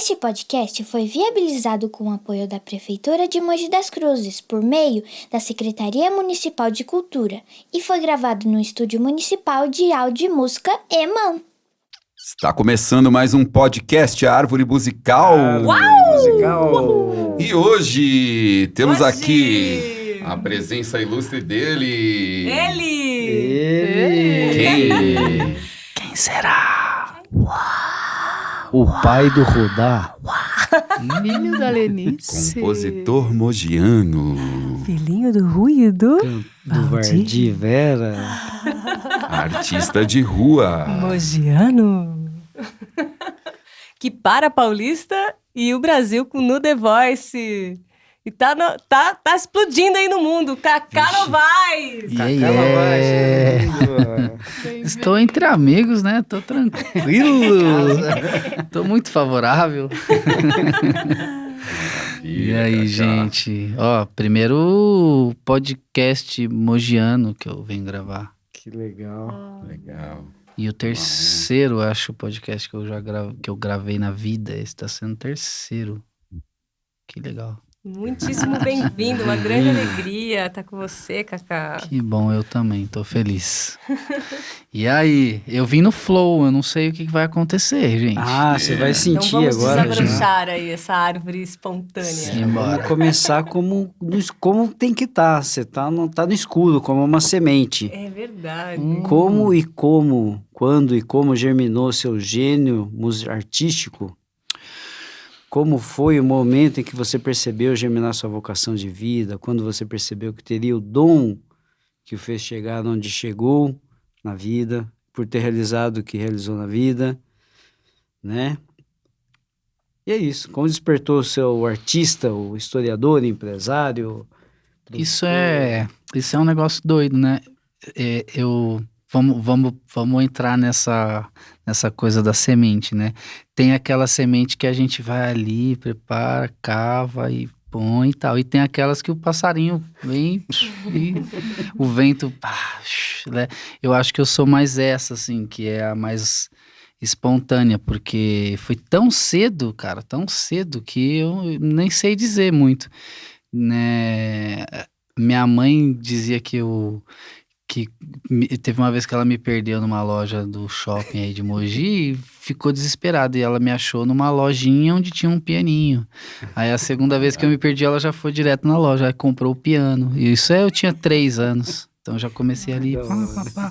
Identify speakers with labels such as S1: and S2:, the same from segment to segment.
S1: Este podcast foi viabilizado com o apoio da Prefeitura de Mogi das Cruzes, por meio da Secretaria Municipal de Cultura, e foi gravado no Estúdio Municipal de Áudio e Música EMAN.
S2: Está começando mais um podcast Árvore Musical.
S3: Musical.
S2: E hoje temos aqui a presença ilustre dele. Quem será?
S3: O pai do Rudá.
S4: Filho da Lenice.
S2: Compositor mogiano.
S4: Filhinho do ruído.
S3: Do Vardi Vera.
S2: Artista de rua.
S4: Mogiano. Que para Paulista e o Brasil no The Voice. E tá explodindo aí no mundo. Cacá Novaes.
S5: Estou entre amigos, né? Tô tranquilo. Tô muito favorável. E aí, gente? Ó, primeiro podcast mogiano que eu venho gravar.
S3: Que legal.
S2: Legal.
S5: E o terceiro, acho, podcast que eu gravei na vida. Esse tá sendo o terceiro. Que legal.
S4: Muitíssimo bem-vindo, uma grande alegria estar com você, Cacá.
S5: Que bom, eu também, tô feliz. E aí, eu vim no flow, eu não sei o que vai acontecer, gente.
S3: Ah, você vai sentir
S4: então vamos
S3: agora.
S4: desabrochar aí essa árvore espontânea.
S5: Simbora.
S3: Vamos começar como tem que estar. Você não tá no escuro, como uma semente.
S4: É verdade.
S3: Quando e como germinou seu gênio artístico? Como foi o momento em que você percebeu germinar sua vocação de vida? Quando você percebeu que teria o dom que o fez chegar onde chegou na vida, por ter realizado o que realizou na vida, né? E é isso. Como despertou o seu artista, o historiador, empresário?
S5: Isso é um negócio doido, né? Vamos entrar nessa coisa da semente, né? Tem aquela semente que a gente vai ali, prepara, cava e põe e tal. E tem aquelas que o passarinho vem e o vento... né? Eu acho que eu sou mais essa, assim, que é a mais espontânea, porque foi tão cedo, cara, tão cedo que eu nem sei dizer muito, né? Minha mãe dizia que teve uma vez que ela me perdeu numa loja do shopping aí de Mogi e ficou desesperada. E ela me achou numa lojinha onde tinha um pianinho. Aí a segunda vez que eu me perdi, ela já foi direto na loja, aí comprou o piano. E isso eu tinha 3 anos. Então já comecei ali. Então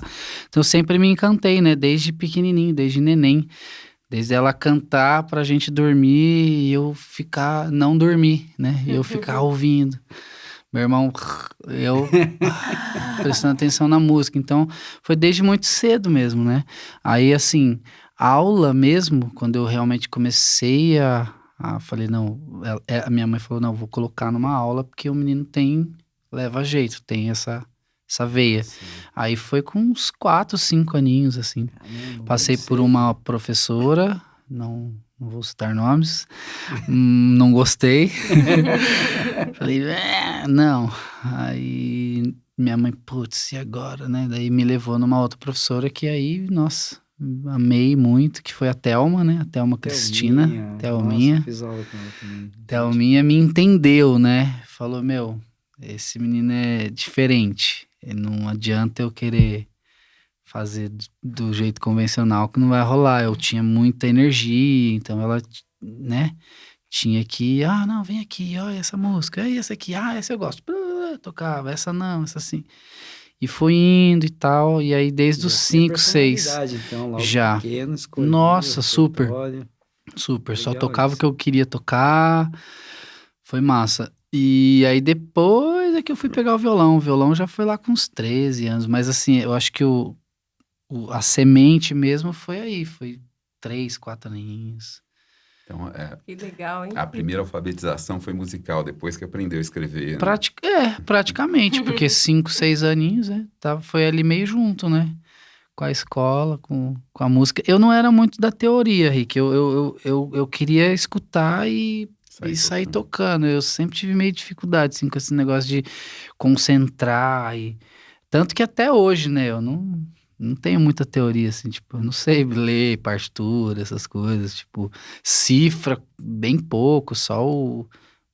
S5: eu sempre me encantei, né? Desde pequenininho, desde neném. Desde ela cantar pra gente dormir e eu não dormir, né? E eu ficar ouvindo. Meu irmão, eu prestando atenção na música. Então, foi desde muito cedo mesmo, né? Aí, assim, aula mesmo, quando eu realmente comecei falei, não, a minha mãe falou, não, vou colocar numa aula, porque o menino leva jeito, tem essa veia. Sim. Aí foi com uns 4, 5 aninhos, assim. Caramba, passei por uma professora, não vou citar nomes, não gostei. Falei, não. Aí minha mãe, putz, e agora, né? Daí me levou numa outra professora que aí, nossa, amei muito, que foi a Thelma, né? A Thelma Cristina. Thelminha. Nossa, fiz aula com ela também. Thelminha me entendeu, né? Falou, esse menino é diferente. Não adianta eu querer fazer do jeito convencional que não vai rolar. Eu tinha muita energia, então ela, né, tinha que, não, vem aqui, olha essa música, essa aqui, essa eu gosto. Tocava, essa não, essa assim. E foi indo e tal, e aí desde os 5, 6.
S3: Então, logo
S5: já.
S3: Pequeno,
S5: nossa, super.
S3: Legal,
S5: só tocava o que eu queria tocar. Foi massa. E aí depois é que eu fui pegar o violão. O violão já foi lá com uns 13 anos, mas assim, eu acho que a semente mesmo foi aí, foi 3, 4 aninhos.
S2: Então,
S4: que legal, hein?
S2: A primeira alfabetização foi musical, depois que aprendeu a escrever.
S5: Né? Praticamente, porque 5, 6 aninhos, né? Foi ali meio junto, né? Com a escola, com a música. Eu não era muito da teoria, Rick. Eu queria escutar e sair tocando. Eu sempre tive meio dificuldade, assim, com esse negócio de concentrar. Tanto que até hoje, né? Eu não tenho muita teoria, assim, tipo, eu não sei ler partitura, essas coisas, tipo, cifra, bem pouco, só o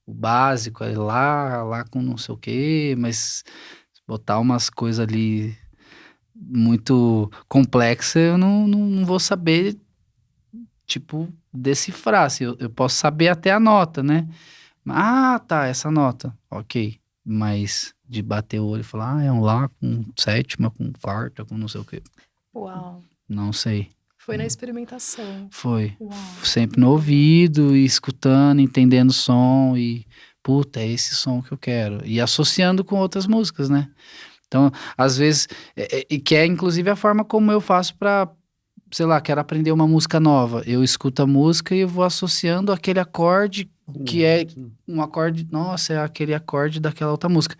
S5: básico, aí lá com não sei o quê, mas botar umas coisas ali muito complexas, eu não vou saber, tipo, decifrar. Assim, eu posso saber até a nota, né? Ah, tá, essa nota, ok. Mas de bater o olho e falar, é um lá com sétima, com quarta, com não sei o quê.
S6: Uau.
S5: Não sei.
S6: Foi na experimentação.
S5: Foi.
S6: Uau.
S5: Sempre no ouvido, e escutando, entendendo o som e, puta, é esse som que eu quero. E associando com outras músicas, né? Então, às vezes, e que é inclusive a forma como eu faço pra, sei lá, quero aprender uma música nova. Eu escuto a música e eu vou associando aquele acorde que é um acorde, nossa, é aquele acorde daquela outra música.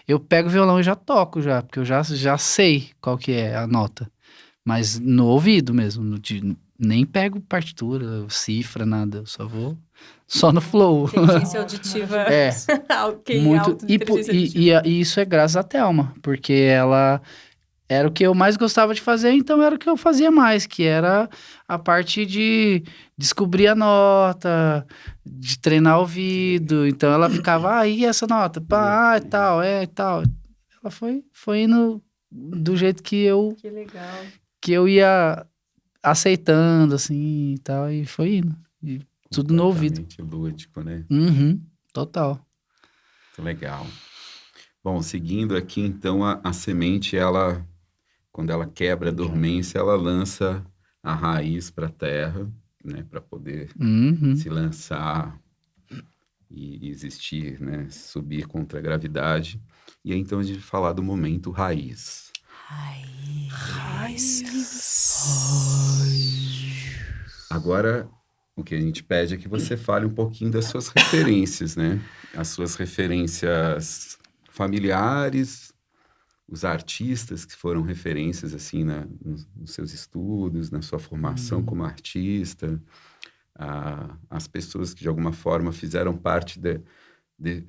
S5: Eu pego o violão e já toco já, porque eu já sei qual que é a nota. Mas no ouvido mesmo, nem pego partitura, cifra, nada. Eu só vou só no flow.
S4: Inteligência auditiva.
S5: É.
S4: Ok,
S5: Muito,
S4: alta
S5: e,
S4: inteligência auditiva.
S5: e isso é graças à Thelma, porque ela era o que eu mais gostava de fazer, então era o que eu fazia mais, que era a parte de descobrir a nota, de treinar o ouvido. Então ela ficava, e essa nota? Pá, é tal, é tal. Ela foi indo do jeito
S4: Que legal.
S5: que eu ia aceitando, assim, e tal, e foi indo. E tudo no ouvido.
S2: Completamente lúdico, né?
S5: Uhum, total.
S2: Muito legal. Bom, seguindo aqui, então, a semente, ela, quando ela quebra a dormência, ela lança a raiz para a terra, né? Para poder
S5: Uhum.
S2: se lançar e existir, né? Subir contra a gravidade. E aí, então, a gente vai falar do momento raiz. Agora, o que a gente pede é que você fale um pouquinho das suas referências, né? As suas referências familiares, os artistas que foram referências, assim, nos seus estudos, na sua formação como artista, as pessoas que, de alguma forma, fizeram parte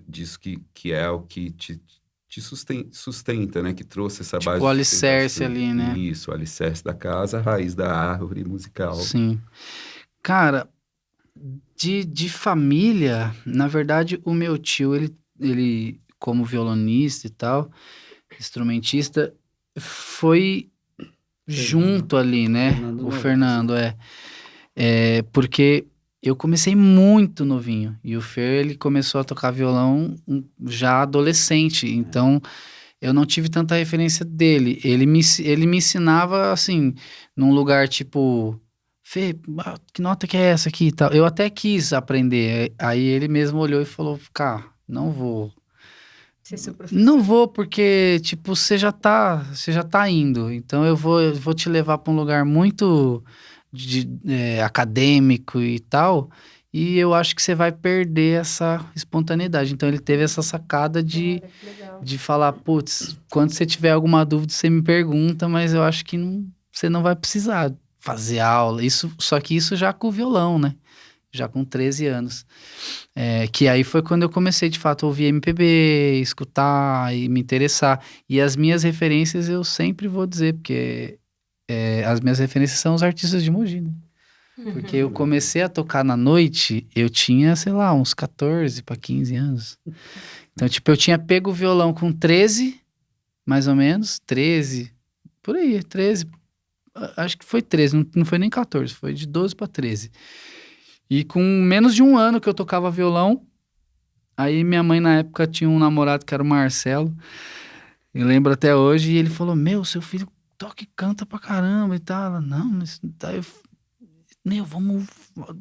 S2: disso que é o que te sustenta, né? Que trouxe essa
S5: Tipo,
S2: base
S5: o
S2: de
S5: alicerce
S2: sustentação.
S5: ali, né?
S2: Isso, o alicerce da casa, a raiz da árvore musical.
S5: Sim. Cara, de família, na verdade, o meu tio, ele como violonista e tal, instrumentista, foi junto ali, né?
S3: Fernando
S5: O
S3: Novaes.
S5: Fernando, porque eu comecei muito novinho, e o Fer, ele começou a tocar violão já adolescente, então eu não tive tanta referência dele. Ele me ensinava, assim, num lugar tipo... Fê, que nota que é essa aqui e tal? Eu até quis aprender. Aí ele mesmo olhou e falou, cara, não vou.
S4: Ser seu professor.
S5: Não vou porque, tipo, você já tá indo. Então eu vou te levar para um lugar muito acadêmico e tal. E eu acho que você vai perder essa espontaneidade. Então ele teve essa sacada de
S4: Olha, que legal.
S5: falar, putz, quando você tiver alguma dúvida, você me pergunta, mas eu acho que você não vai precisar fazer aula. Só que isso já com o violão, né? Já com 13 anos. Que aí foi quando eu comecei, de fato, a ouvir MPB, escutar e me interessar. E as minhas referências eu sempre vou dizer, porque as minhas referências são os artistas de Mogi, né? Porque eu comecei a tocar na noite, eu tinha, sei lá, uns 14 para 15 anos. Então, tipo, eu tinha pego o violão com 13, mais ou menos, 13, por aí, 13, acho que foi 13, não foi nem 14, foi de 12 para 13. E com menos de um ano que eu tocava violão, aí minha mãe na época tinha um namorado que era o Marcelo, eu lembro até hoje, e ele falou, seu filho toca e canta pra caramba e tal. Ela, não, mas tá, vamos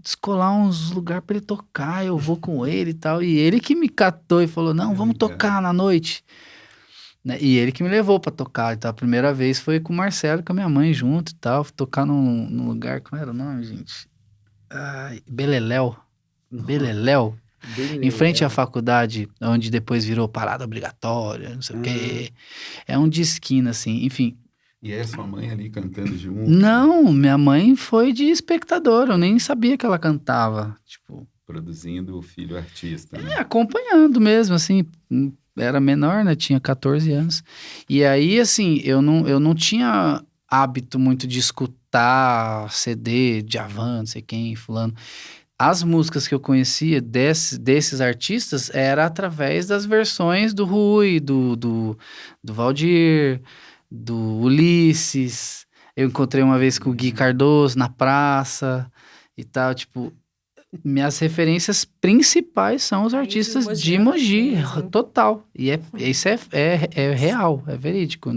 S5: descolar uns lugares pra ele tocar, eu vou com ele e tal. E ele que me catou e falou, não, vamos tocar na noite. Né? E ele que me levou pra tocar e tal. A primeira vez foi com o Marcelo, com a minha mãe junto e tal. Tocar num lugar, como era o nome, gente? Beleléu. Beleléu. Em frente à faculdade, onde depois virou parada obrigatória, não sei o quê. É um de esquina, assim, enfim.
S2: E aí a sua mãe ali cantando junto?
S5: Não, minha mãe foi de espectadora, eu nem sabia que ela cantava, tipo...
S2: Produzindo o filho artista, né?
S5: Acompanhando mesmo, assim, era menor, né, tinha 14 anos. E aí, assim, eu não tinha hábito muito de escutar CD, Djavan, não sei quem, fulano. as músicas que eu conhecia desses artistas era através das versões do Rui, do Valdir, do Ulisses. Eu encontrei uma vez com o Gui Cardoso na praça e tal, tipo... Minhas referências principais são os artistas de Mogi, total. E isso é real, é verídico.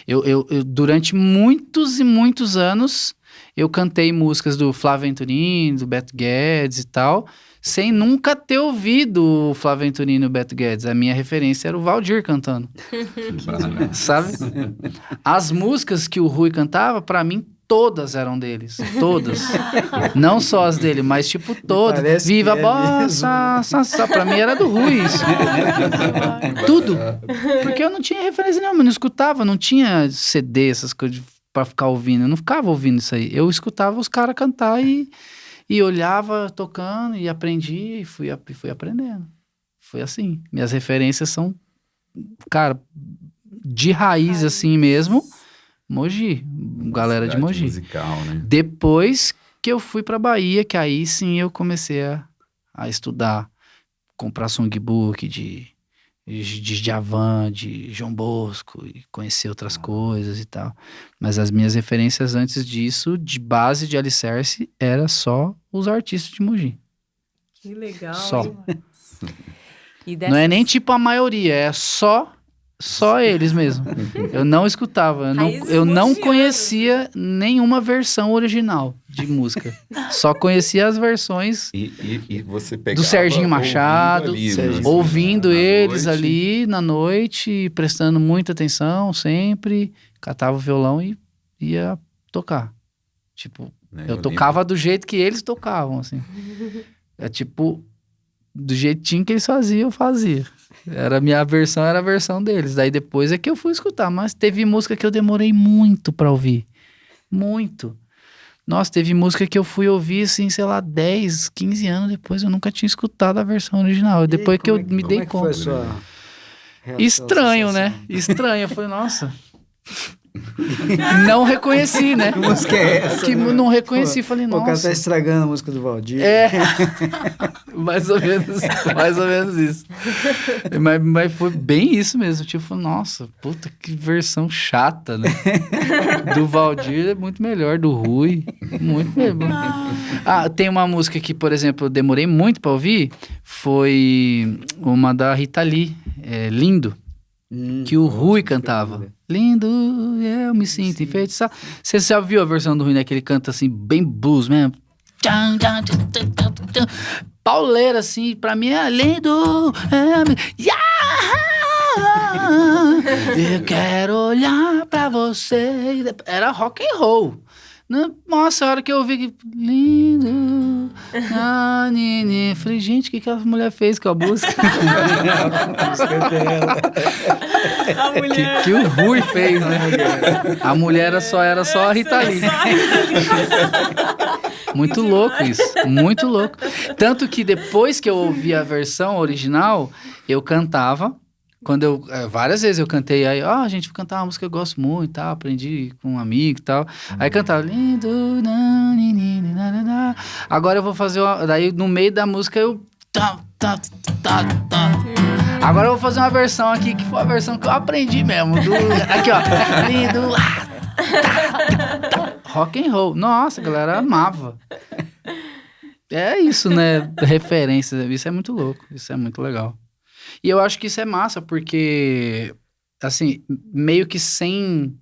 S5: Eu, durante muitos e muitos anos, eu cantei músicas do Flávio Venturini, do Beto Guedes e tal, sem nunca ter ouvido o Flávio Venturini e o Beto Guedes. A minha referência era o Valdir cantando. Sabe? As músicas que o Rui cantava, pra mim, todas eram deles, todas. Não só as dele, mas tipo todas.
S3: Parece
S5: Viva a
S3: que é
S5: bossa, pra mim era do Rui isso. Tudo. Porque eu não tinha referência nenhuma, não escutava, não tinha CD, essas coisas pra ficar ouvindo. Eu não ficava ouvindo isso aí. Eu escutava os caras cantar e olhava tocando e aprendia e fui aprendendo. Foi assim. Minhas referências são, cara, de raiz assim mesmo. Mogi, galera de Mogi.
S2: Musical, né?
S5: Depois que eu fui pra Bahia, que aí sim eu comecei a estudar, comprar songbook de Djavan, de João Bosco, e conhecer outras coisas e tal. Mas as minhas referências antes disso, de base de alicerce, era só os artistas de Mogi.
S4: Que legal.
S5: Só.
S4: E
S5: Não é nem tipo a maioria, é só eles mesmo. Eu não escutava, eu não conhecia nenhuma versão original de música. Só conhecia as versões
S2: E você pegava
S5: do Serginho Machado, ouvindo
S2: na
S5: eles
S2: noite.
S5: ali na noite, prestando muita atenção sempre, catava o violão e ia tocar. Tipo,
S2: Né,
S5: eu tocava do jeito que eles tocavam, assim. É tipo, do jeitinho que eles faziam, eu fazia. Era a minha versão, era a versão deles. Daí depois é que eu fui escutar. Mas teve música que eu demorei muito pra ouvir. Muito. Nossa, teve música que eu fui ouvir, assim, sei lá, 10, 15 anos depois. Eu nunca tinha escutado a versão original. Depois que eu me dei
S3: Como é que foi
S5: conta.
S3: a sua reação,
S5: Estranho, né?
S3: sensação?
S5: Estranho. Eu falei, nossa... Não reconheci, né?
S3: Que música é essa?
S5: Que
S3: né?
S5: não reconheci. Falei,
S3: Pô, o cara tá
S5: nossa...
S3: estragando a música do Valdir.
S5: É, mais ou menos isso. Mas foi bem isso mesmo. Tipo, nossa, puta, que versão chata, né? Do Valdir é muito melhor, do Rui, muito melhor. Ah, tem uma música que, por exemplo, eu demorei muito pra ouvir, foi uma da Rita Lee, Lindo, que o Rui cantava. Lindo, eu me sinto enfeitiçado. Você já viu a versão do Rui, né? Que ele canta assim, bem blues mesmo. Pauleira, assim, pra mim é lindo. Eu quero olhar pra você. Era rock and roll. Nossa, a hora que eu ouvi que... Lindo. Falei, gente, o que a mulher fez com a música?
S4: A mulher.
S5: Que o Rui fez, né? A mulher era só a Rita Lee. Muito louco isso, muito louco. Tanto que depois que eu ouvi a versão original, eu cantava. Várias vezes eu cantei, aí, a gente vai cantar uma música que eu gosto muito, tal, aprendi com um amigo e tal. Aí cantava, lindo, agora eu vou fazer daí no meio da música eu... Agora eu vou fazer uma versão aqui, que foi a versão que eu aprendi mesmo. Aqui, ó, lindo, rock and roll. Nossa, a galera amava. É isso, né? Referência, isso é muito louco, isso é muito legal. E eu acho que isso é massa, porque, assim, meio que sem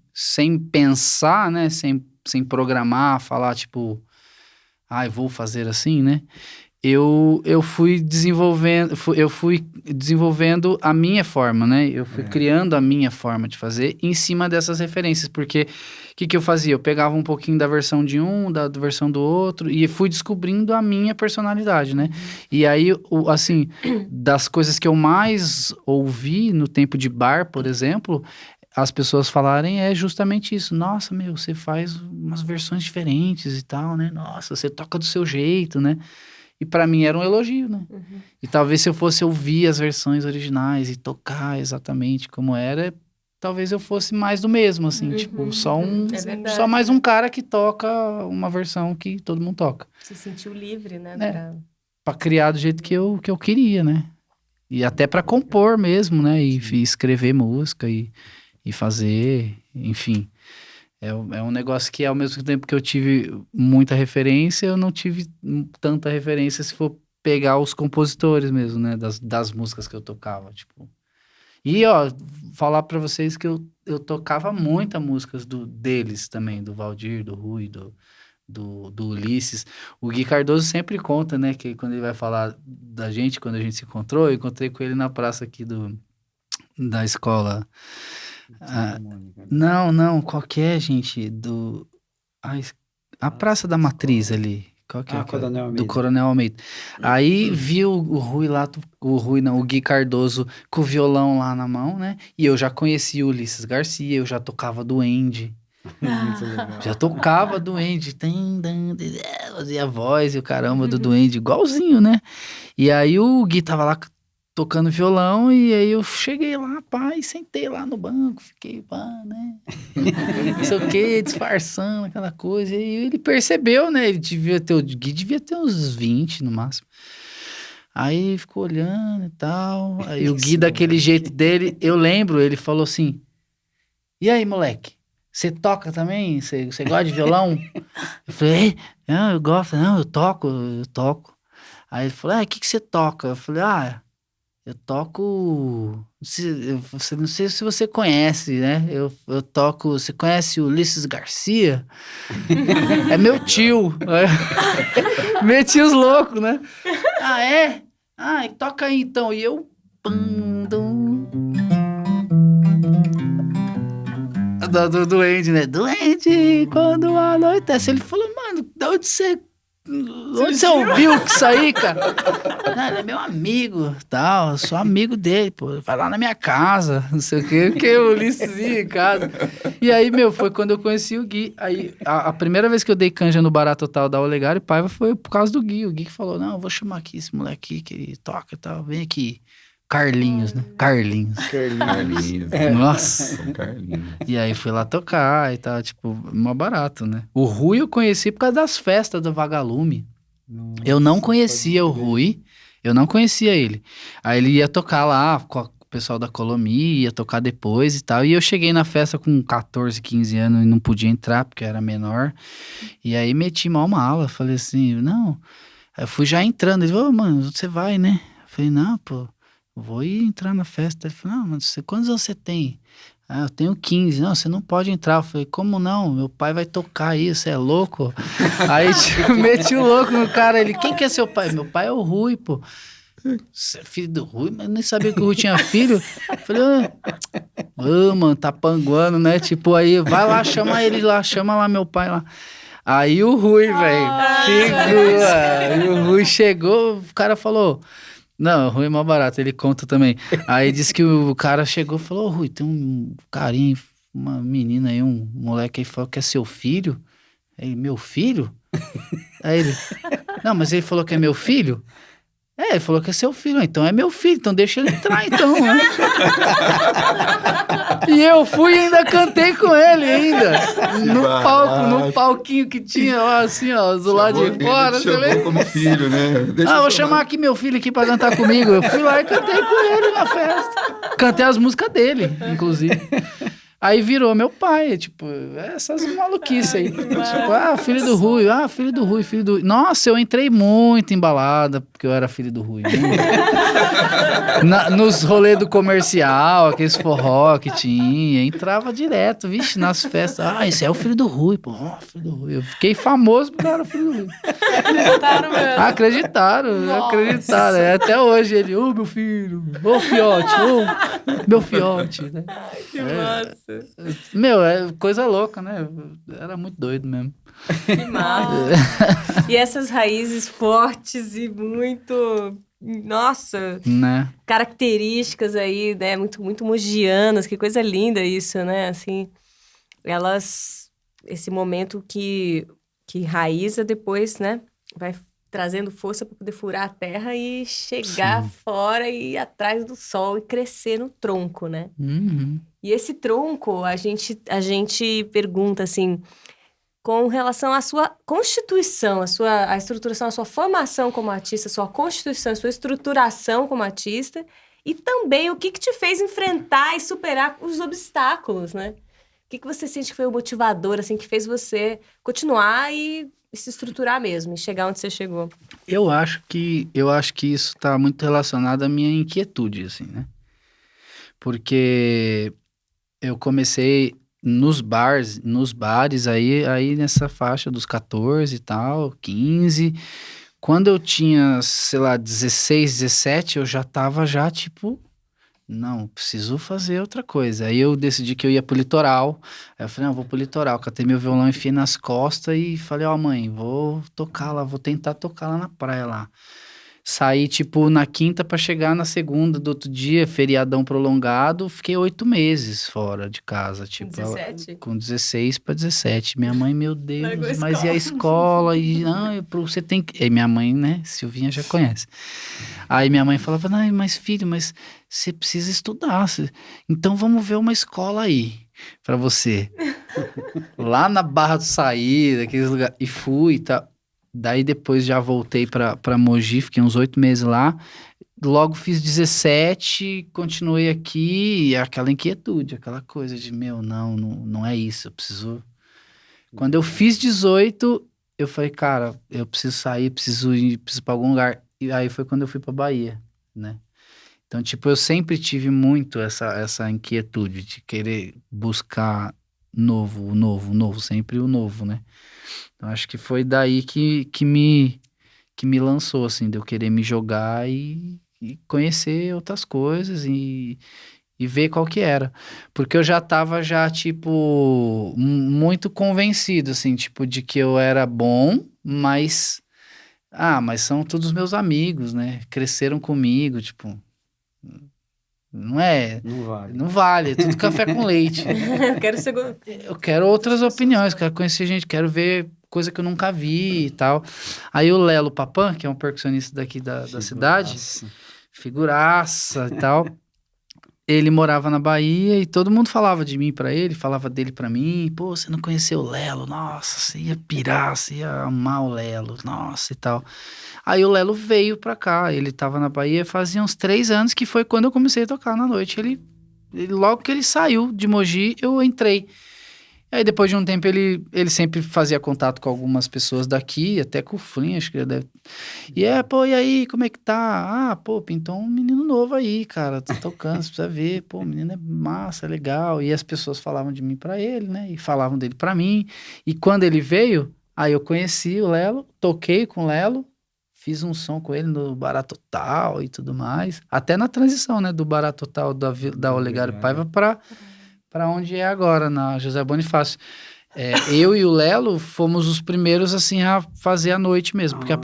S5: pensar, né? Sem programar, falar, tipo, vou fazer assim, né? Eu fui desenvolvendo a minha forma, né? Eu fui criando a minha forma de fazer em cima dessas referências, porque o que eu fazia? Eu pegava um pouquinho da versão de um, da versão do outro, e fui descobrindo a minha personalidade, né? E aí, assim, das coisas que eu mais ouvi no tempo de bar, por exemplo, as pessoas falarem é justamente isso. Nossa, você faz umas versões diferentes e tal, né? Nossa, você toca do seu jeito, né? E pra mim era um elogio, né? E talvez se eu fosse ouvir as versões originais e tocar exatamente como era, talvez eu fosse mais do mesmo, assim, tipo,
S4: É verdade.
S5: só mais um cara que toca uma versão que todo mundo toca.
S4: Se sentiu livre, né?
S5: É. Pra criar do jeito que eu queria, né? E até pra compor mesmo, né? E escrever música e fazer, enfim. É um negócio que, ao mesmo tempo que eu tive muita referência, eu não tive tanta referência se for pegar os compositores mesmo, né? Das músicas que eu tocava, tipo. E, ó, falar pra vocês que eu tocava muita músicas deles também, do Valdir, do Rui, do Ulisses. O Gui Cardoso sempre conta, né, que quando ele vai falar da gente, quando a gente se encontrou, eu encontrei com ele na praça aqui da escola. Não, qual que é, gente? A Praça da Matriz ali. Qual que é?
S3: Coronel Almeida.
S5: Do Coronel Almeida. Aí viu o Rui lá, o Gui Cardoso com o violão lá na mão, né? E eu já conhecia o Ulisses Garcia, eu já tocava duende.
S3: Muito legal.
S5: Já tocava duende. Fazia a voz e o caramba do duende, igualzinho, né? E aí o Gui tava lá tocando violão e aí eu cheguei lá, pá, e sentei lá no banco, fiquei, pá, né? Não sei o que, disfarçando aquela coisa. E aí ele percebeu, né? O Gui devia ter uns 20 no máximo. Aí ficou olhando e tal. Aí o Gui, daquele jeito dele, eu lembro, ele falou assim: e aí, moleque? Você toca também? Você gosta de violão? Eu falei: não, eu gosto, não, eu toco. Aí ele falou: o que você toca? Eu falei: eu toco. Não sei se você conhece, né? Eu toco. Você conhece o Ulisses Garcia? É meu tio. Meus tios loucos, né? É? Toca aí então. E eu. Do duende, né? Duende, quando anoitece. Ele falou: mano, de onde você ouviu isso aí, cara? Não, ele é meu amigo, tal, eu sou amigo dele, pô, vai lá na minha casa, não sei o quê, porque o Ulisses ia em casa. E aí, foi quando eu conheci o Gui. Aí, a primeira vez que eu dei canja no Bar Total da Olegário e Paiva foi por causa do Gui. O Gui que falou: não, eu vou chamar aqui esse moleque aqui, que ele toca e tal, vem aqui. Carlinhos, né? Carlinhos. Nossa.
S2: Carlinhos.
S5: E aí fui lá tocar e tal, tipo, mó barato, né? O Rui eu conheci por causa das festas do Vagalume. Eu não conhecia o Rui, eu não conhecia ele. Aí ele ia tocar lá com o pessoal da Colomi, ia tocar depois e tal. E eu cheguei na festa com 14, 15 anos e não podia entrar porque eu era menor. E aí meti mal mala, falei assim, não. Aí eu fui já entrando, ele falou: mano, você vai, né? Eu falei: não, pô. Vou ir entrar na festa. Ele falou: não, mas quantos anos você tem? Eu tenho 15. Não, você não pode entrar. Eu falei: como não? Meu pai vai tocar aí, você é louco? Aí meti o louco no cara. Ele: quem que é seu pai? Meu pai é o Rui, pô. Você é filho do Rui? Mas eu nem sabia que o Rui tinha filho. Eu falei: mano, tá panguando, né? Tipo, aí, vai lá, chama ele lá, chama lá meu pai lá. Aí o Rui, velho, chegou. Aí o Rui chegou, o cara falou: não, o Rui é mó barato, ele conta também. Aí disse que o cara chegou e falou: Rui, tem um carinha, uma menina aí, um moleque aí falou que é seu filho. Aí, meu filho? Aí ele: não, mas ele falou que é meu filho? Ele falou que é seu filho. Então é meu filho, então deixa ele entrar então, né? E eu fui e ainda cantei com ele ainda. No palco, no palquinho que tinha, ó, assim, ó, do lado de fora. Você lembra?
S2: Como filho, né?
S5: Vou chamar aqui meu filho aqui pra cantar comigo. Eu fui lá e cantei com ele na festa. Cantei as músicas dele, inclusive. Aí virou meu pai, tipo, essas maluquices aí. Tipo, filho do Rui, filho do Rui, filho do Rui. Nossa, eu entrei muito embalada, porque eu era filho do Rui. Nos rolês do comercial, aqueles forró que tinha, entrava direto, vixe, nas festas. Esse é o filho do Rui, pô, filho do Rui. Eu fiquei famoso porque eu era filho do Rui.
S6: Acreditaram mesmo.
S5: Acreditaram. Até hoje ele: meu filho, fiote, meu fiote, né?
S4: Que massa.
S5: Meu, é coisa louca, né? Era muito doido mesmo.
S4: Que massa. E essas raízes fortes e muito, nossa,
S5: Né?
S4: características aí, né? Muito, muito mogianas. Que coisa linda isso, né? Assim, esse momento que raiza depois, né? Vai trazendo força para poder furar a terra e chegar fora e ir atrás do sol e crescer no tronco, né?
S5: Uhum.
S4: E esse tronco, a gente pergunta assim, com relação à sua constituição, a estruturação, a sua formação como artista, sua constituição, a sua estruturação como artista, e também o que te fez enfrentar e superar os obstáculos, né? O que você sente que foi o motivador, assim, que fez você continuar e se estruturar mesmo, e chegar onde você chegou?
S5: Eu acho que isso está muito relacionado à minha inquietude, assim, né? Porque eu comecei nos bares aí nessa faixa dos 14 e tal, 15. Quando eu tinha, sei lá, 16, 17, eu já tava tipo, não, preciso fazer outra coisa. Aí eu decidi que eu ia pro litoral. Aí eu falei, não, vou pro litoral. Catei meu violão, enfiei nas costas e falei, ó, mãe, vou tocar lá, vou tentar tocar lá na praia lá. Saí, tipo, na quinta pra chegar na segunda do outro dia, feriadão prolongado, fiquei 8 meses fora de casa, tipo.
S4: 17?
S5: Com 16 pra 17. Minha mãe, meu Deus,
S4: Largou a
S5: mas e a escola? E, não, você tem que... E minha mãe, né, Silvinha já conhece. Aí minha mãe falava, não, mas filho, mas você precisa estudar, então vamos ver uma escola aí, pra você. Lá na Barra do Saí, daqueles lugares, e fui e tal. Daí depois já voltei pra Mogi, fiquei uns 8 meses lá. Logo fiz 17, continuei aqui, e aquela inquietude, aquela coisa de, não é isso, eu preciso... Quando eu fiz 18, eu falei, cara, eu preciso sair, preciso ir pra algum lugar. E aí foi quando eu fui pra Bahia, né? Então, tipo, eu sempre tive muito essa inquietude de querer buscar o novo, sempre o novo, né? Então, acho que foi daí que me lançou, assim, de eu querer me jogar e conhecer outras coisas e ver qual que era. Porque eu já tava, tipo, muito convencido, assim, tipo, de que eu era bom, mas são todos meus amigos, né? Cresceram comigo, tipo, não é...
S3: Não vale.
S5: Não vale, é tudo café com leite. Eu quero outras opiniões, quero conhecer gente, quero ver coisa que eu nunca vi e tal. Aí o Lelo Papan, que é um percussionista daqui da cidade, figuraça e tal, ele morava na Bahia e todo mundo falava de mim pra ele, falava dele pra mim. Pô, você não conheceu o Lelo? Nossa, você ia pirar, você ia amar o Lelo, nossa e tal. Aí o Lelo veio pra cá, ele tava na Bahia fazia uns 3 anos, que foi quando eu comecei a tocar na noite. Ele logo que ele saiu de Mogi, eu entrei. Aí depois de um tempo ele sempre fazia contato com algumas pessoas daqui, até com o Flynn, acho que ele deve... E aí, como é que tá? Pintou um menino novo aí, cara, tá tocando, você precisa ver, o menino é massa, é legal. E as pessoas falavam de mim pra ele, né, e falavam dele pra mim. E quando ele veio, aí eu conheci o Lelo, toquei com o Lelo, fiz um som com ele no Barato Total e tudo mais. Até na transição, né, do Barato Total da Olegário Paiva para onde é agora, na José Bonifácio. Eu e o Lelo fomos os primeiros, assim, a fazer a noite mesmo. Porque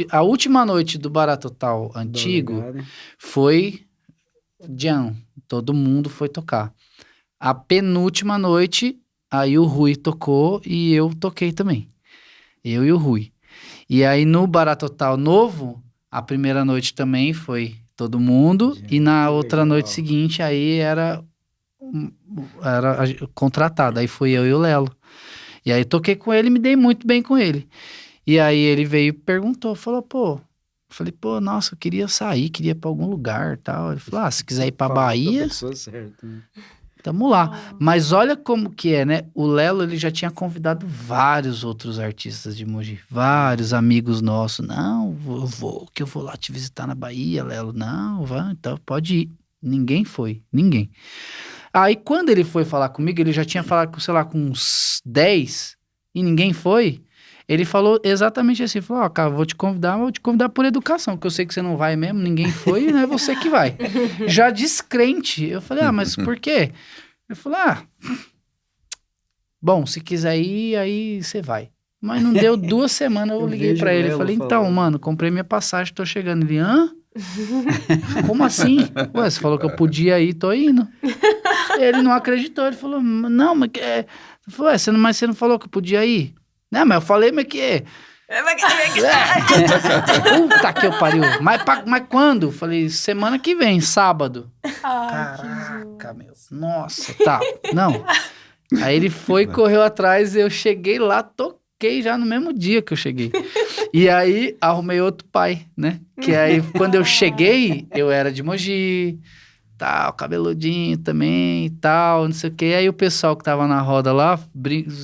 S5: a última noite do Barato Total antigo foi jam. Todo mundo foi tocar. A penúltima noite, aí o Rui tocou e eu toquei também. Eu e o Rui. E aí no Barato Total novo, a primeira noite também foi todo mundo. E na outra noite seguinte, aí era contratado. Aí fui eu e o Lelo. E aí toquei com ele e me dei muito bem com ele. E aí ele veio e perguntou, falou, falei, nossa, eu queria sair, queria ir pra algum lugar e tal. Ele falou, se quiser ir pra Bahia, tamo lá. Mas olha como que é, né? O Lelo, ele já tinha convidado vários outros artistas de Mogi, vários amigos nossos. Não, eu vou lá te visitar na Bahia, Lelo. Não, vai, então pode ir. Ninguém foi, ninguém. Aí, quando ele foi falar comigo, ele já tinha falado, sei lá, com uns 10 e ninguém foi. Ele falou exatamente assim, falou, cara, vou te convidar por educação, porque eu sei que você não vai mesmo, ninguém foi, não é você que vai. Já descrente. Eu falei, mas por quê? Ele falou, bom, se quiser ir, aí você vai. Mas não deu 2 semanas, eu liguei pra ele, falei, então, mano, comprei minha passagem, tô chegando. Ele, como assim? Ué, você falou que eu podia ir, tô indo. Ele não acreditou, ele falou, não, mas você não falou que eu podia ir? Não, mas eu falei, mas que... Puta que eu pariu. Mas quando? Falei, semana que vem, sábado. Caraca. Caraca, meu. Nossa, tá. Não. Aí ele foi, correu atrás, eu cheguei lá, toquei já no mesmo dia que eu cheguei. E aí, arrumei outro pai, né? Que aí, quando eu cheguei, eu era de Mogi, tal, cabeludinho também e tal, não sei o quê. Aí o pessoal que tava na roda lá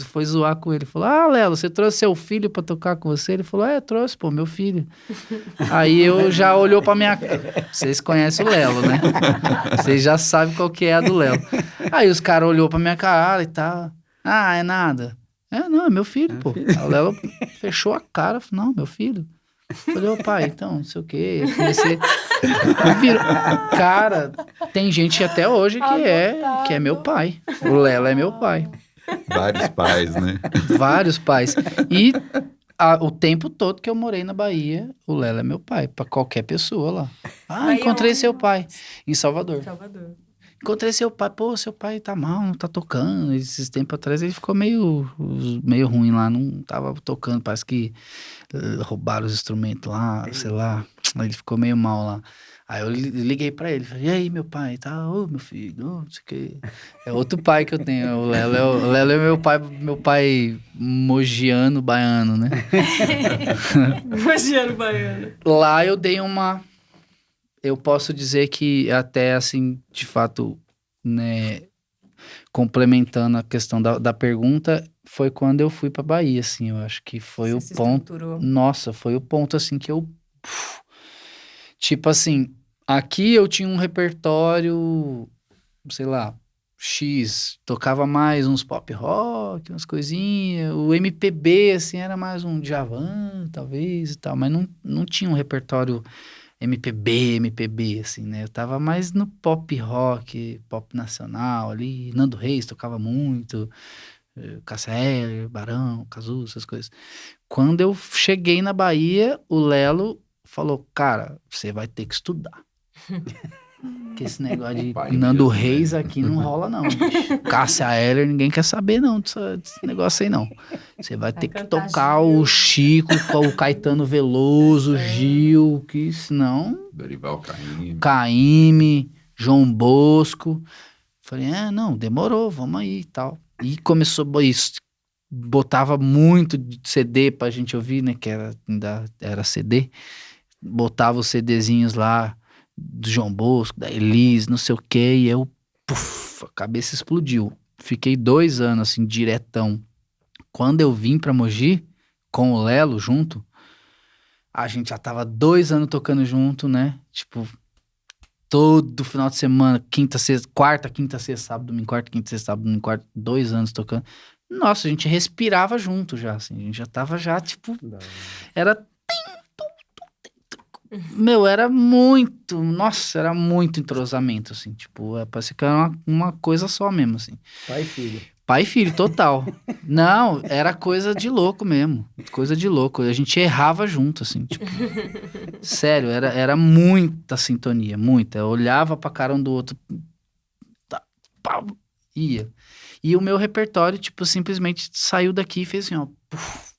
S5: foi zoar com ele. Falou, Lelo, você trouxe seu filho pra tocar com você? Ele falou, trouxe, pô, meu filho. Aí eu já olhou pra minha... Vocês conhecem o Lelo, né? Vocês já sabem qual que é a do Lelo. Aí os caras olhou pra minha cara e tal. É nada. Não, é meu filho, pô. Aí o Lelo fechou a cara, falou, não, meu filho. Falei, pai, então, não sei o quê. Eu comecei... Cara, tem gente até hoje que é meu pai. O Lelo é meu pai.
S2: Vários pais, né?
S5: Vários pais. E o tempo todo que eu morei na Bahia, o Lelo é meu pai, pra qualquer pessoa lá. Encontrei seu pai em Salvador. Encontrei seu pai, pô, seu pai tá mal, não tá tocando. Esses tempos atrás ele ficou meio ruim lá, não tava tocando, parece que roubaram os instrumentos lá, sei lá. Ele ficou meio mal lá. Aí eu liguei pra ele, falei, e aí, meu pai, tá? Ô, meu filho, não sei o quê. É outro pai que eu tenho, o Lelo é meu pai mogiano, baiano, né?
S4: Mogiano baiano.
S5: Lá eu dei eu posso dizer que até, assim, de fato, né, complementando a questão da pergunta, foi quando eu fui pra Bahia, assim, eu acho que foi
S4: Você
S5: o
S4: se
S5: ponto...
S4: estruturou.
S5: Nossa, foi o ponto, assim, que eu... Tipo assim, aqui eu tinha um repertório, sei lá, X, tocava mais uns pop rock, umas coisinhas, o MPB, assim, era mais um Djavan, talvez, e tal, mas não tinha um repertório MPB, assim, né? Eu tava mais no pop rock, pop nacional ali, Nando Reis tocava muito, Cássia Eller, Barão, Cazuza, essas coisas. Quando eu cheguei na Bahia, o Lelo falou, cara, você vai ter que estudar. Porque esse negócio de
S2: Pai
S5: Nando
S2: mesmo, né?
S5: Reis aqui não rola não, bicho. Cássia Eller, ninguém quer saber não desse negócio aí não. Você vai ter que
S4: cantar
S5: tocar
S4: Gil.
S5: o Chico, o Caetano Veloso, o Gil, que senão...
S2: Dorival
S5: Caymmi, João Bosco. Falei, não, demorou, vamos aí e tal. E começou isso. Botava muito de CD pra gente ouvir, né? Que ainda era CD. Botava os CDzinhos lá do João Bosco, da Elis, não sei o quê. E eu, a cabeça explodiu. Fiquei 2 anos, assim, diretão. Quando eu vim pra Mogi, com o Lelo junto, a gente já tava 2 anos tocando junto, né? Tipo, todo final de semana, quarta, quinta, sexta, sábado, domingo, quarta, quinta, sexta, sábado, domingo, quarta, 2 anos tocando. Nossa, a gente respirava junto já, assim. A gente já tava tipo... Era... Meu, era muito... Nossa, era muito entrosamento, assim. Tipo, parecia que era uma coisa só mesmo, assim.
S3: Pai e filho.
S5: Pai e filho, total. Não, era coisa de louco mesmo. Coisa de louco. A gente errava junto, assim, tipo... Sério, era muita sintonia, muita. Eu olhava pra cara um do outro... Ia. E o meu repertório, tipo, simplesmente saiu daqui e fez assim, ó...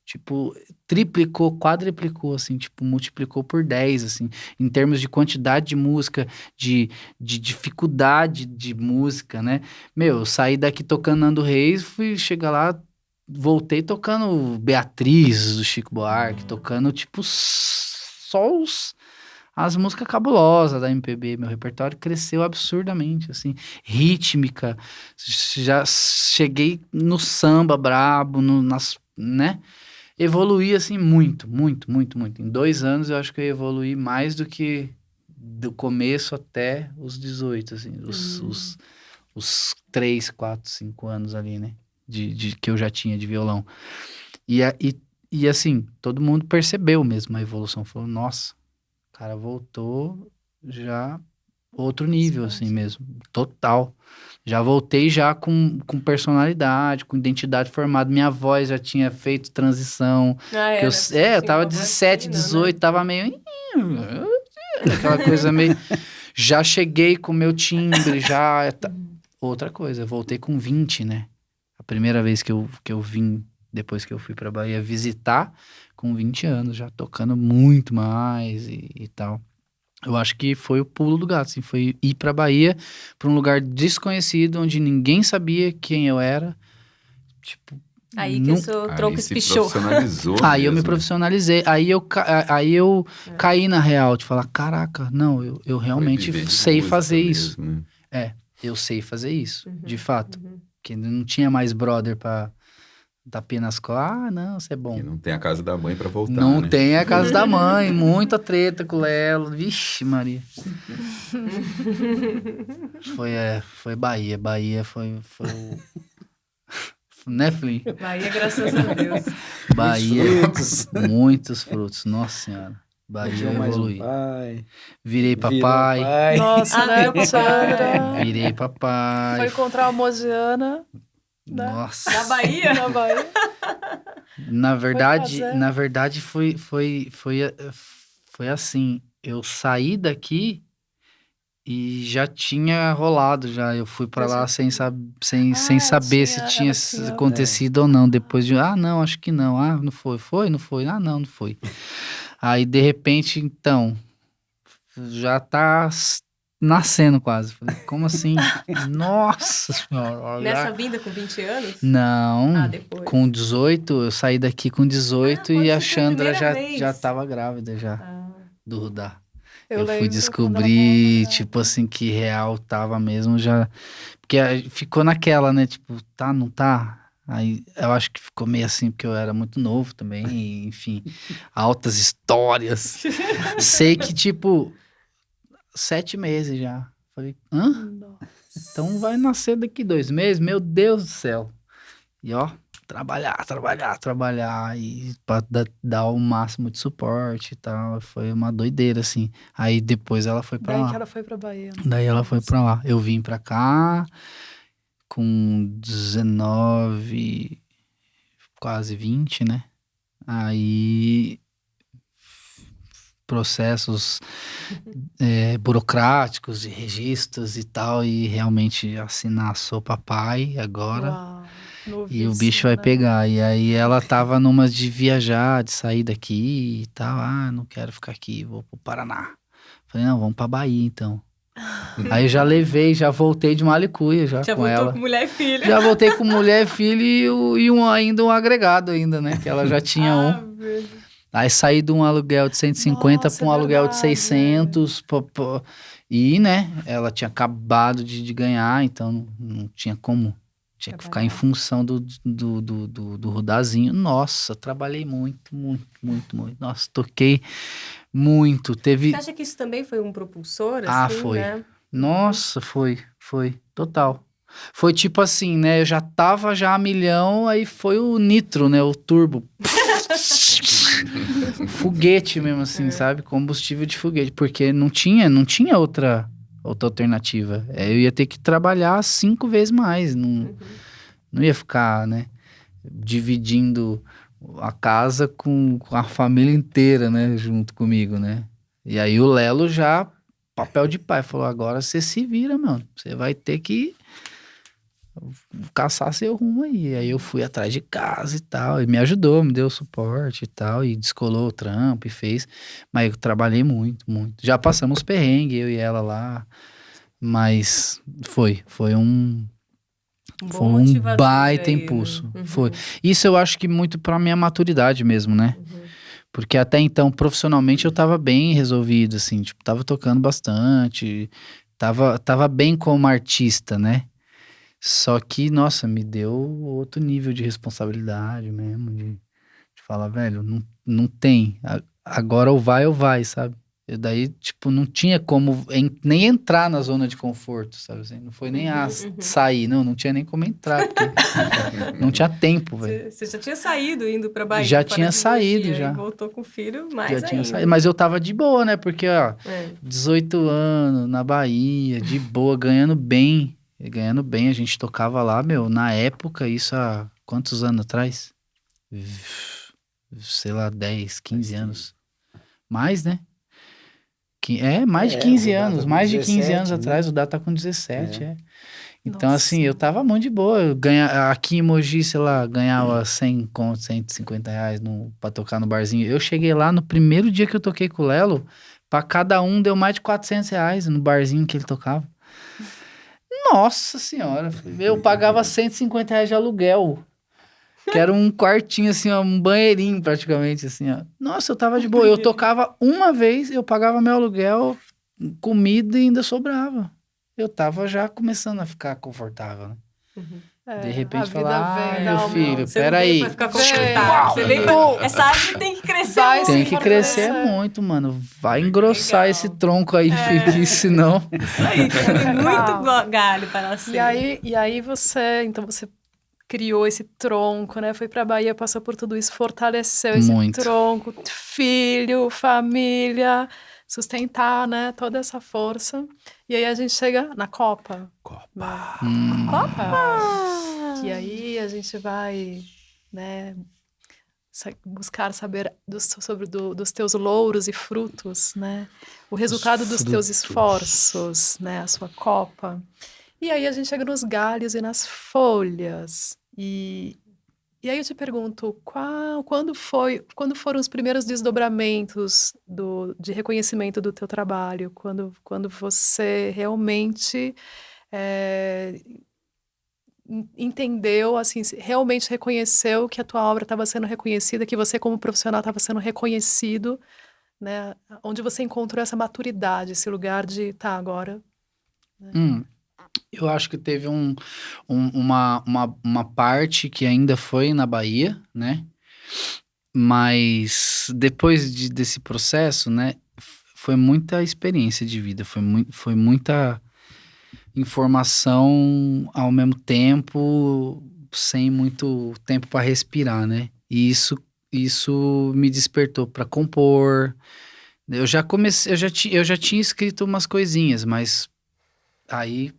S5: Tipo, triplicou, quadriplicou, assim, tipo, multiplicou por 10, assim, em termos de quantidade de música, de dificuldade de música, né? Meu, eu saí daqui tocando Nando Reis, fui chegar lá, voltei tocando Beatriz, do Chico Buarque, tocando, tipo, só as músicas cabulosas da MPB. Meu repertório cresceu absurdamente, assim, rítmica, já cheguei no samba brabo, né? Evoluí, assim, muito. Em 2 anos, eu acho que eu evoluí mais do que do começo até os 18, assim, os 3, 4, 5 anos ali, né? De que eu já tinha de violão. E assim, todo mundo percebeu mesmo a evolução. Falou, nossa, o cara voltou já outro nível, assim mesmo. Total. Já voltei já com personalidade, com identidade formada. Minha voz já tinha feito transição. Eu tava 17, 18, tava meio... Aquela coisa meio... Já cheguei com meu timbre, já... Outra coisa, eu voltei com 20, né? A primeira vez que eu vim, depois que eu fui pra Bahia visitar, com 20 anos, já tocando muito mais e tal. Eu acho que foi o pulo do gato, assim, foi ir pra Bahia, pra um lugar desconhecido, onde ninguém sabia quem eu era. Tipo,
S4: Aí que
S5: não-
S4: o seu
S2: Aí
S4: tronco
S2: se
S4: espichou.
S2: profissionalizou
S5: Aí eu me
S2: mesmo.
S5: profissionalizei, aí eu caí na real, de falar, caraca, não, eu
S2: Foi
S5: realmente
S2: viver de
S5: sei
S2: música
S5: fazer isso.
S2: mesmo, né?
S5: Eu sei fazer isso,
S4: Uhum,
S5: de fato.
S4: uhum.
S5: Que não tinha mais brother pra tapinha nas costas. Ah, não, você é bom.
S2: E não tem a casa da mãe pra voltar,
S5: Não
S2: né?
S5: tem a casa da mãe, muita treta com o Lelo. Vixe, Maria. Foi Bahia. Bahia foi o. Né, Flynn?
S4: Bahia, graças a Deus.
S5: Bahia.
S3: frutos.
S5: Muitos frutos. Nossa Senhora. Bahia
S3: Tinha mais um
S5: evoluí.
S3: pai.
S5: Virei
S3: Virou
S5: papai.
S3: pai.
S6: Nossa, né,
S4: Virou papai.
S6: Sandra?
S5: Virei papai.
S6: Foi encontrar a Mosiana da
S5: Nossa.
S4: Bahia?
S6: na Bahia. fazer.
S5: Na verdade foi assim. Eu saí daqui e já tinha rolado já. Eu fui pra
S6: Mas
S5: lá
S6: já-
S5: sem saber se
S6: ela
S5: tinha
S6: tinha-
S5: acontecido ou não. Depois de, não, acho que não. Ah, não foi. Foi, não foi. Ah, não foi. Aí, de repente, então, já tá nascendo quase. Falei, como assim? Nossa senhora. olha.
S4: Nessa vinda com 20 anos?
S5: Não,
S4: Ah, depois.
S5: com 18, eu saí daqui com 18
S4: quando
S5: e a
S4: foi a
S5: Chandra
S4: primeira vez?
S5: já tava grávida já,
S4: Ah.
S5: do Rudá.
S6: Eu
S5: Eu
S6: lembro
S5: fui
S6: quando ela
S5: descobrir,
S6: tava
S5: tipo assim, que real tava mesmo já. Porque ficou naquela, né? Tipo, tá, não tá? Aí eu acho que ficou meio assim, porque eu era muito novo também, e, enfim, altas histórias. Sei que, tipo, 7 meses já. Falei, hã?
S6: Nossa.
S5: Então vai nascer daqui 2 meses? Meu Deus do céu. E ó, trabalhar e pra dar o máximo de suporte e tal. Foi uma doideira, assim. Aí depois ela foi pra
S6: Daí
S5: lá.
S6: que ela foi pra Bahia.
S5: Daí ela foi pra lá. Eu vim pra cá com 19, quase 20, né? Aí processos burocráticos de registros e tal, e realmente assinar sou papai agora.
S6: Uau.
S5: E o
S6: Novíssima,
S5: bicho vai
S6: né?
S5: pegar. E aí ela tava numa de viajar, de sair daqui e tal. Ah, não quero ficar aqui, vou pro Paraná. Falei, não, vamos pra Bahia então. Aí eu já levei, já voltei de Malicuia já
S4: Já
S5: com
S4: voltou
S5: ela.
S4: com mulher e filha.
S5: Já voltei com mulher, filho ainda um agregado ainda, né? Que ela já tinha um.
S6: meu Deus.
S5: Aí saí de um aluguel de 150
S6: Nossa,
S5: para um
S6: é
S5: aluguel de
S6: verdade,
S5: 600. E, né, ela tinha acabado de ganhar, então não tinha como. Tinha que ficar em função do Rudazinho. Nossa, trabalhei muito. Nossa, toquei muito. Teve.
S4: Você acha que isso também foi um propulsor,
S5: Ah,
S4: assim,
S5: foi.
S4: né?
S5: Nossa, foi. Total. Foi tipo assim, né? Eu já tava já a milhão, aí foi o nitro, né? O turbo. Foguete mesmo, assim, sabe? Combustível de foguete. Porque não tinha outra alternativa. Eu ia ter que trabalhar 5 vezes mais. Não ia ficar, né? Dividindo a casa com a família inteira, né? Junto comigo, né? E aí o Lelo já, papel de pai, falou, agora você se vira, mano. Você vai ter que caçar seu rumo aí. Aí eu fui atrás de casa e tal, e me ajudou, me deu suporte e tal, e descolou o trampo e fez. Mas eu trabalhei muito. Já passamos perrengue, eu e ela lá, mas foi um
S4: bom
S5: foi um
S4: motivador
S5: baita
S4: aí, né?
S5: impulso.
S4: Uhum.
S5: Foi. Isso eu acho que muito pra minha maturidade mesmo, né? Porque até então, profissionalmente, eu tava bem resolvido, assim, tipo, tava tocando bastante, tava bem como artista, né? Só que, nossa, me deu outro nível de responsabilidade mesmo, de falar, velho, não tem. Agora ou vai, sabe? Eu daí, tipo, não tinha como nem entrar na zona de conforto, sabe? Assim, não foi nem sair, não tinha nem como entrar, porque não tinha tempo, velho.
S4: Você já tinha saído indo pra Bahia.
S5: Já
S4: fora
S5: tinha
S4: de
S5: saído,
S4: Mogi,
S5: já.
S4: aí voltou com o filho, mais
S5: Já tinha
S4: ainda.
S5: saído, mas eu tava de boa, né? Porque, ó,
S4: É.
S5: 18 anos, na Bahia, de boa, ganhando bem. E ganhando bem, a gente tocava lá, meu, na época, isso há quantos anos atrás? Sei lá, 10, 15 anos. Mais, né? Mais de 15
S3: o Dá
S5: anos,
S3: tá com
S5: mais de 15
S3: 17,
S5: anos
S3: né?
S5: atrás, o Dá tá com 17, Então,
S6: Nossa.
S5: assim, eu tava muito de boa. Aqui em Mogi, sei lá, ganhava 100 conto, 150 reais pra tocar no barzinho. Eu cheguei lá no primeiro dia que eu toquei com o Lelo, Pra cada um deu mais de R$ 400 no barzinho que ele tocava. Nossa senhora, eu pagava R$ 150 de aluguel. Que era um quartinho, assim, ó, um banheirinho praticamente, assim, ó. Nossa, eu tava de boa. Eu tocava uma vez, eu pagava meu aluguel, comida e ainda sobrava. Eu tava já começando a ficar confortável, né? De repente
S6: a vida
S5: falar,
S6: vem,
S5: meu
S6: dá uma-
S5: filho,
S4: Você não
S5: peraí.
S4: veio pra ficar confortável.
S6: Vem.
S4: Você veio pra... Essa árvore tem que crescer
S6: Vai
S4: muito.
S5: Tem
S6: se
S5: que crescer
S6: fortalecer.
S5: muito, mano. Vai engrossar
S4: Legal.
S5: esse tronco aí, porque senão...
S4: Isso aí, tem muito galho para nascer.
S6: E aí você criou esse tronco, né? Foi pra Bahia, passou por tudo isso, fortaleceu esse
S5: Muito.
S6: tronco, filho, família, sustentar, né? Toda essa força. E aí a gente chega na Copa. Copa. E aí a gente vai, né? Buscar saber dos teus louros e frutos, né? O resultado dos teus
S5: frutos.
S6: esforços, né? A sua copa. E aí a gente chega nos galhos e nas folhas. E aí eu te pergunto, quando foram os primeiros desdobramentos de reconhecimento do teu trabalho? Quando você realmente entendeu, assim, realmente reconheceu que a tua obra estava sendo reconhecida, que você como profissional estava sendo reconhecido, né? Onde você encontrou essa maturidade, esse lugar de, tá, agora...
S5: Eu acho que teve uma parte que ainda foi na Bahia, né? Mas depois desse processo, né? Foi muita experiência de vida, foi muita informação ao mesmo tempo, sem muito tempo para respirar, né? E isso me despertou para compor. Eu já tinha escrito umas coisinhas, mas aí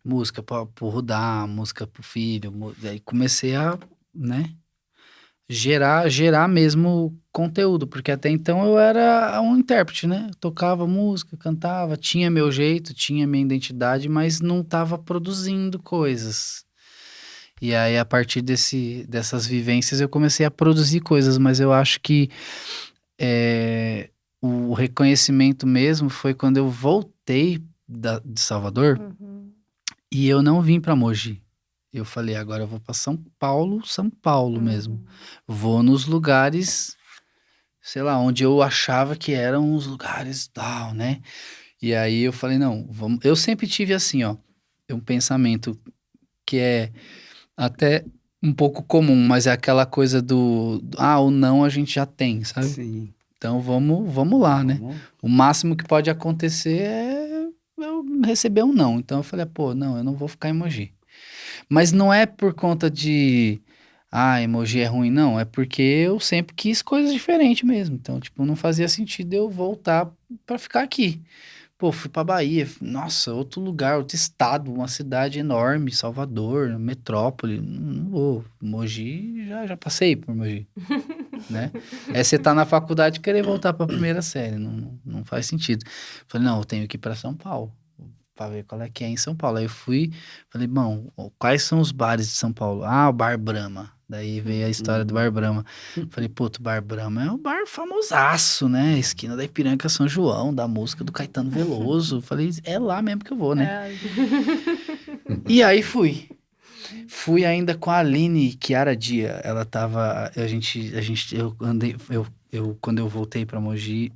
S5: música pro Rudá, música pro filho, aí comecei a, né, gerar mesmo conteúdo, porque até então eu era um intérprete, né? Eu tocava música, cantava, tinha meu jeito, tinha minha identidade, mas não estava produzindo coisas. E aí, a partir dessas vivências, eu comecei a produzir coisas, mas eu acho que o reconhecimento mesmo foi quando eu voltei de Salvador e eu não vim para Mogi. Eu falei, agora eu vou para São Paulo mesmo. Vou nos lugares, sei lá, onde eu achava que eram os lugares tal, né? E aí eu falei, não, vamos... Eu sempre tive assim, ó, um pensamento que é até um pouco comum, mas é aquela coisa o não a gente já tem, sabe?
S3: Sim.
S5: Então vamos lá, né? O máximo que pode acontecer é eu receber um não. Então eu falei, pô, não, eu não vou ficar em Mogi. Mas não é por conta de, Mogi é ruim, não. É porque eu sempre quis coisas diferentes mesmo. Então, tipo, não fazia sentido eu voltar pra ficar aqui. Pô, fui pra Bahia, nossa, outro lugar, outro estado, uma cidade enorme, Salvador, metrópole. Não vou. Mogi, já passei por Mogi, né? É você tá na faculdade e querer voltar pra primeira série, não faz sentido. Falei, não, eu tenho que ir pra São Paulo, pra ver qual é que é em São Paulo. Aí eu fui, falei, bom, quais são os bares de São Paulo? O Bar Brahma. Daí veio a história do Bar Brahma. Falei, puto, Bar Brahma é um bar famosaço, né? Esquina da Ipiranga, São João, da música do Caetano Veloso. Falei, é lá mesmo que eu vou, né? E aí fui. Fui ainda com a Aline Chiara Dia. Ela tava... Quando eu voltei pra Mogi,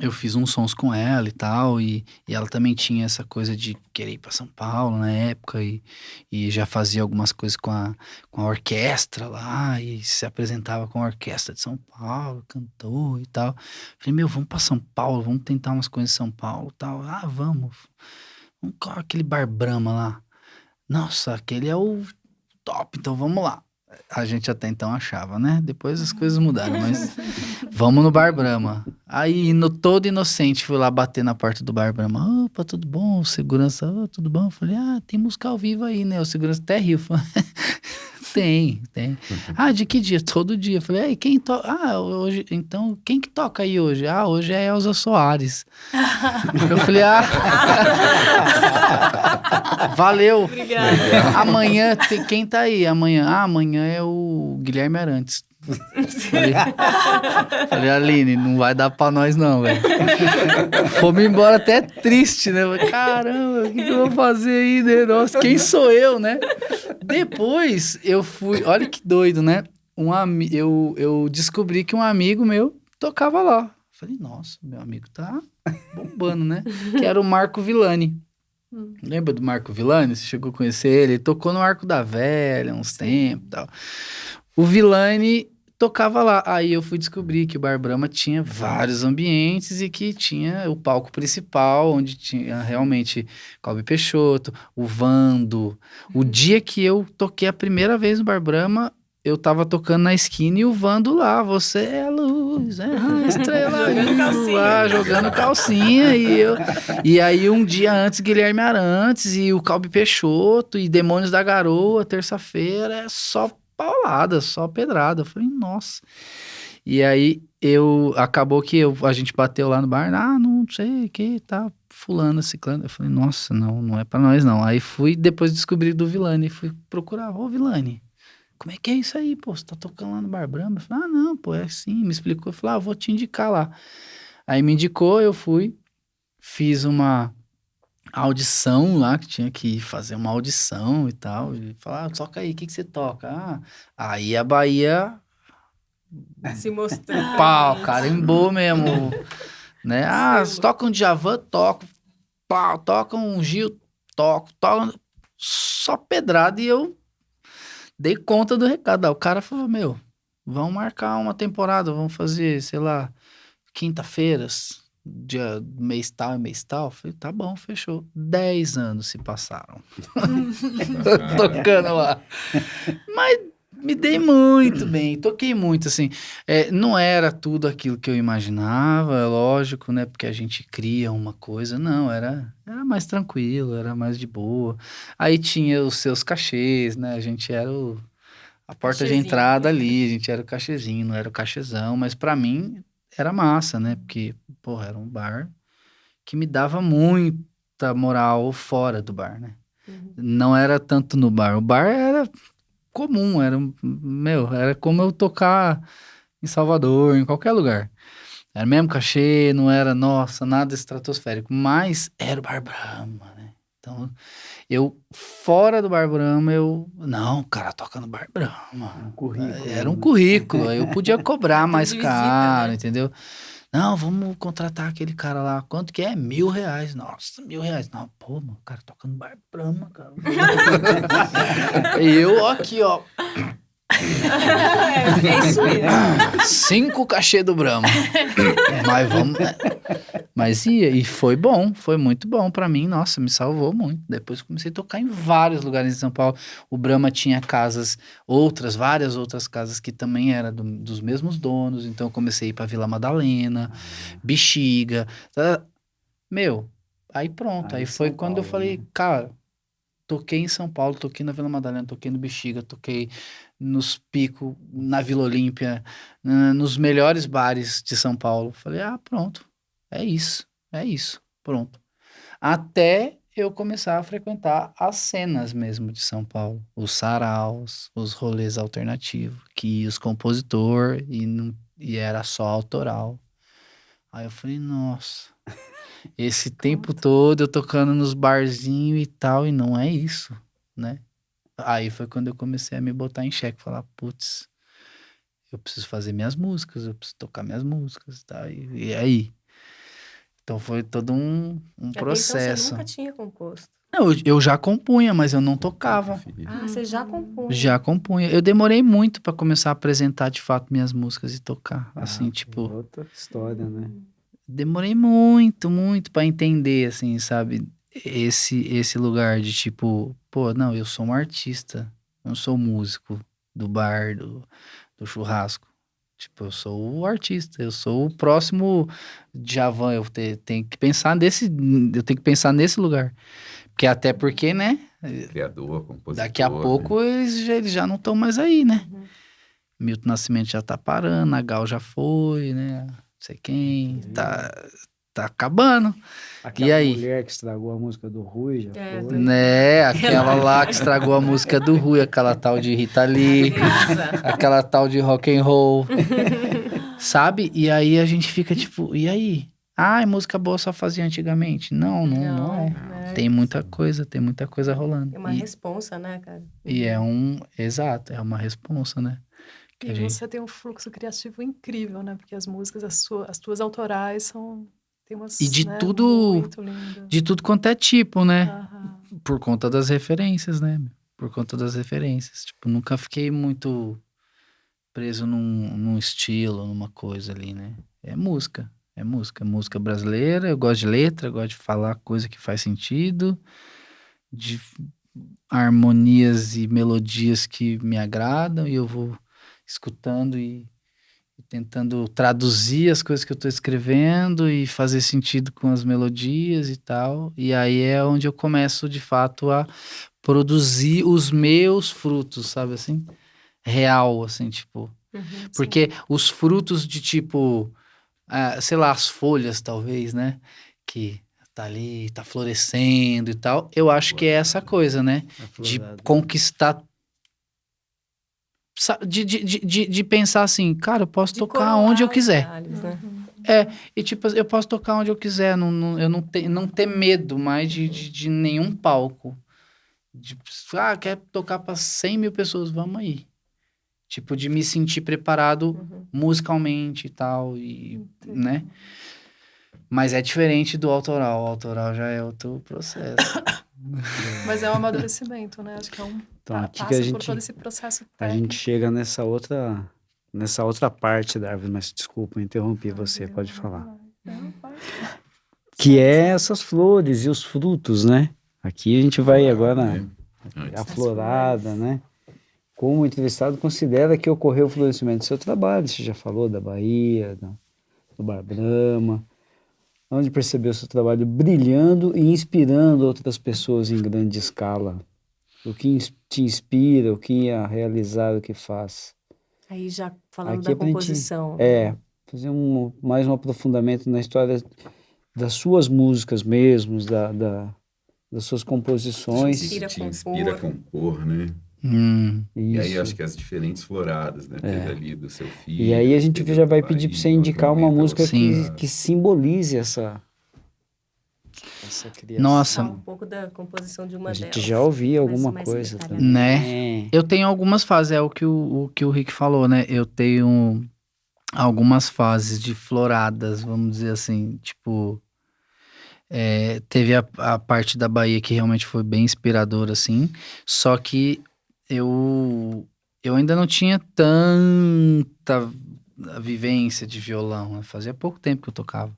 S5: eu fiz uns sons com ela e tal, e ela também tinha essa coisa de querer ir pra São Paulo na época, e já fazia algumas coisas com a orquestra lá, e se apresentava com a orquestra de São Paulo, cantou e tal. Falei, vamos pra São Paulo, vamos tentar umas coisas em São Paulo e tal. Vamos com aquele Bar Brahma lá. Nossa, aquele é o top, então vamos lá. A gente até então achava, né? Depois as coisas mudaram, mas vamos no Bar Brahma. Aí, todo inocente, fui lá bater na porta do Bar Brahma. Opa, tudo bom? O segurança, tudo bom? Eu falei, tem música ao vivo aí, né? O segurança até riu. Falei, tem. De que dia? Todo dia. Eu falei, quem toca? Hoje, então, quem que toca aí hoje? Hoje é Elza Soares. Eu falei, valeu.
S4: Obrigada.
S5: Amanhã, quem tá aí? Amanhã é o Guilherme Arantes. Falei, Aline, não vai dar pra nós não, velho. Fomos embora até triste, né? Falei, caramba, o que eu vou fazer aí, né? Nossa, quem sou eu, né? Depois eu fui, olha que doido, né? Eu descobri que um amigo meu tocava lá. Falei, nossa, meu amigo tá bombando, né? Que era o Marco Villani. Lembra do Marco Villani? Você chegou a conhecer ele? Ele tocou no Arco da Velha uns tempos e tal. O Villani tocava lá. Aí eu fui descobrir que o Bar Brahma tinha vários ambientes e que tinha o palco principal, onde tinha realmente Calbi Peixoto, o Vando. O dia que eu toquei a primeira vez no Bar Brahma, eu tava tocando na esquina e o Vando lá, você é a luz, é a estrela
S4: Jogando calcinha.
S5: lá, jogando calcinha. E aí um dia antes, Guilherme Arantes e o Calbi Peixoto e Demônios da Garoa, terça-feira, é só paulada, só pedrada. Eu falei, nossa. E aí acabou que a gente bateu lá no bar, não sei o que, tá, fulano, ciclano. Eu falei, nossa, não é pra nós não. Aí fui, depois descobri do Villani, fui procurar, Villani, como é que é isso aí, pô? Você tá tocando lá no Bar Brahma? Eu falei, não, pô, é assim. Me explicou. Eu falei, vou te indicar lá. Aí me indicou, eu fui, fiz uma audição lá, que tinha que fazer uma audição e tal. E falar, toca aí, o que você toca? Aí a Bahia,
S4: Se mostrando.
S5: pau, carimbou mesmo, né? Você toca um Djavan, toco. Pau, toca um Gil, toco. Só pedrada e eu dei conta do recado. Aí o cara falou, vamos marcar uma temporada, vamos fazer, sei lá, quinta-feiras, dia mês tal e mês tal. Eu falei, tá bom, fechou. 10 anos se passaram. Tocando lá. Mas me dei muito bem, toquei muito, assim. Não era tudo aquilo que eu imaginava, é lógico, né? Porque a gente cria uma coisa. Não, era mais tranquilo, era mais de boa. Aí tinha os seus cachês, né? A gente era a porta de
S4: Cachezinho.
S5: entrada ali, a gente era o cachezinho, não era o cachezão. Mas pra mim era massa, né? Porque, porra, era um bar que me dava muita moral fora do bar, né? Não era tanto no bar. O bar era comum, era como eu tocar em Salvador, em qualquer lugar. Era o mesmo cachê, não era, nossa, nada estratosférico, mas era o Bar Brahma, né? Então, fora do Bar Brahma, não, o cara toca no Bar Brahma. Era um currículo, aí eu podia cobrar mais
S4: de visita,
S5: caro,
S4: né?
S5: entendeu? Não, vamos contratar aquele cara lá. Quanto que é? R$1.000. Nossa, R$1.000. Não, pô, mano, o cara toca no Bar Brahma, cara. E eu aqui, ó.
S4: É isso mesmo.
S5: 5 cachê do Brahma. Mas vamos, né? Mas e foi bom, foi muito bom pra mim. Nossa, me salvou muito. Depois comecei a tocar em vários lugares em São Paulo. O Brahma tinha casas, várias outras casas que também eram dos mesmos donos. Então eu comecei a ir pra Vila Madalena, Bexiga. Aí pronto. Aí foi
S3: São
S5: quando eu
S3: Paulo,
S5: falei,
S3: né?
S5: cara, toquei em São Paulo, toquei na Vila Madalena, toquei no Bexiga, toquei nos Picos, na Vila Olímpia, nos melhores bares de São Paulo. Falei, pronto, é isso, pronto. Até eu começar a frequentar as cenas mesmo de São Paulo, os saraus, os rolês alternativos, que ia os compositor e era só autoral. Aí eu falei, nossa, esse tempo todo eu tocando nos barzinhos e tal, e não é isso, né? Aí foi quando eu comecei a me botar em xeque, falar, putz, eu preciso fazer minhas músicas, eu preciso tocar minhas músicas, tá? E aí? Então foi todo um
S4: Até
S5: processo.
S4: Então você nunca tinha composto.
S5: Não, eu já compunha, mas eu não tocava.
S4: Você já compôs.
S5: Já compunha. Eu demorei muito pra começar a apresentar de fato minhas músicas e tocar. Assim, tipo,
S3: Outra história, né?
S5: demorei muito, muito pra entender, assim, sabe? Esse lugar de tipo, pô, não, eu sou um artista, eu não sou músico do bar, do churrasco. Tipo, eu sou o artista, eu sou o próximo Djavan, tenho que pensar nesse lugar. Até porque, né,
S2: Criador, compositor.
S5: daqui a pouco eles já não estão mais aí, né? Milton Nascimento já tá parando, a Gal já foi, né? Não sei quem, tá tá acabando.
S3: Aquela
S5: E aí?
S3: mulher que estragou a música do Rui, já foi.
S5: Né, aquela lá que estragou a música do Rui, aquela tal de Rita Lee, aquela tal de rock and roll, sabe? E aí a gente fica tipo, e aí? Ah, música boa só fazia antigamente. Não é.
S4: né?
S5: Tem muita coisa rolando.
S4: É uma responsa, né, cara?
S5: E exato, é uma responsa, né? Que
S6: E
S5: a gente-
S6: você tem um fluxo criativo incrível, né? Porque as músicas, as tuas autorais tem umas,
S5: E de
S6: né,
S5: tudo-
S6: muito lindas.
S5: De tudo quanto é tipo, né?
S6: Aham.
S5: Por conta das referências, né? Por conta das referências. Tipo, nunca fiquei muito preso num estilo, numa coisa ali, né? É música. Música brasileira, eu gosto de letra, eu gosto de falar coisa que faz sentido, de harmonias e melodias que me agradam, e eu vou escutando e tentando traduzir as coisas que eu tô escrevendo e fazer sentido com as melodias e tal. E aí é onde eu começo, de fato, a produzir os meus frutos, sabe assim? Real, assim, tipo. Porque os frutos de tipo, sei lá, as folhas, talvez, né? Que tá ali, tá florescendo e tal. Eu acho que é essa coisa, né? De conquistar. De pensar assim, cara, eu posso tocar onde eu quiser. E tipo, eu posso tocar onde eu quiser. Eu não ter medo mais de nenhum palco. Quer tocar para 100 mil pessoas? Vamos aí. Tipo, de me sentir preparado musicalmente e tal, né? Mas é diferente do autoral. O autoral já é outro processo.
S6: Mas é um amadurecimento, né? Acho que
S3: Então, aqui que
S6: passa
S3: a
S6: por
S3: gente,
S6: todo esse processo
S3: a gente
S6: técnico.
S3: chega nessa outra parte da árvore, mas desculpa, eu interrompi você, pode falar.
S6: Não, pode.
S3: Que é essas flores e os frutos, né? Aqui a gente vai agora a florada, né? Como o entrevistado considera que ocorreu o florescimento do seu trabalho, você já falou da Bahia, do Bar Brahma, onde percebeu seu trabalho brilhando e inspirando outras pessoas em grande escala. O que te inspira, o que a realizar, o que faz.
S4: Aí já falando
S3: Aqui
S4: da
S3: é pra gente,
S4: composição.
S3: fazer mais um aprofundamento na história das suas músicas mesmo, das suas composições.
S2: Te inspira a compor, né? E aí
S3: Isso.
S2: acho que as diferentes floradas, né? Teve ali do seu filho.
S3: E aí a gente
S2: teve
S3: já
S2: a
S3: vai
S2: do
S3: pedir para você
S2: Bahia, em
S3: indicar
S2: outro
S3: uma
S2: momento,
S3: música
S5: Sim.
S3: que simbolize essa criação.
S5: Nossa,
S4: Um pouco da composição de uma
S3: A gente
S4: delas.
S3: já ouviu alguma
S4: mais
S3: coisa
S4: detalhada.
S3: também.
S5: Né? Eu tenho algumas fases, é o que o Rick falou, né? Eu tenho algumas fases de floradas, vamos dizer assim, tipo, teve a parte da Bahia que realmente foi bem inspiradora, assim, só que eu ainda não tinha tanta vivência de violão, né? Fazia pouco tempo que eu tocava.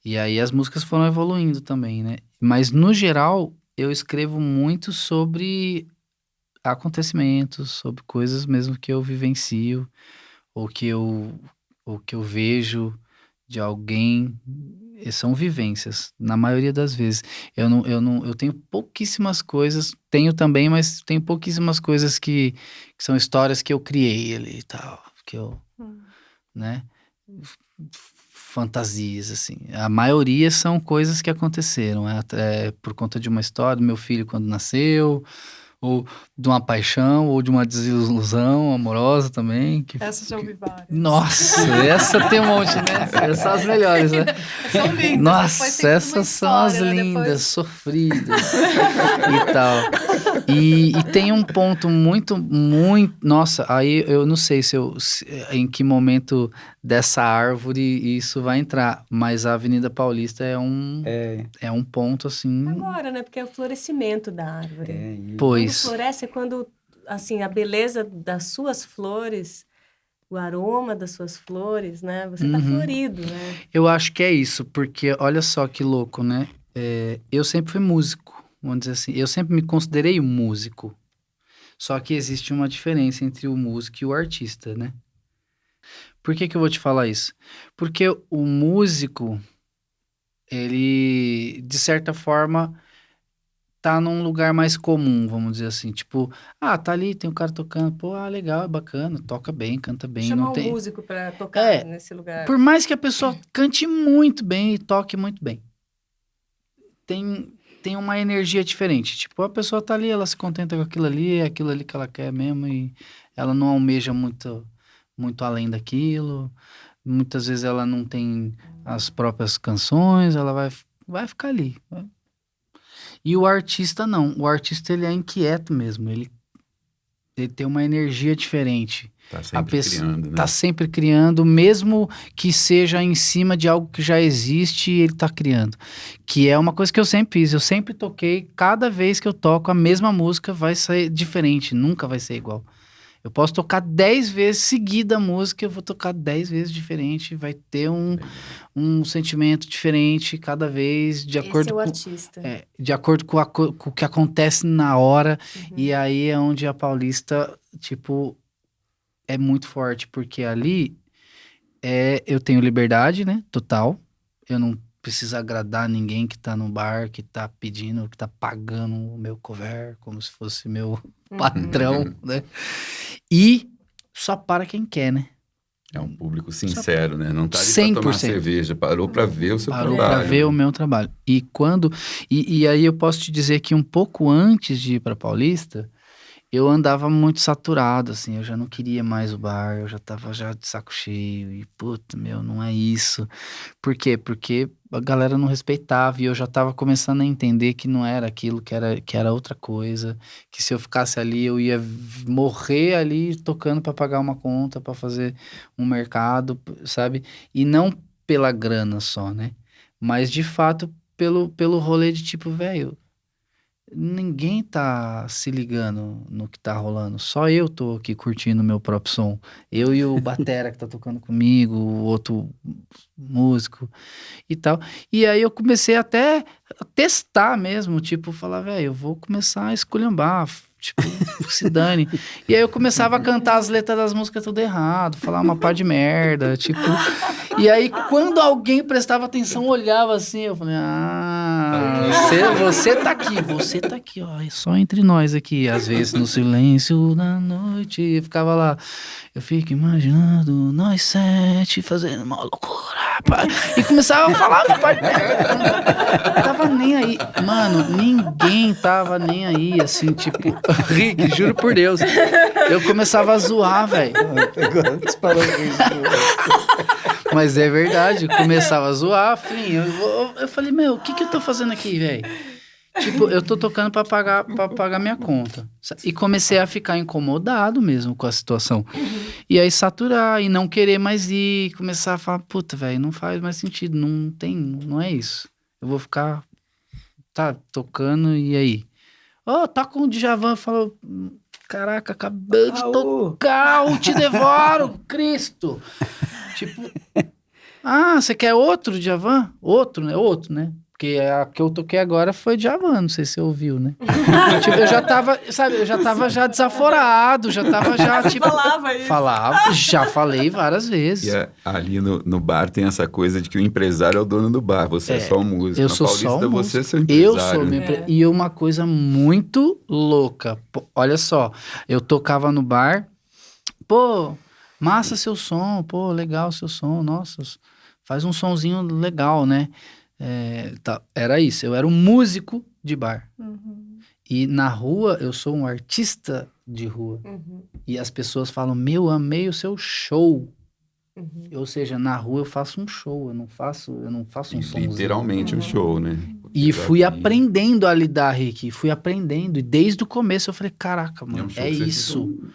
S5: E aí as músicas foram evoluindo também, né? Mas no geral, eu escrevo muito sobre acontecimentos, sobre coisas mesmo que eu vivencio, ou que eu vejo de alguém. São vivências, na maioria das vezes. Eu tenho pouquíssimas coisas, tenho também, mas tenho pouquíssimas coisas que são histórias que eu criei ali e tal, que eu, né? Fantasias, assim. A maioria são coisas que aconteceram, por conta de uma história do meu filho quando nasceu, ou de uma paixão, ou de uma desilusão amorosa também.
S6: Essa já ouvi várias.
S5: Nossa, essa tem um monte, né? Essas são as melhores, né?
S6: São lindas. Depois
S5: Nossa,
S6: tem toda uma
S5: essas são as
S6: história, né?
S5: lindas,
S6: Depois-
S5: sofridas e tal. E tem um ponto muito. Nossa, aí eu não sei em que momento dessa árvore isso vai entrar, mas a Avenida Paulista é um ponto assim.
S4: Agora, né? Porque é o florescimento da árvore. Quando
S5: Pois.
S4: floresce é quando, assim, a beleza das suas flores, o aroma das suas flores, né? Você tá florido, né?
S5: Eu acho que é isso, porque olha só que louco, né? Eu sempre fui músico, vamos dizer assim. Eu sempre me considerei um músico. Só que existe uma diferença entre o músico e o artista, né? Por que eu vou te falar isso? Porque o músico, ele, de certa forma, tá num lugar mais comum, vamos dizer assim. Tipo, tá ali, tem um cara tocando. Pô, legal, é bacana, toca bem, canta bem.
S4: Chamar
S5: não tem...
S4: músico pra tocar
S5: É,
S4: nesse lugar.
S5: Por mais que a pessoa cante muito bem e toque muito bem, tem uma energia diferente. Tipo, a pessoa tá ali, ela se contenta com aquilo ali, é aquilo ali que ela quer mesmo e ela não almeja muito, muito além daquilo. Muitas vezes ela não tem as próprias canções, ela vai ficar ali. E o artista não. O artista, ele é inquieto mesmo. Ele tem uma energia diferente.
S2: Tá sempre criando, né?
S5: Tá sempre criando, mesmo que seja em cima de algo que já existe, ele tá criando. Que é uma coisa que eu sempre fiz. Eu sempre toquei, cada vez que eu toco a mesma música vai sair diferente, nunca vai ser igual. Eu posso tocar 10 vezes seguida a música, eu vou tocar 10 vezes diferente, vai ter um sentimento diferente cada vez, de acordo
S4: Esse é o
S5: com...
S4: artista.
S5: de acordo com o que acontece na hora. E aí é onde a Paulista, tipo, é muito forte, porque ali eu tenho liberdade, né, total. Eu não preciso agradar ninguém que tá no bar, que tá pedindo, que tá pagando o meu cover, como se fosse meu patrão, né? E só para quem quer, né?
S2: É um público sincero, né? Não tá ali pra tomar
S5: 100%.
S2: cerveja, parou pra ver o seu
S5: Parou
S2: trabalho.
S5: para ver o meu trabalho. E aí eu posso te dizer que um pouco antes de ir para Paulista, eu andava muito saturado, assim, eu já não queria mais o bar, eu já tava já de saco cheio, e puta, meu, não é isso. Por quê? Porque a galera não respeitava, e eu já tava começando a entender que não era aquilo, que era outra coisa, que se eu ficasse ali, eu ia morrer ali tocando pra pagar uma conta, pra fazer um mercado, sabe? E não pela grana só, né? Mas, de fato, pelo rolê de tipo, velho, ninguém tá se ligando no que tá rolando. Só eu tô aqui curtindo o meu próprio som. Eu e o batera que tá tocando comigo, o outro músico e tal. E aí eu comecei até a testar mesmo, tipo, falar, velho, eu vou começar a esculhambar, tipo, se dane. E aí eu começava a cantar as letras das músicas tudo errado, falar uma pá de merda, tipo... E aí, quando alguém prestava atenção, olhava assim, eu falei, você tá aqui, ó, é só entre nós aqui. Às vezes, no silêncio da noite, eu ficava lá, eu fico imaginando nós 7 fazendo uma loucura, pá. E começava a falar uma parte, não tava nem aí. Mano, ninguém tava nem aí, assim, tipo, Rick, juro por Deus. Eu começava a zoar, velho.
S3: Disparou
S5: Mas é verdade, eu começava a zoar, enfim, eu falei, meu, o que eu tô fazendo aqui, velho? Tipo, eu tô tocando pra pagar minha conta. E comecei a ficar incomodado mesmo com a situação. E aí saturar, e não querer mais ir, começar a falar, puta, velho, não faz mais sentido, não é isso. Eu vou ficar, tocando, e aí? Toca um Djavan, falou, caraca, acabei de tocar, eu te devoro, Cristo. Tipo, você quer outro Djavan? Outro, né? Porque a que eu toquei agora foi Djavan, não sei se você ouviu, né? Tipo, eu já tava já desaforado, já tava já, tipo...
S4: Falava isso.
S5: Falava, já falei várias vezes.
S2: E ali no bar tem essa coisa de que o empresário é o dono do bar, você é só um músico.
S5: Eu
S2: Na
S5: sou
S2: Paulista,
S5: só um
S2: você é
S5: músico.
S2: seu empresário.
S5: Eu sou
S2: né?
S5: E uma coisa muito louca. Pô, olha só, eu tocava no bar, pô, massa seu som, pô, legal seu som, nossa, faz um sonzinho legal, né? Era isso, eu era um músico de bar. E na rua, eu sou um artista de rua. E as pessoas falam, meu, amei o seu show. Ou seja, na rua eu faço um show, eu não faço um sonzinho.
S2: Literalmente um show, né?
S5: E
S2: Porque
S5: fui
S2: aqui
S5: aprendendo a lidar, Rick. Fui aprendendo. E desde o começo eu falei, caraca, mano,
S2: um show
S5: é
S2: que você
S5: isso.
S2: fica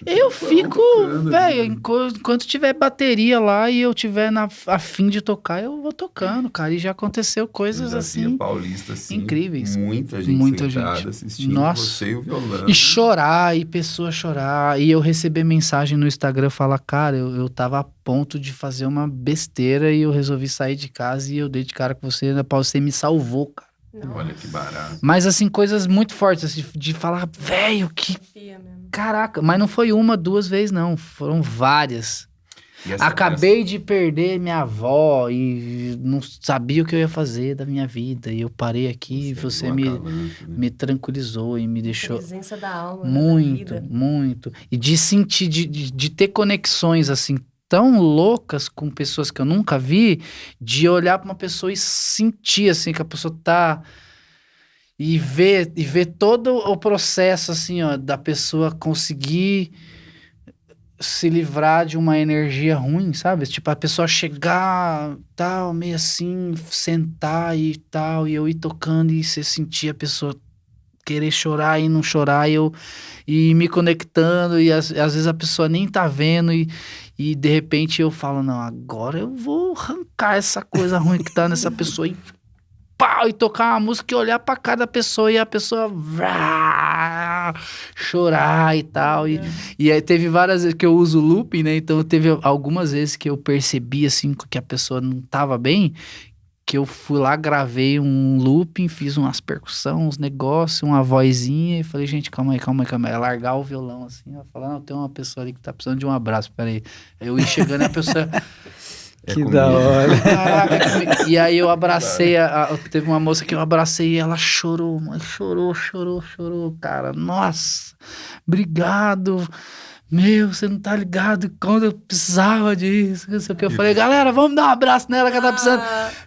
S5: Eu fico,
S2: tocando,
S5: velho,
S2: né?
S5: enquanto tiver bateria lá e eu tiver a fim de tocar, eu vou tocando, cara. E já aconteceu coisas
S2: Eu já vi a
S5: assim,
S2: Paulista, assim,
S5: incríveis.
S2: Muita
S5: Muita
S2: sentada
S5: gente.
S2: assistindo
S5: Nossa.
S2: você e o violão.
S5: E chorar, e pessoa chorar. E eu receber mensagem no Instagram, falar, cara, eu tava a ponto de fazer uma besteira e eu resolvi sair de casa e eu dei de cara com você, você me salvou, cara.
S2: Olha que barato.
S5: Mas assim, coisas muito fortes, assim, de falar, velho, que caraca. Mas não foi uma, 2 vezes, não. Foram várias.
S2: E essa
S5: Acabei de perder minha avó e não sabia o que eu ia fazer da minha vida. E eu parei aqui e você me tranquilizou e me
S4: A
S5: deixou
S4: presença da alma, né, da
S5: muito,
S4: vida.
S5: muito. E de sentir, de ter conexões assim tão loucas com pessoas que eu nunca vi, de olhar para uma pessoa e sentir assim que a pessoa tá e ver todo o processo assim, ó, da pessoa conseguir se livrar de uma energia ruim, sabe? Tipo, a pessoa chegar, tal, meio assim, sentar e tal, e eu ir tocando e você sentir a pessoa querer chorar e não chorar, e me conectando, e às vezes a pessoa nem tá vendo, e de repente eu falo, não, agora eu vou arrancar essa coisa ruim que tá nessa pessoa e pau, e tocar uma música e olhar pra cada pessoa e a pessoa chorar e tal. E aí teve várias vezes que eu uso looping, né? Então teve algumas vezes que eu percebi assim que a pessoa não tava bem, que eu fui lá, gravei um looping, fiz umas percussões, uns negócios, uma vozinha e falei, gente, calma aí. Aí largar o violão assim, ó, falar, não, tem uma pessoa ali que tá precisando de um abraço, peraí. Aí eu ia chegando e a pessoa...
S3: Que da hora.
S5: Caraca, e aí eu abracei, teve uma moça que eu abracei e ela chorou, mas chorou, cara. Nossa, obrigado. Meu, você não tá ligado quando eu precisava disso, não sei o que. Eu falei, galera, vamos dar um abraço nela que ela tá precisando.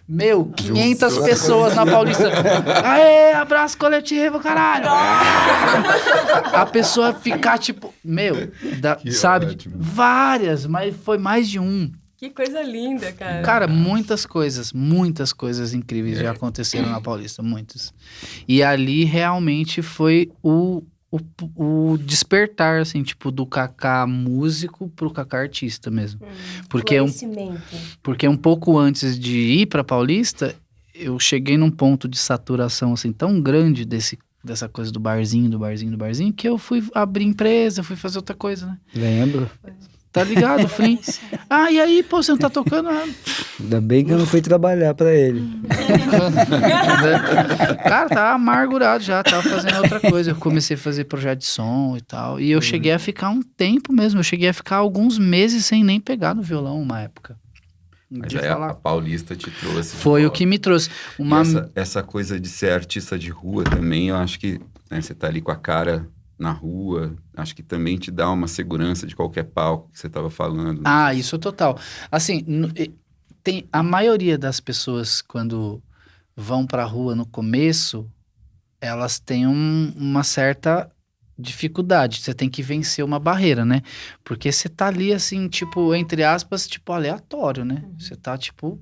S5: Meu, 500 pessoas na Paulista. Aê, abraço coletivo, caralho. A pessoa ficar tipo, meu, sabe,
S2: ótimo.
S5: várias, mas foi mais de um.
S4: Que coisa linda, cara.
S5: Cara, muitas coisas incríveis já aconteceram na Paulista, muitas. E ali realmente foi o despertar, assim, tipo, do Kaká músico pro Kaká artista mesmo. Porque porque um pouco antes de ir pra Paulista, eu cheguei num ponto de saturação, assim, tão grande dessa coisa do barzinho, que eu fui abrir empresa, fui fazer outra coisa, né?
S3: Lembro.
S5: Tá ligado? Eu falei, e aí, pô, você não tá tocando?
S3: Ainda bem que eu não fui trabalhar pra ele.
S5: Cara, tava amargurado já, tava fazendo outra coisa. Eu comecei a fazer projeto de som e tal. E eu cheguei a ficar um tempo mesmo. Eu cheguei a ficar alguns meses sem nem pegar no violão uma época.
S2: Mas aí a Paulista te trouxe.
S5: Foi o que me trouxe.
S2: E essa coisa de ser artista de rua também, eu acho que, né, você tá ali com a cara na rua, acho que também te dá uma segurança de qualquer palco que você estava falando.
S5: Isso é total. Assim, tem a maioria das pessoas, quando vão pra rua no começo, elas têm uma certa dificuldade. Você tem que vencer uma barreira, né? Porque você tá ali, assim, tipo, entre aspas, tipo, aleatório, né? Você tá, tipo...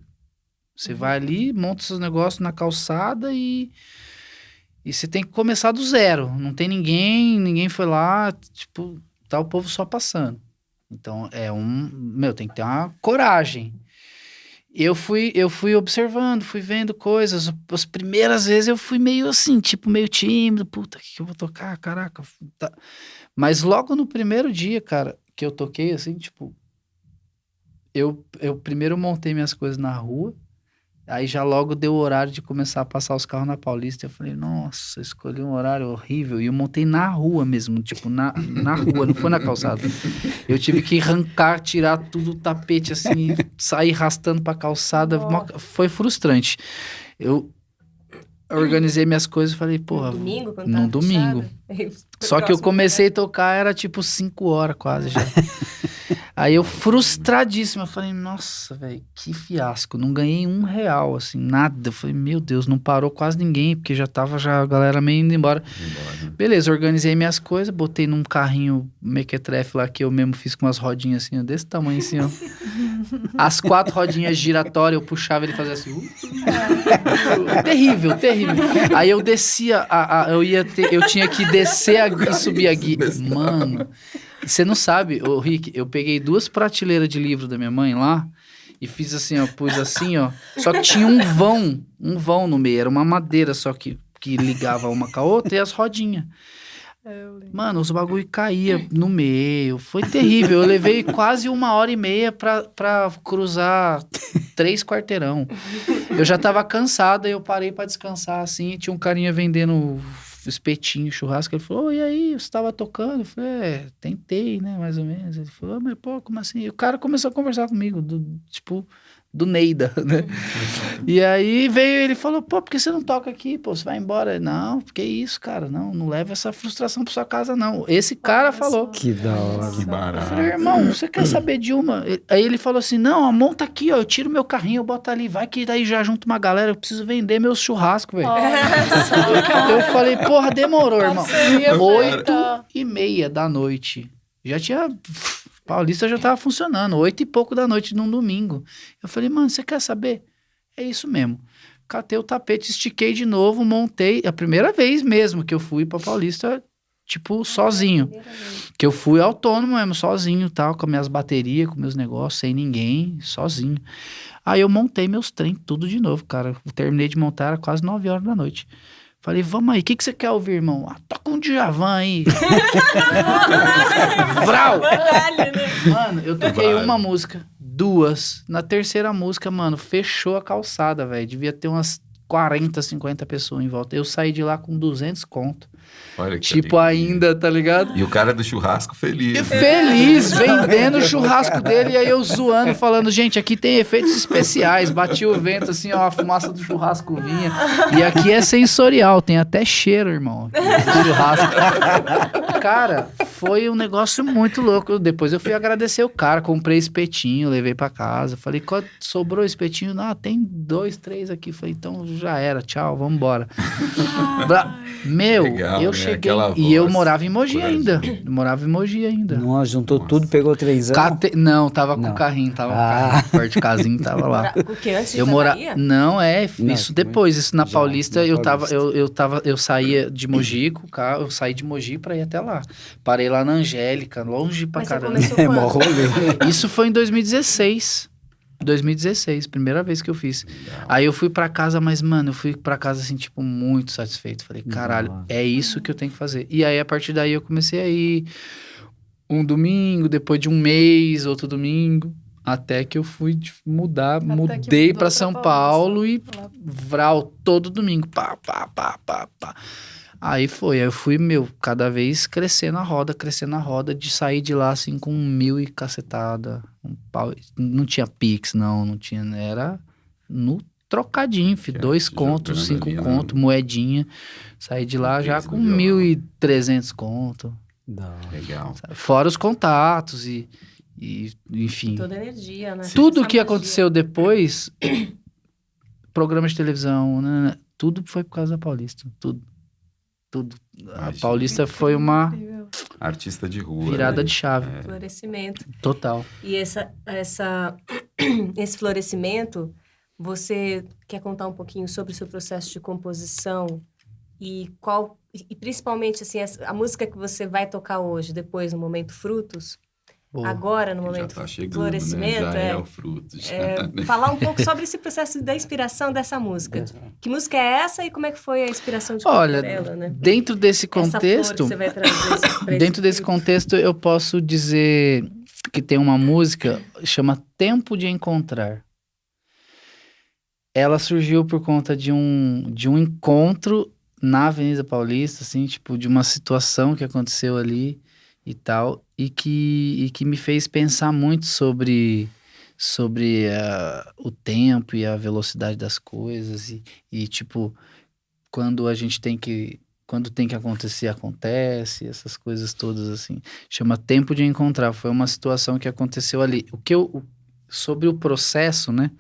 S5: Você vai ali, monta seus negócios na calçada e você tem que começar do zero. Não tem ninguém foi lá, tipo, tá o povo só passando. Então, tem que ter uma coragem. Eu fui observando, fui vendo coisas. As primeiras vezes eu fui meio assim, tipo, meio tímido. Puta, o que eu vou tocar? Caraca. Tá. Mas logo no primeiro dia, cara, que eu toquei, assim, tipo... Eu primeiro montei minhas coisas na rua. Aí já logo deu o horário de começar a passar os carros na Paulista. Eu falei, nossa, escolhi um horário horrível. E eu montei na rua mesmo, tipo, na rua, não foi na calçada. Eu tive que arrancar, tirar tudo o tapete, assim, sair arrastando pra calçada. Foi frustrante. Eu organizei minhas coisas e falei, porra... No domingo. Só que eu comecei a tocar, era tipo 5 horas quase já. Aí eu frustradíssimo, eu falei, nossa, velho, que fiasco, não ganhei R$1, assim, nada. Eu falei, meu Deus, não parou quase ninguém, porque já tava a galera meio indo embora. Beleza, organizei minhas coisas, botei num carrinho mequetrefe lá, que eu mesmo fiz com umas rodinhas assim, ó, desse tamanho assim, ó. As 4 rodinhas giratórias, eu puxava, ele fazia assim. Terrível. Aí eu descia, eu tinha que descer e subir a guia. Mano... Você não sabe, Rick, eu peguei 2 prateleiras de livro da minha mãe lá e fiz assim, ó, pus assim, ó. Só que tinha um vão no meio, era uma madeira só que ligava uma com a outra e as rodinhas. Mano, os bagulho caía no meio, foi terrível. Eu levei quase 1h30 pra cruzar 3 quarteirão. Eu já tava cansado, aí eu parei pra descansar assim, e tinha um carinha vendendo espetinho, churrasco. Ele falou, e aí, você tava tocando? Eu falei, tentei, né, mais ou menos. Ele falou, mas pô, como assim? E o cara começou a conversar comigo, do Neida, né? E aí veio ele falou, pô, por que você não toca aqui? Pô, você vai embora? Não, que isso, cara? Não leva essa frustração pra sua casa, não. Esse cara falou.
S3: Que da hora.
S2: Que
S5: Eu
S2: barato.
S5: falei, irmão, você quer saber de uma? Aí ele falou assim, não, monta aqui, ó, eu tiro meu carrinho, eu boto ali, vai que daí já junto uma galera, eu preciso vender meus churrascos, velho. Eu falei, porra, demorou, irmão.
S6: Parceria feita.
S5: 8h30 da noite. Já tinha... Paulista já tava funcionando, 8 e pouco da noite num domingo. Eu falei, mano, você quer saber? É isso mesmo. Catei o tapete, estiquei de novo, montei. A primeira vez mesmo que eu fui pra Paulista, tipo, sozinho. Que eu fui autônomo mesmo, sozinho, tal, com minhas baterias, com meus negócios, sem ninguém, sozinho. Aí eu montei meus trem, tudo de novo, cara. Eu terminei de montar, era quase 9 horas da noite. Falei, vamos aí, o que você quer ouvir, irmão? Ah, toca um Djavan aí. Vral! Mano, eu toquei
S2: Vale.
S5: uma música, 2. Na terceira música, mano, fechou a calçada, velho. Devia ter umas 40, 50 pessoas em volta. Eu saí de lá com 200 conto.
S2: Olha que
S5: Tipo,
S2: alegria.
S5: ainda, tá ligado?
S2: E o cara do churrasco feliz.
S5: E feliz, vendendo o churrasco dele, e aí eu zoando, falando, gente, aqui tem efeitos especiais, batia o vento, assim, ó, a fumaça do churrasco vinha, e aqui é sensorial, tem até cheiro, irmão, do churrasco. Cara, foi um negócio muito louco, depois eu fui agradecer o cara, comprei espetinho, levei pra casa, falei, quanto sobrou espetinho? Não, tem 2, 3 aqui, falei, então já era, tchau, vamos embora. Meu,
S2: Legal,
S5: eu
S2: né?
S5: cheguei,
S2: Aquela
S5: e eu
S2: voz,
S5: morava em Mogi
S2: coragem.
S5: ainda, eu morava em Mogi ainda.
S3: Nossa, juntou
S2: Nossa.
S3: tudo, pegou 3 anos.
S5: Não, tava com
S3: Não.
S5: o carrinho, tava com o
S3: Ah.
S5: carrinho, perto de casinho, tava lá.
S4: O que antes de
S5: Eu
S4: ir pra
S5: morava.
S4: Bahia?
S5: Não,
S3: Não,
S5: isso depois, isso na
S3: já,
S5: Paulista,
S3: na
S5: eu
S3: Paulista.
S5: tava, eu saía de Mogi com o carro, eu saí de Mogi pra ir até lá. Parei lá na Angélica, longe pra
S4: Mas você
S5: caramba.
S4: começou
S3: É mó
S4: quando?
S3: rolê.
S5: Isso foi em 2016. 2016, primeira vez que eu fiz. Aí eu fui pra casa, mas, mano, eu fui pra casa, assim, tipo, muito satisfeito. Falei, caralho,
S3: Nossa.
S5: é isso que eu tenho que fazer. E aí, a partir daí, eu comecei a ir um domingo, depois de um mês, outro domingo, até que eu fui mudar,
S6: que
S5: mudei
S6: mudou
S5: pra
S6: pra
S5: São
S6: Paulista.
S5: Paulo e
S6: Lá.
S5: vral, todo domingo, pá. Aí eu fui, cada vez crescendo a roda, de sair de lá, assim, com 1.000 e cacetada, não tinha Pix, não tinha, era no trocadinho, filho,
S2: É,
S5: 2 contos,
S2: jogando
S5: 5
S2: ali,
S5: contos, moedinha, saí de lá
S2: No
S5: já
S2: Pix,
S5: com
S2: no violão.
S5: 1.300 contos,
S3: Da hora.
S2: Legal.
S5: sabe? Fora os contatos e enfim,
S4: Toda a energia, né?
S5: tudo
S4: Essa
S5: que
S4: magia.
S5: aconteceu depois, programa de televisão, né, tudo foi por causa da Paulista, tudo. A
S2: Imagina.
S5: Paulista foi uma
S6: Incrível.
S2: Artista de rua.
S5: virada
S2: né?
S5: de chave,
S4: Florescimento.
S5: total.
S4: E esse florescimento, você quer contar um pouquinho sobre o seu processo de composição e principalmente assim, a música que você vai tocar hoje, depois no momento Frutos,
S5: Boa.
S4: agora no
S2: Já
S4: momento
S2: tá chegando,
S4: florescimento,
S2: né? Já é o fruto. Já, né?
S4: falar um pouco sobre esse processo da inspiração dessa música. Que música é essa e como é que foi a inspiração de compor
S5: Olha,
S4: ela, né?
S5: dentro desse
S4: Essa flor que
S5: contexto,
S4: você vai trazer pra esse
S5: dentro desse
S4: fruto.
S5: contexto eu posso dizer que tem uma música chama Tempo de Encontrar. Ela surgiu por conta de um encontro na Avenida Paulista, assim, tipo, de uma situação que aconteceu ali e tal, e que me fez pensar muito sobre o tempo e a velocidade das coisas e tipo, quando tem que acontecer, acontece, essas coisas todas assim. Chama Tempo de Encontrar, foi uma situação que aconteceu ali. Sobre o processo, né?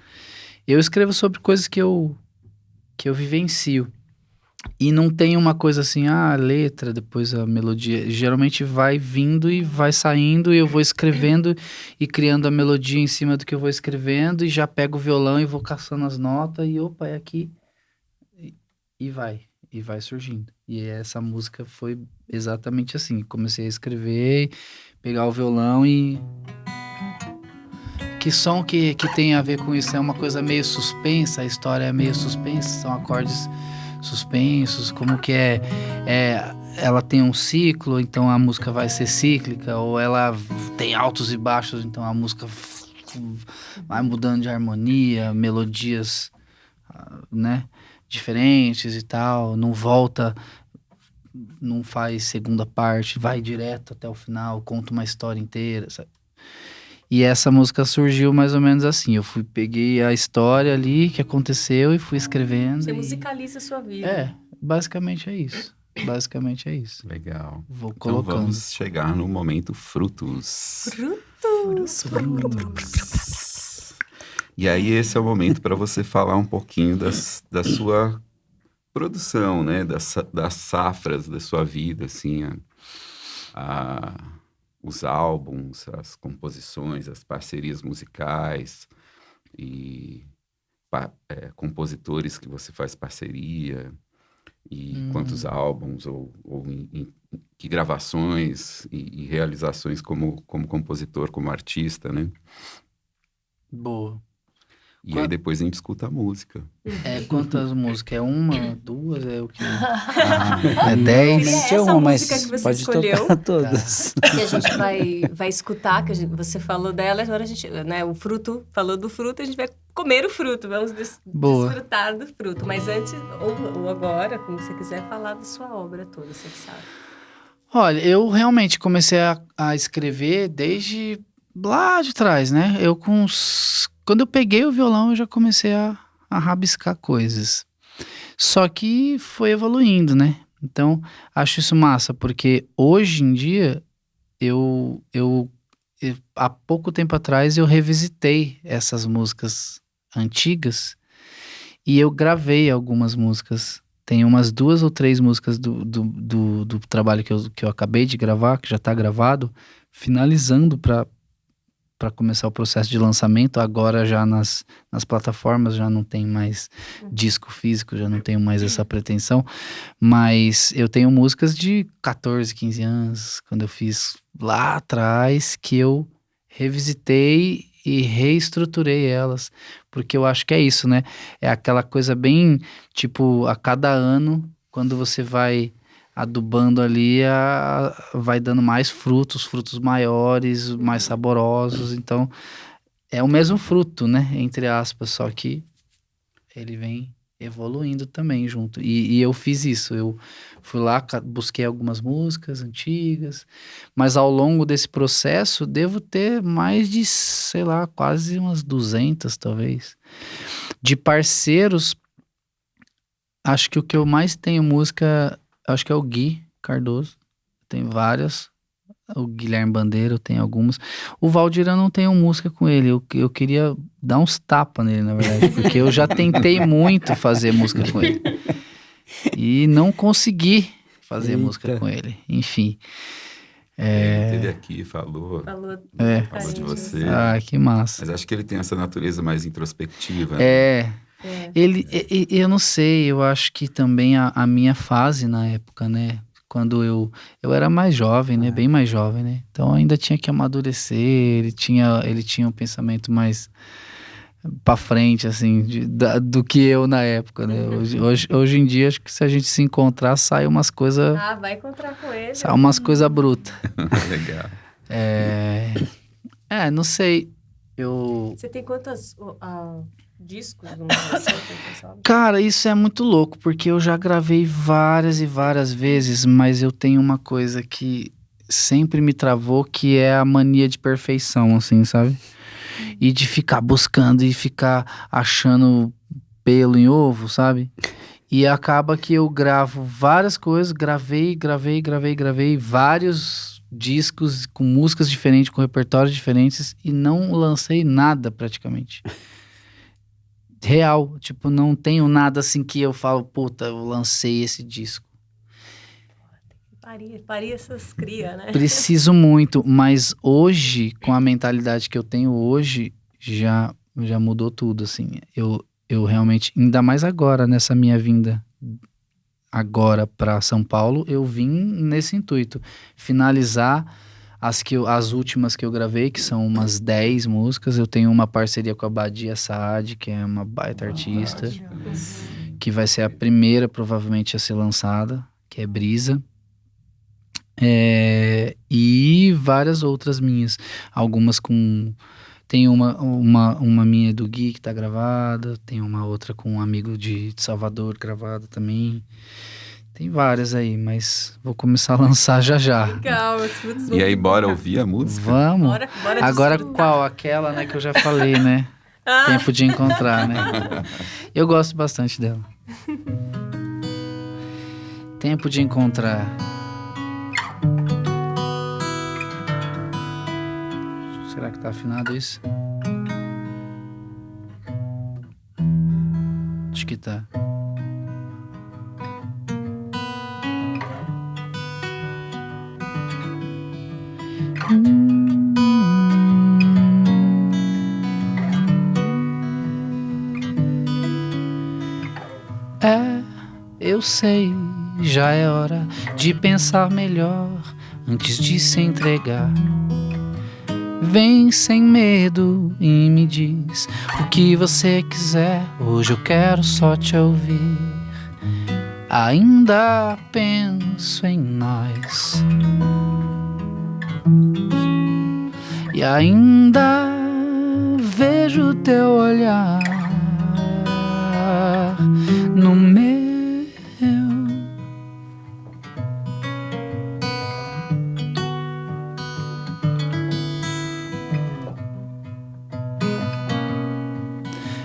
S5: Eu escrevo sobre coisas que eu vivencio. E não tem uma coisa assim, a letra, depois a melodia. Geralmente vai vindo e vai saindo, e eu vou escrevendo e criando a melodia em cima do que eu vou escrevendo, e já pego o violão e vou caçando as notas, e opa, é aqui. E vai surgindo. E essa música foi exatamente assim. Comecei a escrever, pegar o violão e... Que som que tem a ver com isso? É uma coisa meio suspensa, a história é meio suspensa, são acordes suspensos, como que ela tem um ciclo, então a música vai ser cíclica, ou ela tem altos e baixos, então a música vai mudando de harmonia, melodias, né, diferentes e tal, não volta não faz segunda parte, vai direto até o final, conta uma história inteira, sabe? E essa música surgiu mais ou menos assim. Peguei a história ali que aconteceu e fui escrevendo.
S4: Você
S5: e-
S4: musicaliza a sua vida.
S5: É, basicamente é isso. Basicamente é isso.
S2: Legal.
S5: Vou
S2: Então
S5: colocando.
S2: vamos chegar no momento frutos. E aí esse é o momento para você falar um pouquinho da sua produção, né? Das safras da sua vida, assim, os álbuns, as composições, as parcerias musicais e compositores que você faz parceria e quantos álbuns ou que gravações e realizações como compositor, como artista, né?
S5: Boa.
S2: E aí depois a gente escuta a música.
S5: Quantas músicas? É uma, duas? É o quê?
S4: Ah,
S5: É 10?
S4: Essa
S3: É uma, mas
S4: música que você
S3: pode
S4: escolheu.
S3: tocar todas.
S4: Que a gente vai escutar, você falou dela, agora a gente, né, o fruto, falou do fruto, a gente vai comer o fruto, vamos
S5: Boa.
S4: desfrutar do fruto. Mas antes, ou agora, como você quiser, falar da sua obra toda, você que sabe.
S5: Olha, eu realmente comecei a escrever desde lá de trás, né? Quando eu peguei o violão, eu já comecei a rabiscar coisas. Só que foi evoluindo, né? Então, acho isso massa, porque hoje em dia, há pouco tempo atrás, eu revisitei essas músicas antigas e eu gravei algumas músicas. Tem umas 2 ou 3 músicas do trabalho que eu acabei de gravar, que já está gravado, finalizando para começar o processo de lançamento. Agora já nas plataformas já não tem mais disco físico, já não tenho mais essa pretensão. Mas eu tenho músicas de 14, 15 anos, quando eu fiz lá atrás, que eu revisitei e reestruturei elas. Porque eu acho que é isso, né? É aquela coisa bem, tipo, a cada ano, quando você vai adubando ali, vai dando mais frutos maiores, mais saborosos. Então, é o mesmo fruto, né? Entre aspas, só que ele vem evoluindo também junto. E eu fiz isso. Eu fui lá, busquei algumas músicas antigas, mas ao longo desse processo, devo ter mais de, sei lá, quase umas 200, talvez. De parceiros, acho que o que eu mais tenho música, acho que é o Gui Cardoso. Tem várias. O Guilherme Bandeira, eu tenho algumas. O Valdir, eu não tenho música com ele. Eu queria dar uns tapas nele, na verdade, porque eu já tentei muito fazer música com ele. E não consegui fazer música com ele. Enfim.
S2: Ele esteve aqui, falou de você.
S5: Ah, que massa.
S2: Mas acho que ele tem essa natureza mais introspectiva, né?
S5: Eu não sei, eu acho que também a minha fase na época, né? Quando eu era mais jovem, né? Bem mais jovem, né? Então ainda tinha que amadurecer, ele tinha um pensamento mais pra frente, assim, do que eu na época, né? Hoje em dia, acho que se a gente se encontrar, sai umas coisas...
S4: Vai encontrar com ele.
S5: Sai umas coisas brutas.
S2: Legal.
S5: Não sei,
S4: Você tem quantos discos? Vamos dizer assim,
S5: Cara, isso é muito louco, porque eu já gravei várias e várias vezes, mas eu tenho uma coisa que sempre me travou, que é a mania de perfeição, assim, sabe? E de ficar buscando e ficar achando pelo em ovo, sabe? E acaba que eu gravo várias coisas, gravei vários discos com músicas diferentes, com repertórios diferentes, e não lancei nada praticamente. Real, tipo, não tenho nada assim que eu falo, puta, eu lancei esse disco.
S4: Paria essas cria, né?
S5: Preciso muito, mas hoje, com a mentalidade que eu tenho hoje, já mudou tudo, assim. Eu realmente, ainda mais agora, nessa minha vinda agora para São Paulo, eu vim nesse intuito, finalizar as últimas que eu gravei, que são umas 10 músicas. Eu tenho uma parceria com a Badia Saad, que é uma baita artista, que vai ser a primeira, provavelmente, a ser lançada, que é Brisa. E várias outras minhas. Algumas com... Tem uma minha do Gui que tá gravada, tem uma outra com um amigo de Salvador gravada também. Tem várias aí, mas vou começar a lançar já já.
S4: Legal.
S2: E aí, bora ouvir a música?
S5: Vamos.
S4: Bora
S5: Agora
S4: desfrutar.
S5: qual? Aquela, né, que eu já falei, né? Tempo de encontrar, né? Eu gosto bastante dela. Tempo de encontrar. Será que tá afinado isso? Acho que tá. Eu sei, já é hora de pensar melhor antes de se entregar. Vem sem medo e me diz o que você quiser. Hoje eu quero só te ouvir. Ainda penso em nós e ainda vejo teu olhar no meu.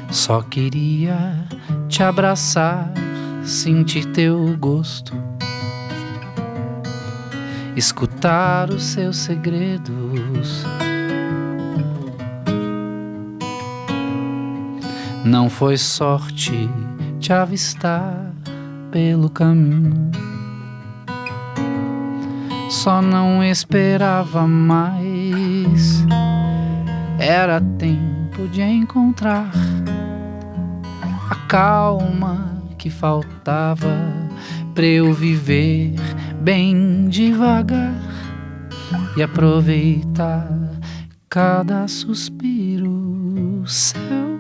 S5: Só queria te abraçar, sentir teu gosto, escutar os seus segredos. Não foi sorte te avistar pelo caminho, só não esperava mais. Era tempo de encontrar a calma que faltava pra eu viver bem devagar e aproveitar cada suspiro seu.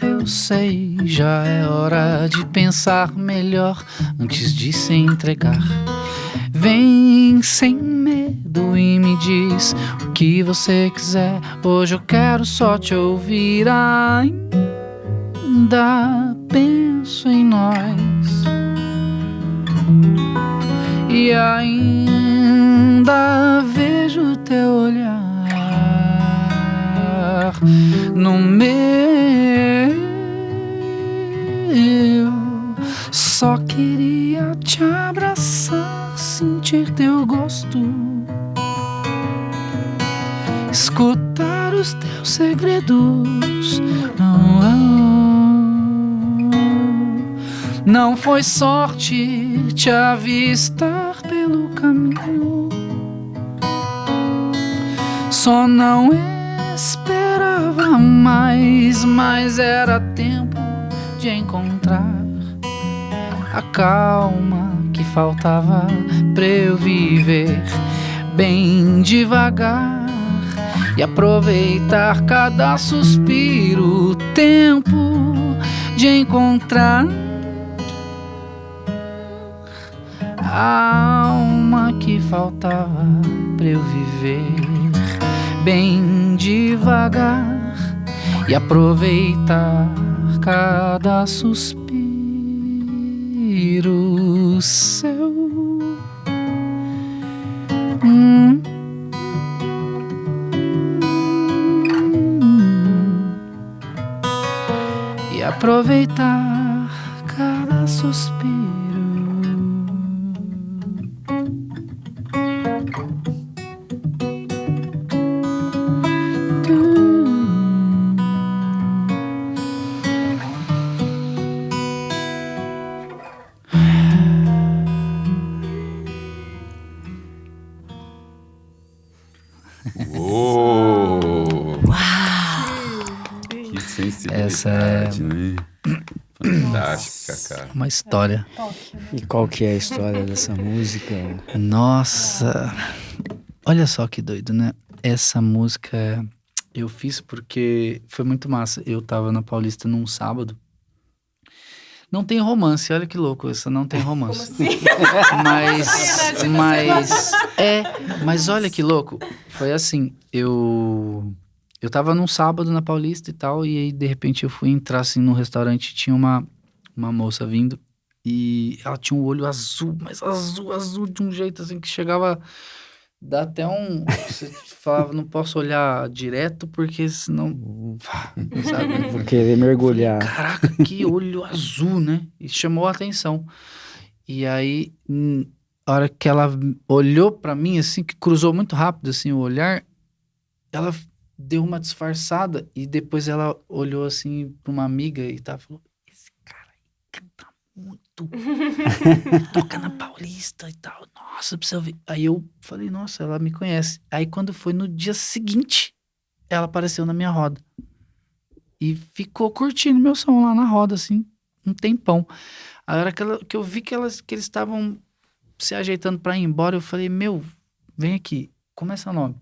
S5: Eu sei, já é hora de pensar melhor antes de se entregar. Vem sem medo e me diz o que você quiser. Hoje eu quero só te ouvir. Ainda penso em nós e ainda vejo teu olhar no meu. Só queria te abraçar, sentir teu gosto, escutar os teus segredos. Não foi sorte te avistar pelo caminho, só não esperava mais, mas era tempo de encontrar a calma que faltava pra eu viver bem devagar e aproveitar cada suspiro. Tempo de encontrar a alma que faltava pra eu viver bem devagar e aproveitar cada suspiro seu. E aproveitar cada suspiro.
S2: Uou! Que sensibilidade, né? Fantástico, Cacá.
S5: Uma história.
S3: E qual que é a história dessa música?
S5: Nossa, olha só que doido, né? Essa música eu fiz porque foi muito massa. Eu tava na Paulista num sábado, Não tem romance, olha que louco, essa não tem
S4: Como
S5: romance.
S4: assim?
S5: Mas olha que louco. Foi assim, eu tava num sábado na Paulista e tal, e aí de repente eu fui entrar assim num restaurante, tinha uma moça vindo, e ela tinha um olho azul, mas azul de um jeito assim que chegava, dá até você falava, não posso olhar direto porque senão, sabe?
S3: Vou querer mergulhar.
S5: Falei, caraca, que olho azul, né? E chamou a atenção. E aí, a hora que ela olhou pra mim, assim, que cruzou muito rápido, assim, o olhar, ela deu uma disfarçada e depois ela olhou, assim, pra uma amiga e falou, esse cara aí canta muito, toca na Paulista e tal, nossa, precisa ver. Aí eu falei, nossa, ela me conhece. Aí quando foi no dia seguinte, ela apareceu na minha roda. E ficou curtindo meu som lá na roda, assim, um tempão. A hora que eu vi que eles estavam se ajeitando pra ir embora, eu falei, meu, vem aqui, como é seu nome?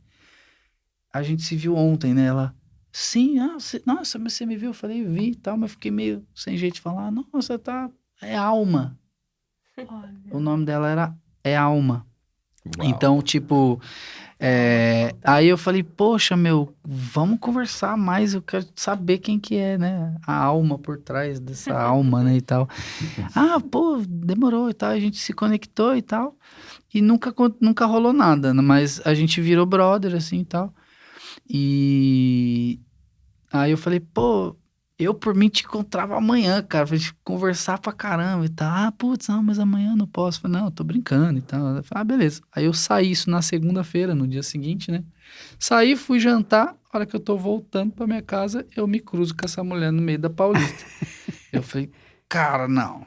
S5: A gente se viu ontem, né? Ela, sim, nossa, mas você me viu? Eu falei, vi e tal, mas fiquei meio sem jeito de falar, nossa, é Alma.
S6: Olha.
S5: O nome dela é Alma.
S2: Uau.
S5: Então, tipo, aí eu falei, poxa, meu, vamos conversar mais, eu quero saber quem que é, né? A alma por trás dessa alma, né, e tal. Ah, pô, demorou e tal, a gente se conectou e tal, e nunca rolou nada, né? Mas a gente virou brother, assim, e tal. E aí eu falei, pô, eu por mim te encontrava amanhã, cara, pra gente conversar pra caramba e tal. Ah, putz, não, mas amanhã eu não posso. Eu falei, não, eu tô brincando e tal. Eu falei, ah, beleza. Aí eu saí isso na segunda-feira, no dia seguinte, né? Saí, fui jantar, a hora que eu tô voltando pra minha casa, eu me cruzo com essa mulher no meio da Paulista. Eu falei, cara, não.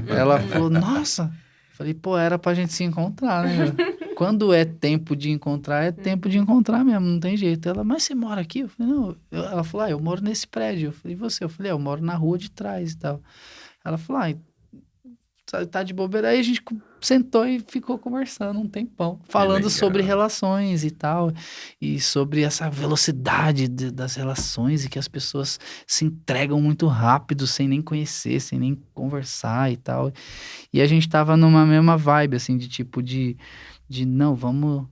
S5: Ela falou, nossa. Eu falei, pô, era pra gente se encontrar, né? Quando é tempo de encontrar, é tempo de encontrar mesmo, não tem jeito. Ela, mas você mora aqui? Eu falei, não. Ela falou, eu moro nesse prédio. Eu falei, e você? Eu falei, eu moro na rua de trás e tal. Ela falou, tá de bobeira. Aí a gente sentou e ficou conversando um tempão, falando
S2: legal.
S5: sobre relações e tal, e sobre essa velocidade das relações e que as pessoas se entregam muito rápido, sem nem conhecer, sem nem conversar e tal. E a gente tava numa mesma vibe, assim, de tipo de não, vamos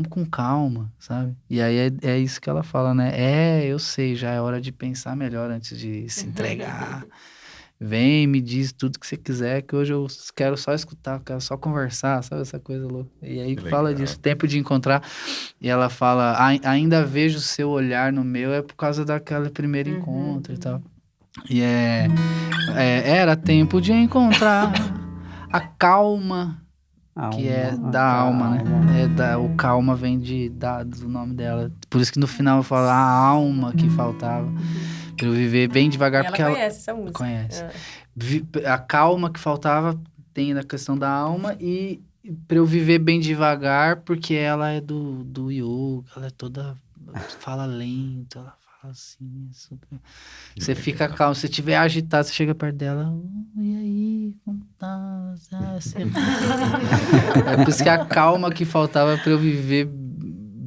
S5: com calma, sabe? E aí é isso que ela fala, né? Eu sei, já é hora de pensar melhor antes de se entregar. Vem, me diz tudo que você quiser, que hoje eu quero só escutar, quero só conversar, sabe? Essa coisa louca. E aí
S2: Que
S5: fala
S2: legal.
S5: disso, tempo de encontrar. E ela fala, ainda vejo o seu olhar no meu, é por causa daquele primeiro encontro e tal. E era tempo de encontrar a calma, que é da alma, né? O calma vem do nome dela. Por isso que no final eu falo a alma que faltava. Pra eu viver bem devagar,
S4: Ela
S5: porque
S4: conhece essa música.
S5: conhece.
S4: Ah.
S5: A calma que faltava tem na questão da alma, e pra eu viver bem devagar, porque ela é do yoga, ela é toda. Fala lento, ela fala assim. Super... Você fica calmo, se tiver agitado, você chega perto dela. E aí, como tá? É por isso que a calma que faltava pra eu viver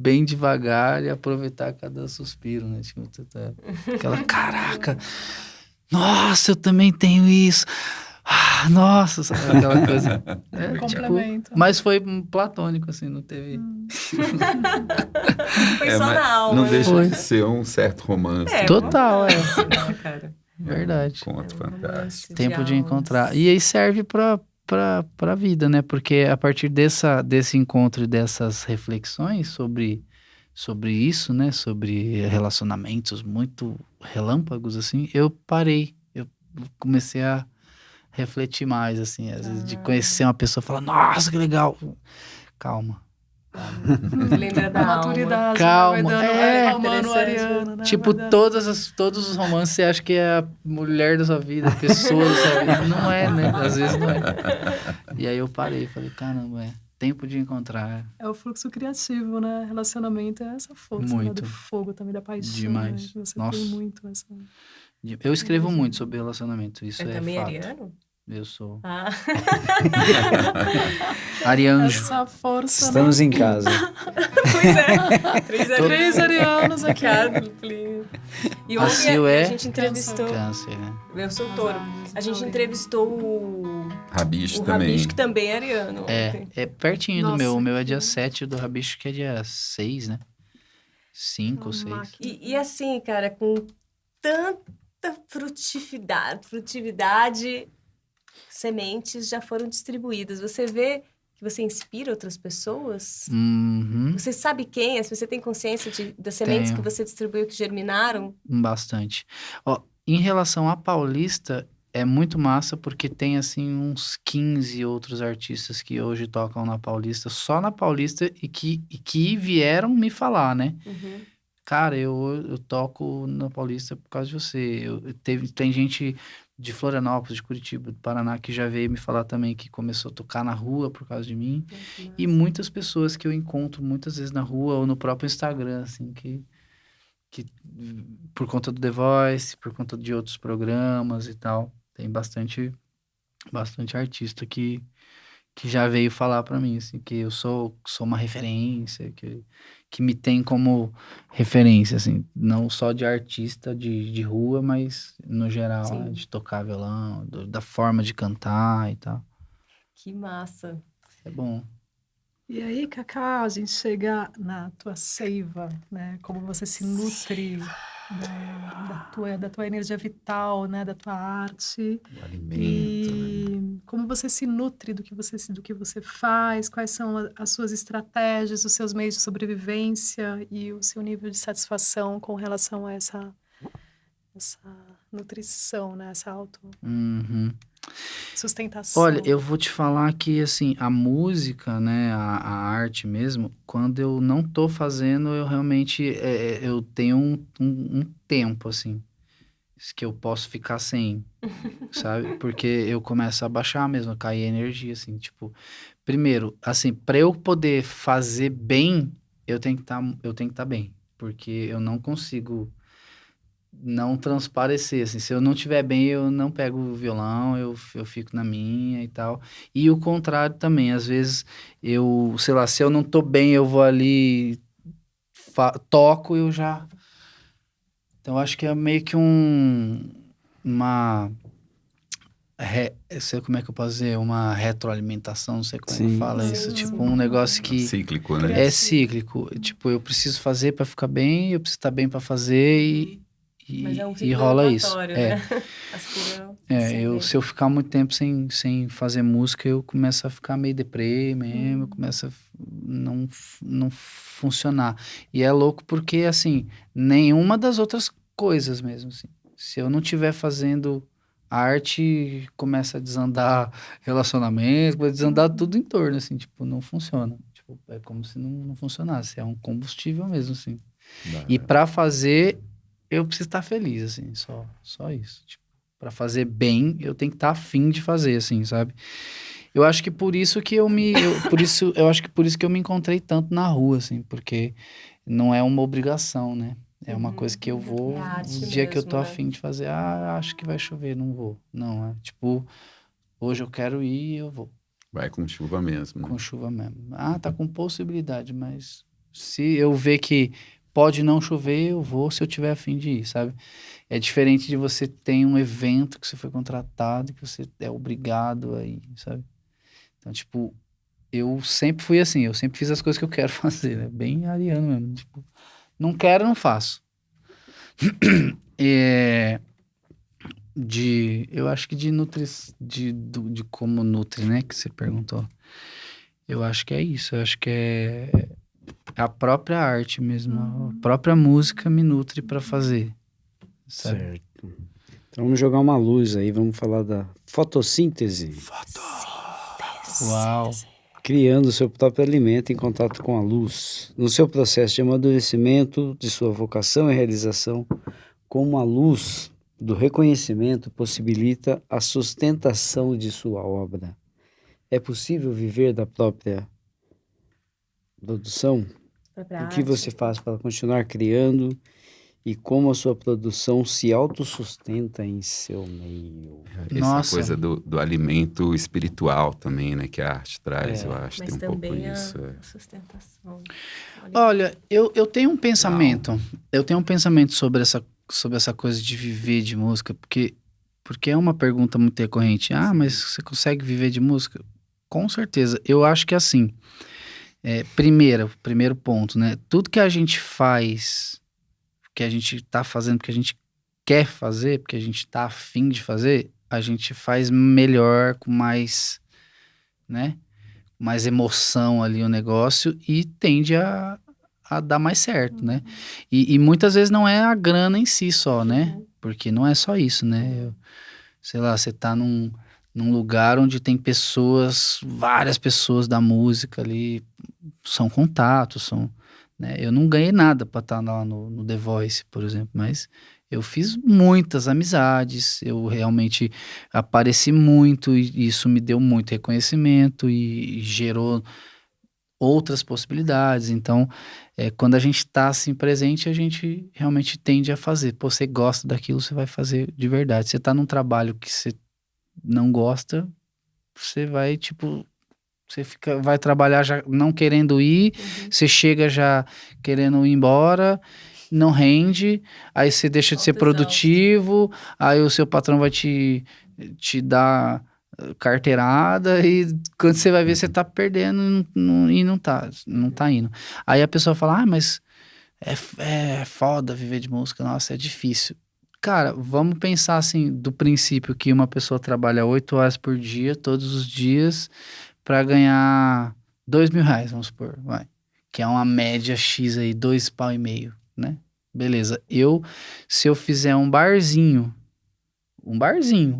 S5: bem devagar e aproveitar cada suspiro, né? Tipo, aquela, caraca, nossa, eu também tenho isso. Ah, nossa, sabe aquela coisa.
S6: Complemento.
S5: Mas foi platônico, assim, não teve...
S4: Foi só
S2: mas
S4: na alma.
S2: não deixa
S5: Foi.
S2: de ser um certo romance.
S5: Total,
S4: Legal, cara.
S5: verdade.
S2: Conto fantástico.
S5: Tempo de
S4: almas.
S5: encontrar. E aí serve pra vida, né? Porque a partir desse encontro e dessas reflexões sobre isso, né? Sobre relacionamentos muito relâmpagos, assim, eu parei. Eu comecei a refletir mais, assim. Às vezes de conhecer uma pessoa e falar, nossa, que legal. Calma.
S4: Lembra da
S6: A
S4: alma.
S6: maturidade,
S5: Calma.
S6: né? Vai dando,
S5: É,
S6: Romano,
S4: interessante.
S6: Ariana, né?
S5: Tipo,
S6: Vai dando.
S5: todos os romances você acha que é a mulher da sua vida, a pessoa da sua vida. Não é, né? Às vezes não é. E aí eu parei, falei, caramba, tempo de encontrar.
S6: É o fluxo criativo, né? Relacionamento é essa força, né?
S5: Muito.
S6: Do fogo também, da paixão.
S5: Demais.
S6: Né? Você
S5: Nossa.
S6: tem muito essa...
S5: Eu escrevo muito sobre relacionamento, isso
S4: É
S5: é
S4: também
S5: fato.
S4: ariano?
S5: Eu sou
S4: Ah,
S5: Arianjo.
S6: Essa força,
S3: Estamos em casa.
S4: pois é.
S6: Três arianos aqui.
S4: Ricardo, Plínio. E
S5: A
S4: ontem
S5: Sil
S4: a
S5: é
S4: gente entrevistou...
S5: Câncer, né?
S4: Eu sou touro. A gente entrevistou o
S2: Rabicho também.
S4: Rabicho, que também é ariano. ontem.
S5: É pertinho do
S6: Nossa,
S5: meu. O meu é
S6: que
S5: dia
S6: bom.
S5: 7, o do Rabicho que é dia 6, né? 5 ou 6.
S4: E assim, cara, com tanta frutividade, sementes já foram distribuídas. Você vê que você inspira outras pessoas?
S5: Uhum,
S4: Você sabe quem é? Se você tem consciência das sementes
S5: Tenho.
S4: que você distribuiu que germinaram?
S5: bastante. Ó, em relação à Paulista, é muito massa porque tem, assim, uns 15 outros artistas que hoje tocam na Paulista, só na Paulista, e que vieram me falar, né?
S4: Uhum.
S5: Cara, eu toco na Paulista por causa de você. Tem gente de Florianópolis, de Curitiba, do Paraná, que já veio me falar também que começou a tocar na rua por causa de mim. E muitas pessoas que eu encontro muitas vezes na rua ou no próprio Instagram, assim, que por conta do The Voice, por conta de outros programas e tal, tem bastante artista que já veio falar pra mim, assim, que eu sou uma referência, que me tem como referência, assim, não só de artista de rua, mas no geral,
S4: Sim.
S5: né, de tocar violão, da forma de cantar e tal.
S4: Que massa.
S5: É bom.
S6: E aí, Cacá, a gente chega na tua seiva, né? Como você se nutre da tua energia vital, né? Da tua arte.
S2: O alimento, né?
S6: E como você se nutre do que você faz, quais são as suas estratégias, os seus meios de sobrevivência e o seu nível de satisfação com relação a essa nutrição, né? Essa
S5: Uhum.
S6: autossustentação.
S5: Olha, eu vou te falar que, assim, a música, né, a arte mesmo, quando eu não tô fazendo, eu realmente, eu tenho um tempo, assim, que eu posso ficar sem, sabe? Porque eu começo a baixar mesmo, a cair a energia, assim, tipo, primeiro, assim, para eu poder fazer bem, eu tenho que estar bem, porque eu não consigo não transparecer, assim, se eu não estiver bem, eu não pego o violão, eu fico na minha e tal, e o contrário também, às vezes, sei lá, se eu não tô bem, eu vou ali, toco, eu já, então acho que é meio que uma, sei como é que eu posso dizer, uma retroalimentação, não sei como é que
S3: Sim.
S5: fala isso,
S6: Sim.
S5: tipo um negócio que
S2: Cíclico, né?
S5: é cíclico, tipo, eu preciso fazer para ficar bem, eu preciso estar bem para fazer
S4: Mas é um
S5: e
S4: ciclo
S5: rola isso.
S4: elevatório,
S5: É,
S4: né? Aspira
S5: se eu ficar muito tempo sem fazer música, eu começo a ficar meio deprê mesmo, eu começo a não funcionar. E é louco porque, assim, nenhuma das outras coisas mesmo, assim. Se eu não estiver fazendo arte, começa a desandar relacionamento, vai desandar tudo em torno, assim, tipo, não funciona. Tipo, é como se não funcionasse, é um combustível mesmo, assim. E para fazer, eu preciso estar feliz, assim, só isso. Tipo, para fazer bem, eu tenho que estar afim de fazer, assim, sabe? Eu acho que por isso que eu acho que por isso que eu me encontrei tanto na rua, assim, porque não é uma obrigação, né? É uma coisa que eu vou,
S4: É arte
S5: o dia que eu
S4: mesmo,
S5: tô
S4: né?
S5: afim de fazer, acho que vai chover, não vou. Não, é tipo, hoje eu quero ir, eu vou,
S2: Vai com chuva mesmo.
S5: com chuva mesmo. Tá com possibilidade, mas se eu ver que pode não chover, eu vou se eu tiver afim de ir, sabe? É diferente de você ter um evento que você foi contratado, que você é obrigado a ir, sabe? Então, tipo, eu sempre fui assim, eu sempre fiz as coisas que eu quero fazer, né? Bem ariano mesmo, tipo, não quero, não faço. Eu acho que de como nutre, né, que você perguntou. Eu acho que é isso, eu acho que é a própria arte mesmo, a própria música me nutre para fazer, sabe?
S3: Certo. Então vamos jogar uma luz aí, vamos falar da fotossíntese.
S5: Uau.
S3: Criando o seu próprio alimento em contato com a luz. No seu processo de amadurecimento de sua vocação e realização, como a luz do reconhecimento possibilita a sustentação de sua obra. É possível viver da própria produção?
S4: Própria
S3: O que
S4: arte.
S3: você faz para continuar criando E como a sua produção se autossustenta em seu meio.
S2: Essa
S5: Nossa.
S2: coisa do alimento espiritual também, né? Que a arte traz,
S3: É.
S2: eu acho.
S4: Mas
S2: Tem um pouco
S4: também
S2: isso.
S4: a sustentação.
S5: Olha, eu tenho um pensamento. Eu tenho um pensamento sobre essa coisa de viver de música, porque é uma pergunta muito recorrente. Ah, mas você consegue viver de música? Com certeza. Eu acho que assim, primeiro ponto, né? Tudo que a gente faz, que a gente tá fazendo, porque a gente quer fazer, porque a gente tá afim de fazer, a gente faz melhor, com mais, né? Mais emoção ali o negócio e tende a dar mais certo, né? E muitas vezes não é a grana em si só, né? Porque não é só isso, né? Sei lá, você tá num lugar onde tem pessoas, várias pessoas da música ali, são contatos, né? Eu não ganhei nada pra estar lá no The Voice, por exemplo, mas eu fiz muitas amizades, eu realmente apareci muito e isso me deu muito reconhecimento e gerou outras possibilidades. Então, quando a gente está assim presente, a gente realmente tende a fazer. Pô, você gosta daquilo, você vai fazer de verdade. Você está num trabalho que você não gosta, você vai, tipo, vai trabalhar já não querendo ir, você chega já querendo ir embora, não rende, aí você deixa de ser
S4: Autoexausto.
S5: produtivo, aí o seu patrão vai te dar carteirada e quando você vai ver, você tá perdendo e não tá indo. Aí a pessoa fala, ah, mas é foda viver de música, nossa, é difícil. Cara, vamos pensar assim, do princípio que uma pessoa trabalha 8 horas por dia, todos os dias, para ganhar R$ 2.000, vamos supor, vai. Que é uma média X aí, 2,5 pau, né? Beleza. Se eu fizer um barzinho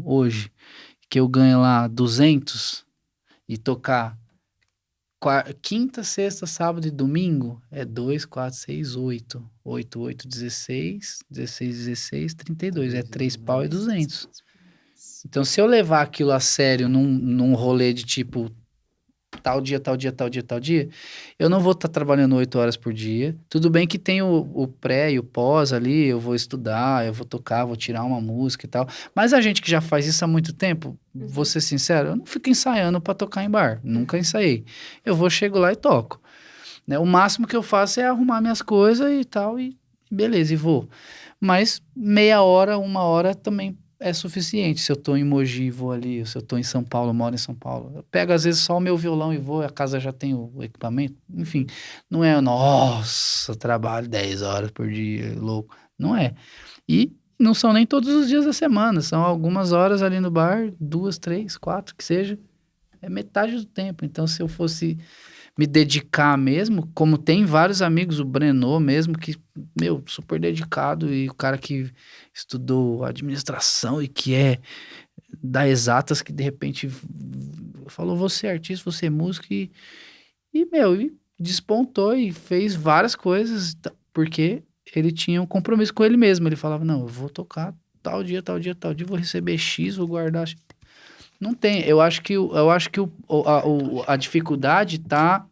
S5: hoje, que eu ganho lá 200 e tocar quinta, sexta, sábado e domingo, é 2, 4, 6, 8. 8, 8, 16, 16, 16, 32. É 3,2 pau. Então, se eu levar aquilo a sério num rolê de tipo tal dia, tal dia, tal dia, tal dia, eu não vou estar trabalhando 8 horas por dia. Tudo bem que tem o pré e o pós ali, eu vou estudar, eu vou tocar, vou tirar uma música e tal. Mas a gente que já faz isso há muito tempo, vou ser sincero, eu não fico ensaiando para tocar em bar. Nunca ensaiei. Chego lá e toco. Né? O máximo que eu faço é arrumar minhas coisas e tal, e beleza, e vou. Mas meia hora, 1 hora também é suficiente. Se eu tô em Mogi, vou ali. Se eu tô em São Paulo, moro em São Paulo. Eu pego, às vezes, só o meu violão e vou. A casa já tem o equipamento. Enfim, não é, nossa, trabalho 10 horas por dia, louco. Não é. E não são nem todos os dias da semana. São algumas horas ali no bar, 2, 3, 4, que seja. É metade do tempo. Então, se eu fosse me dedicar mesmo, como tem vários amigos, o Breno mesmo, que, super dedicado, e o cara que estudou administração e que é da exatas, que de repente falou, você é artista, você é músico, e despontou e fez várias coisas, porque ele tinha um compromisso com ele mesmo. Ele falava, não, eu vou tocar tal dia, tal dia, tal dia, vou receber X, vou guardar X. Não tem. Eu acho que a dificuldade tá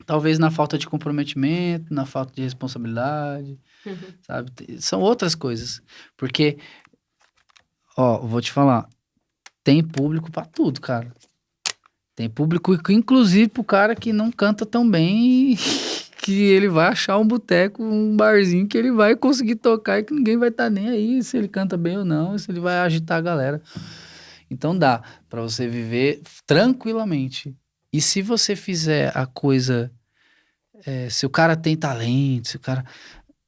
S5: talvez na falta de comprometimento, na falta de responsabilidade, sabe? São outras coisas. Porque, vou te falar, tem público pra tudo, cara. Tem público, inclusive, pro cara que não canta tão bem, que ele vai achar um boteco, um barzinho que ele vai conseguir tocar e que ninguém vai estar nem aí se ele canta bem ou não, se ele vai agitar a galera. Então dá pra você viver tranquilamente. E se você fizer a coisa, se o cara tem talento,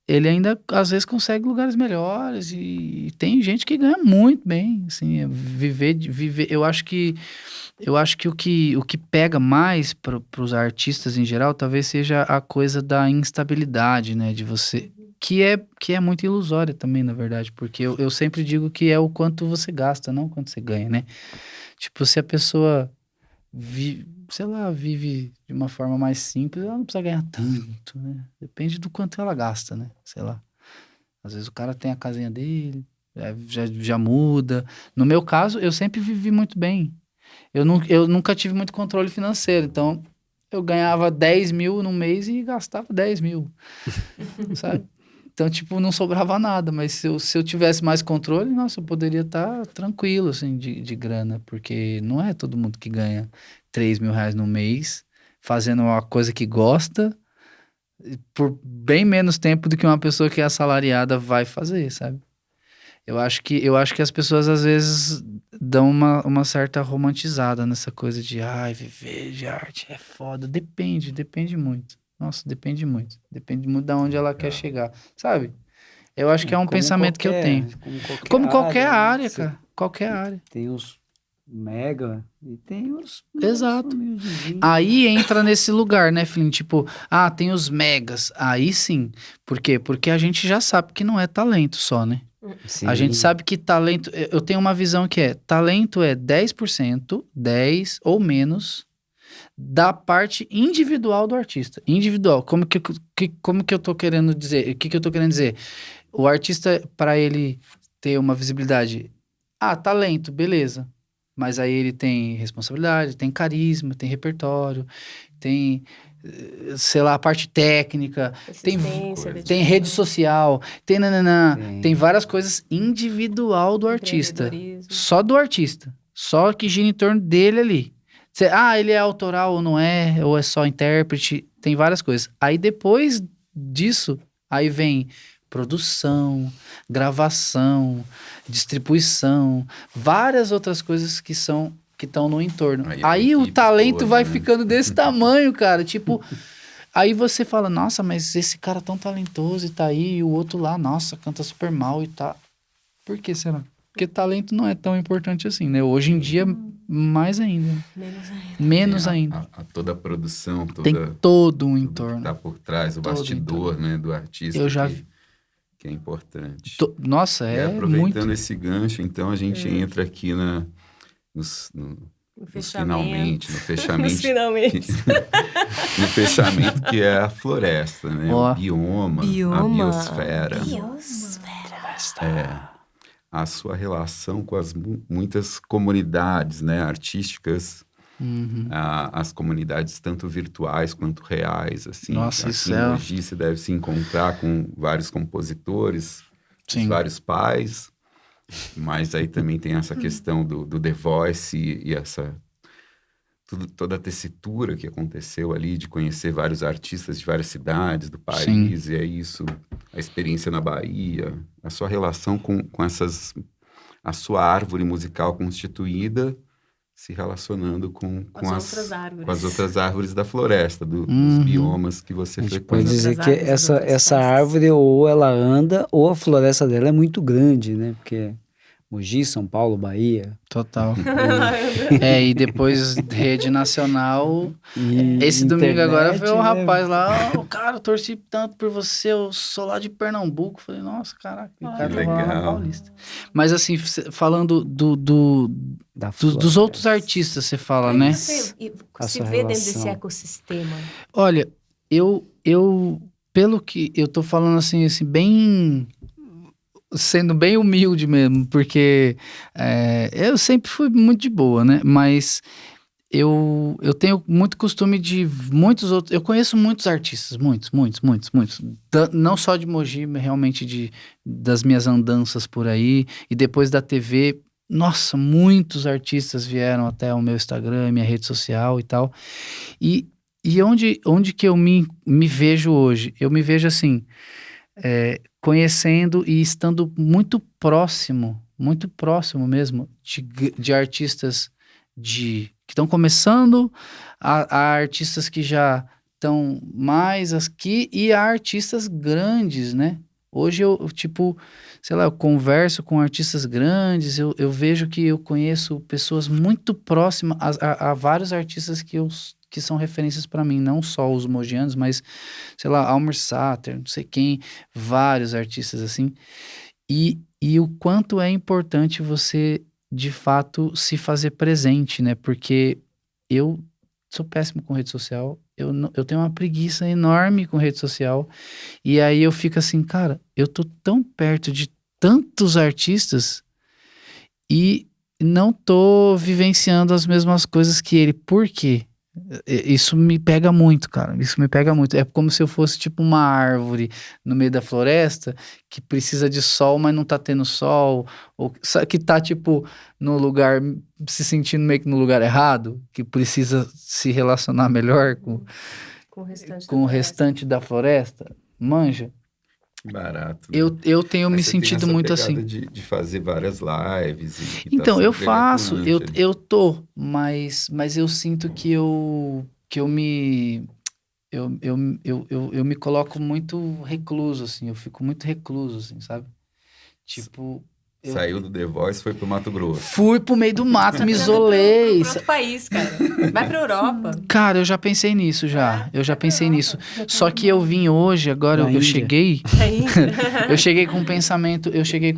S5: ele ainda às vezes consegue lugares melhores e tem gente que ganha muito bem, assim, viver, eu acho que o que pega mais para os artistas em geral talvez seja a coisa da instabilidade, né, de você, que é muito ilusória também, na verdade, porque eu sempre digo que é o quanto você gasta, não o quanto você ganha, né? Tipo, se a pessoa vive de uma forma mais simples, ela não precisa ganhar tanto, né? Depende do quanto ela gasta, né? Sei lá. Às vezes o cara tem a casinha dele, já muda. No meu caso, eu sempre vivi muito bem. Eu nunca tive muito controle financeiro, então eu ganhava 10 mil no mês e gastava 10 mil, sabe? Então, tipo, não sobrava nada, mas se eu tivesse mais controle, nossa, eu poderia estar tranquilo, assim, de grana, porque não é todo mundo que ganha 3 mil reais no mês, fazendo uma coisa que gosta, por bem menos tempo do que uma pessoa que é assalariada vai fazer, sabe? Eu acho que as pessoas, às vezes, dão uma certa romantizada nessa coisa de, ai, viver de arte é foda. Depende muito. Nossa, depende muito. Depende muito de onde ela quer chegar, sabe? Eu acho que é um pensamento que eu tenho. Como qualquer área,
S3: né?
S5: cara. Qualquer área.
S3: Tem os mega e tem os...
S5: Exato.
S3: humildezinhos.
S5: Aí entra nesse lugar, né, Felipe? Tipo, tem os megas. Aí sim. Por quê? Porque a gente já sabe que não é talento só, né?
S3: Sim.
S5: A gente sabe que talento... Eu tenho uma visão que talento é 10%, 10 ou menos, da parte individual do artista. Individual. Como que eu tô querendo dizer? O que eu tô querendo dizer? O artista, para ele ter uma visibilidade... talento, beleza. Mas aí ele tem responsabilidade, tem carisma, tem repertório, tem, sei lá, a parte técnica, tem rede social, tem nananã, tem várias coisas individual do artista. Só do artista. Só que gira em torno dele ali. Ele é autoral ou não é, ou é só intérprete, tem várias coisas. Aí depois disso, aí vem produção, gravação, distribuição, várias outras coisas que estão no entorno. Aí o talento
S2: toda,
S5: vai
S2: né?
S5: ficando desse tamanho, cara. Tipo, aí você fala, nossa, mas esse cara tão talentoso e tá aí, e o outro lá, nossa, canta super mal e tá. Por que será? Porque talento não é tão importante assim, né? Hoje em dia, mais ainda. Menos ainda.
S2: Toda a produção,
S5: Tem todo um
S2: tudo que
S5: entorno.
S2: tá por trás, o
S5: Todo
S2: bastidor, né, do artista.
S5: Eu já
S2: que é importante.
S5: Nossa,
S2: E
S5: é
S2: aproveitando
S5: muito.
S2: esse gancho, então a gente entra aqui nos finalmente, no fechamento.
S4: Nos finalmente.
S2: No fechamento, que é a floresta, né?
S5: Ó.
S2: O bioma, a
S4: Bioma.
S2: biosfera. A sua relação com as muitas comunidades, né, artísticas,
S5: Uhum.
S2: as comunidades tanto virtuais quanto reais, assim.
S5: Nossa,
S2: Aqui
S5: isso
S2: em
S5: é-
S2: Mogi você deve se encontrar com vários compositores,
S5: Sim.
S2: vários pais, mas aí também tem essa questão do The Voice e essa toda a tessitura que aconteceu ali de conhecer vários artistas de várias cidades do país, e é isso, a experiência na Bahia, a sua relação com a sua árvore musical constituída se relacionando com as outras árvores da floresta, dos
S5: Uhum.
S2: biomas que você
S3: A gente
S2: frequenta.
S3: pode dizer
S4: Outras
S3: que
S4: árvores, outras
S3: essa
S4: espécies.
S3: árvore ou ela anda ou a floresta dela é muito grande, né? Porque Mogi, São Paulo, Bahia.
S5: Total. E depois rede nacional.
S3: E
S5: Esse domingo agora foi um
S3: internet, né?
S5: rapaz lá, cara, eu torci tanto por você, eu sou lá de Pernambuco. Falei, nossa, caraca, o cara
S2: que
S5: tava lá na
S2: legal.
S5: Paulista. Mas assim, falando
S3: Da
S5: dos
S3: floresta.
S5: outros artistas, você fala, né?
S4: Você
S3: A
S4: se
S3: sua
S4: vê dentro desse
S3: relação.
S4: ecossistema.
S5: Olha, eu pelo que eu tô falando assim, bem, sendo bem humilde mesmo, porque eu sempre fui muito de boa, né? Mas eu tenho muito costume de muitos outros. Eu conheço muitos artistas, muitos. Não só de Mogi, mas realmente das minhas andanças por aí. E depois da TV, nossa, muitos artistas vieram até o meu Instagram, minha rede social e tal. E onde que eu me vejo hoje? Eu me vejo assim, conhecendo e estando muito próximo mesmo de artistas que estão começando, a artistas que já estão mais aqui e a artistas grandes, né? Hoje eu tipo, sei lá, eu converso com artistas grandes, eu vejo que eu conheço pessoas muito próximas a vários artistas que são referências para mim, não só os mogianos, mas, sei lá, Almir Sater, não sei quem, vários artistas assim. E o quanto é importante você, de fato, se fazer presente, né? Porque eu sou péssimo com rede social, eu tenho uma preguiça enorme com rede social, e aí eu fico assim, cara, eu tô tão perto de tantos artistas e não tô vivenciando as mesmas coisas que ele. Por quê? Isso me pega muito, cara. Isso me pega muito. É como se eu fosse tipo uma árvore no meio da floresta que precisa de sol, mas não tá tendo sol. Ou que tá tipo no lugar, se sentindo meio que no lugar errado, que precisa se relacionar melhor
S4: Com o restante
S5: com o restante da floresta. Manja.
S2: Barato, né?
S5: Eu tenho me
S2: Mas você tem
S5: sentido
S2: essa
S5: muito
S2: pegada
S5: assim.
S2: de fazer várias lives e tá
S5: Então, eu
S2: sempre
S5: faço,
S2: atuante ali.
S5: eu tô, mas eu sinto que eu me. Eu me coloco muito recluso, assim, eu fico muito recluso, assim, sabe? Tipo, eu
S2: Saiu do The Voice, foi pro Mato Grosso.
S5: fui pro meio do mato, me
S4: Pro
S5: isolei.
S4: outro país, cara. Vai pra Europa.
S5: Cara, eu já pensei nisso já. Eu já pensei nisso. Só que eu vim hoje, agora
S3: Na
S5: eu
S3: Índia.
S5: cheguei,
S4: Aí,
S5: eu cheguei com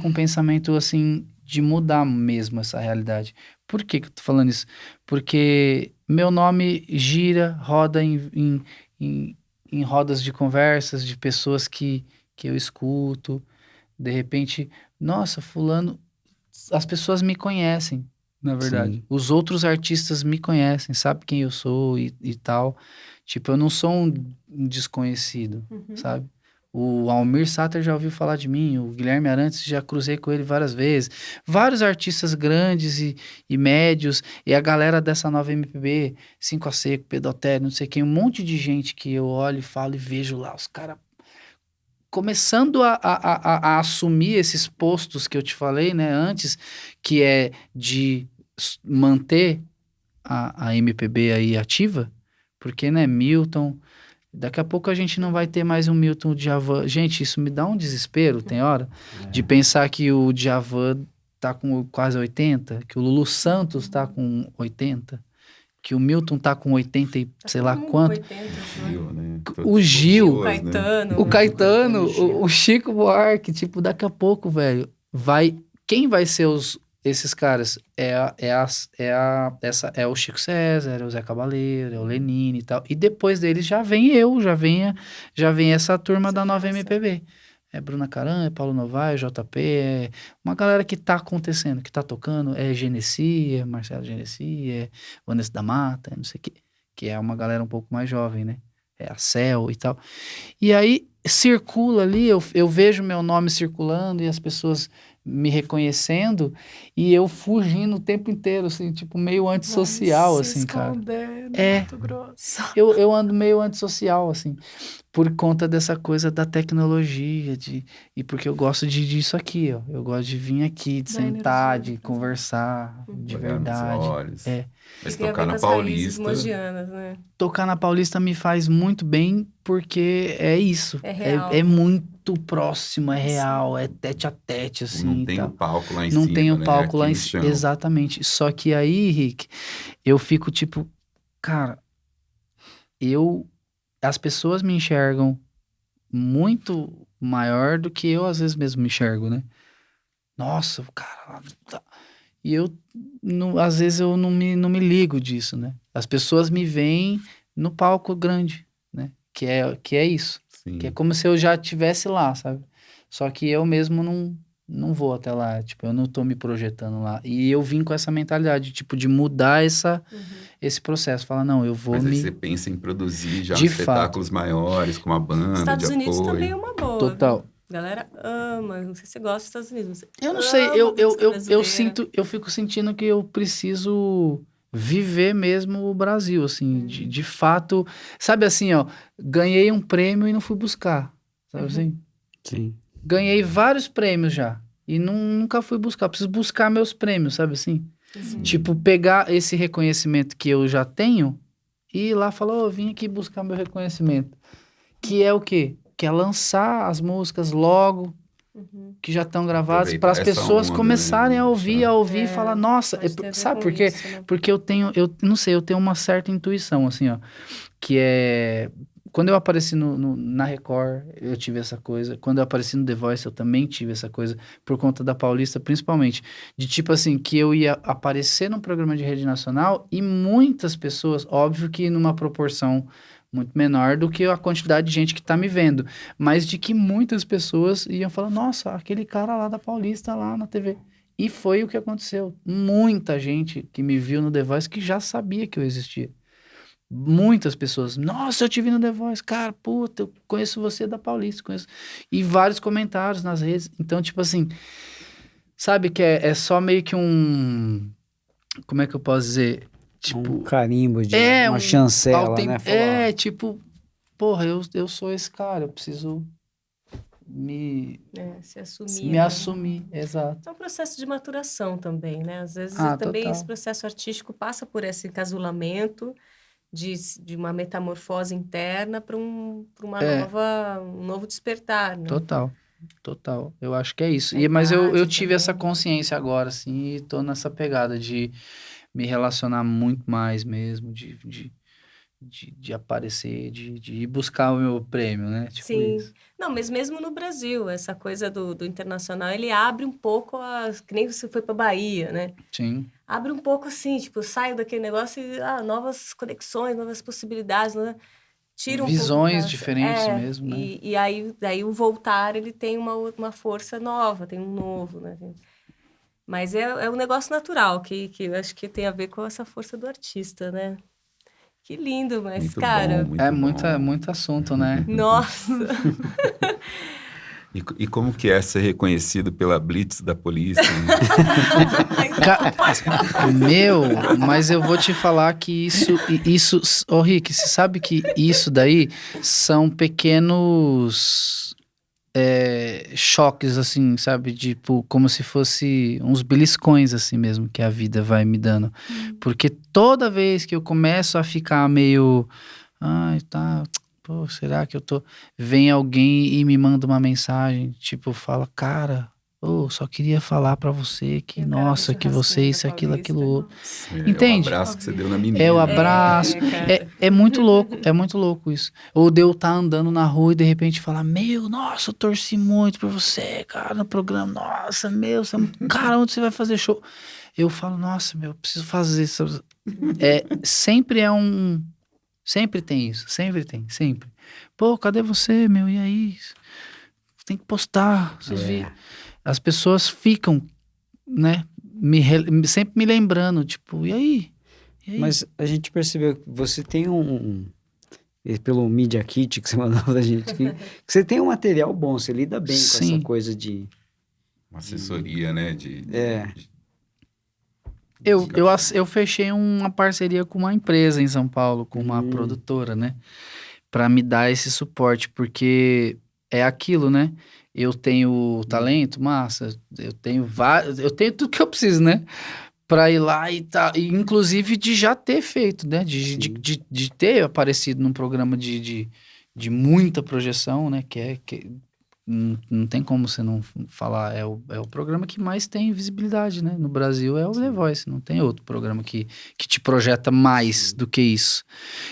S5: um pensamento assim de mudar mesmo essa realidade. Por que que eu tô falando isso? Porque meu nome gira, roda em, em rodas de conversas de pessoas que eu escuto. De repente, nossa, fulano, as pessoas me conhecem, na verdade.
S3: Sim.
S5: Os outros artistas me conhecem, sabe quem eu sou e tal. Tipo, eu não sou um desconhecido, sabe? O Almir Sater já ouviu falar de mim, o Guilherme Arantes já cruzei com ele várias vezes. Vários artistas grandes e médios, e a galera dessa nova MPB, 5 a Seco, Pedoté, não sei quem, um monte de gente que eu olho e falo e vejo lá, os caras começando a assumir esses postos que eu te falei, né, antes, que é de manter a MPB aí ativa, porque, né, Milton, daqui a pouco a gente não vai ter mais um Milton Djavan. Gente, isso me dá um desespero, tem hora, de pensar que o Djavan tá com quase 80, que o Lulu Santos tá com 80, que o Milton tá com 80 e sei lá quanto.
S4: 80,
S2: Gil, né?
S5: O Gil,
S4: O Caetano.
S5: o Caetano, o Chico Buarque, tipo, daqui a pouco, velho, vai. Quem vai ser esses caras? É o Chico César, é o Zé Cabaleiro, é o Lenine e tal. E depois deles já vem já vem essa turma da nova MPB. É Bruna Caram, é Paulo Novaes, JP, é uma galera que tá acontecendo, que tá tocando, é Genesi, é Marcelo Genesi, é Vanessa da Mata, é não sei o quê, que é uma galera um pouco mais jovem, né? É a Cel e tal. E aí circula ali, eu vejo meu nome circulando e as pessoas me reconhecendo e eu fugindo o tempo inteiro, assim, tipo, meio antissocial,
S6: Se
S5: assim, cara.
S6: esconder no
S5: É.
S6: Mato Grosso.
S5: Eu ando meio antissocial, assim, por conta dessa coisa da tecnologia, e porque eu gosto disso aqui, ó. Eu gosto de vir aqui, de
S6: Da
S5: sentar,
S6: energia
S5: de
S6: de fazer.
S5: conversar, de
S2: Olhar nos
S5: verdade.
S2: olhos.
S5: É.
S2: Mas
S4: Que tem a
S2: tocar
S4: ver
S2: na
S4: com as raízes
S2: Paulista.
S4: mogianas, né?
S5: Tocar na Paulista me faz muito bem porque é isso.
S4: É real.
S5: É muito próximo, é real, é tete a tete, assim,
S2: Não
S5: e
S2: tem
S5: tal.
S2: o palco lá em
S5: Não
S2: cima,
S5: tem o
S2: né?
S5: palco
S2: Aqui
S5: lá
S2: no
S5: em
S2: chão.
S5: cima. Exatamente. Só que aí, Rick, eu fico tipo, cara, as pessoas me enxergam muito maior do que eu às vezes mesmo me enxergo, né? Nossa, o cara. E eu, às vezes, eu não me ligo disso, né? As pessoas me veem no palco grande, né? Que é isso.
S2: Sim.
S5: Que é como se eu já estivesse lá, sabe? Só que eu mesmo não vou até lá. Tipo, eu não tô me projetando lá. E eu vim com essa mentalidade, tipo, de mudar esse processo. Falar, não, eu vou
S2: Mas aí
S5: me...
S2: você pensa em produzir já
S5: De
S2: espetáculos maiores, com uma banda
S4: Estados
S2: de
S4: Unidos
S2: apoio.
S4: também é uma boa.
S5: Total.
S4: Viu? A galera ama. Não sei se você gosta dos Estados Unidos. Mas
S5: Eu não sei,
S4: ama música
S5: eu
S4: brasileira.
S5: eu fico sentindo que eu preciso viver mesmo o Brasil, assim, de fato, sabe assim, ó, ganhei um prêmio e não fui buscar, sabe assim?
S3: Sim.
S5: Ganhei vários prêmios já e nunca fui buscar, preciso buscar meus prêmios, sabe assim? Tipo, pegar esse reconhecimento que eu já tenho e ir lá falar, ô, vim aqui buscar meu reconhecimento, que é o quê? Que é lançar as músicas logo, que já estão gravadas,
S2: Aproveitar
S5: para as
S2: essa
S5: pessoas
S2: onda,
S5: começarem
S2: né?
S5: a ouvir
S4: É,
S5: e falar, nossa,
S4: pode ter a ver
S5: sabe
S4: com
S5: por quê?
S4: isso, né?
S5: Porque eu não sei, eu tenho uma certa intuição, assim, ó, que é, quando eu apareci na Record, eu tive essa coisa, quando eu apareci no The Voice, eu também tive essa coisa, por conta da Paulista, principalmente, de tipo assim, que eu ia aparecer num programa de rede nacional e muitas pessoas, óbvio que numa proporção muito menor do que a quantidade de gente que tá me vendo, mas de que muitas pessoas iam falar, nossa, aquele cara lá da Paulista lá na TV. E foi o que aconteceu. Muita gente que me viu no The Voice que já sabia que eu existia. Muitas pessoas, nossa, eu te vi no The Voice, cara, puta, eu conheço você da Paulista, conheço. E vários comentários nas redes. Então, tipo assim, sabe que é só meio que um... Como é que eu posso dizer? Tipo,
S3: Um carimbo de uma
S5: um
S3: chancela, né? Falar, ó,
S5: tipo, porra, eu sou esse cara, eu preciso
S4: Se assumir.
S5: me
S4: né?
S5: assumir, exato.
S4: É um processo de maturação também, né? Às vezes também
S5: Total.
S4: esse processo artístico passa por esse encasulamento de uma metamorfose interna para um novo despertar, né?
S5: Total. Eu acho que é isso.
S4: A
S5: Mas eu
S4: idade
S5: tive essa
S4: também.
S5: consciência agora, assim, e tô nessa pegada de me relacionar muito mais mesmo, de aparecer, de ir buscar o meu prêmio, né? Tipo
S4: Sim.
S5: isso.
S4: Não, mas mesmo no Brasil, essa coisa do internacional, ele abre um pouco que nem você foi para Bahia, né?
S5: Sim.
S4: Abre um pouco assim, tipo, saio daquele negócio e novas conexões, novas possibilidades, né? Tira um pouco
S5: Visões diferentes mesmo, né?
S4: e aí daí o voltar, ele tem uma força nova, tem um novo, né? Mas é um negócio natural, que eu acho que tem a ver com essa força do artista, né? Que lindo, mas,
S2: Muito
S4: cara...
S2: bom, muito
S5: É
S2: bom.
S5: muito assunto, né?
S4: Nossa!
S2: E como que é ser reconhecido pela Blitz da polícia? Né?
S5: Mas eu vou te falar que isso, ô Rick, você sabe que isso daí são pequenos choques, assim, sabe? Tipo, como se fosse uns beliscões, assim mesmo, que a vida vai me dando. Porque toda vez que eu começo a ficar meio, ai, tá, pô, será que eu tô... Vem alguém e me manda uma mensagem, tipo, fala, cara, só queria falar pra você que,
S4: Eu quero
S5: nossa,
S4: um
S5: que você,
S4: churrasquinho
S5: isso,
S4: da
S5: aquilo,
S4: Paulista.
S5: aquilo outro.
S2: É
S5: Entende?
S2: o abraço que você deu na menina.
S5: É o abraço.
S4: cara.
S5: É muito louco isso. Ou de eu estar andando na rua e de repente falar, nossa, eu torci muito por você, cara, no programa. Nossa, você é cara, onde você vai fazer show? Eu falo, nossa, eu preciso fazer isso. Sempre tem isso, sempre. Pô, cadê você, meu? E aí? Tem que postar seus vídeos. As pessoas ficam, né, sempre me lembrando, tipo, e aí?
S3: mas a gente percebeu que você tem e pelo Media Kit que você mandou pra gente, que você tem um material bom, você lida bem com
S5: Sim.
S3: essa coisa de...
S2: Uma assessoria, né?
S5: Eu fechei uma parceria com uma empresa em São Paulo, com uma produtora, né? Pra me dar esse suporte, porque é aquilo, né? Eu tenho talento, massa, eu tenho tudo que eu preciso, né? Pra ir lá e tá, e inclusive de já ter feito, né? De ter aparecido num programa de muita projeção, né? Que não tem como você não falar, é o programa que mais tem visibilidade, né? No Brasil é o The Voice, não tem outro programa que te projeta mais do que isso.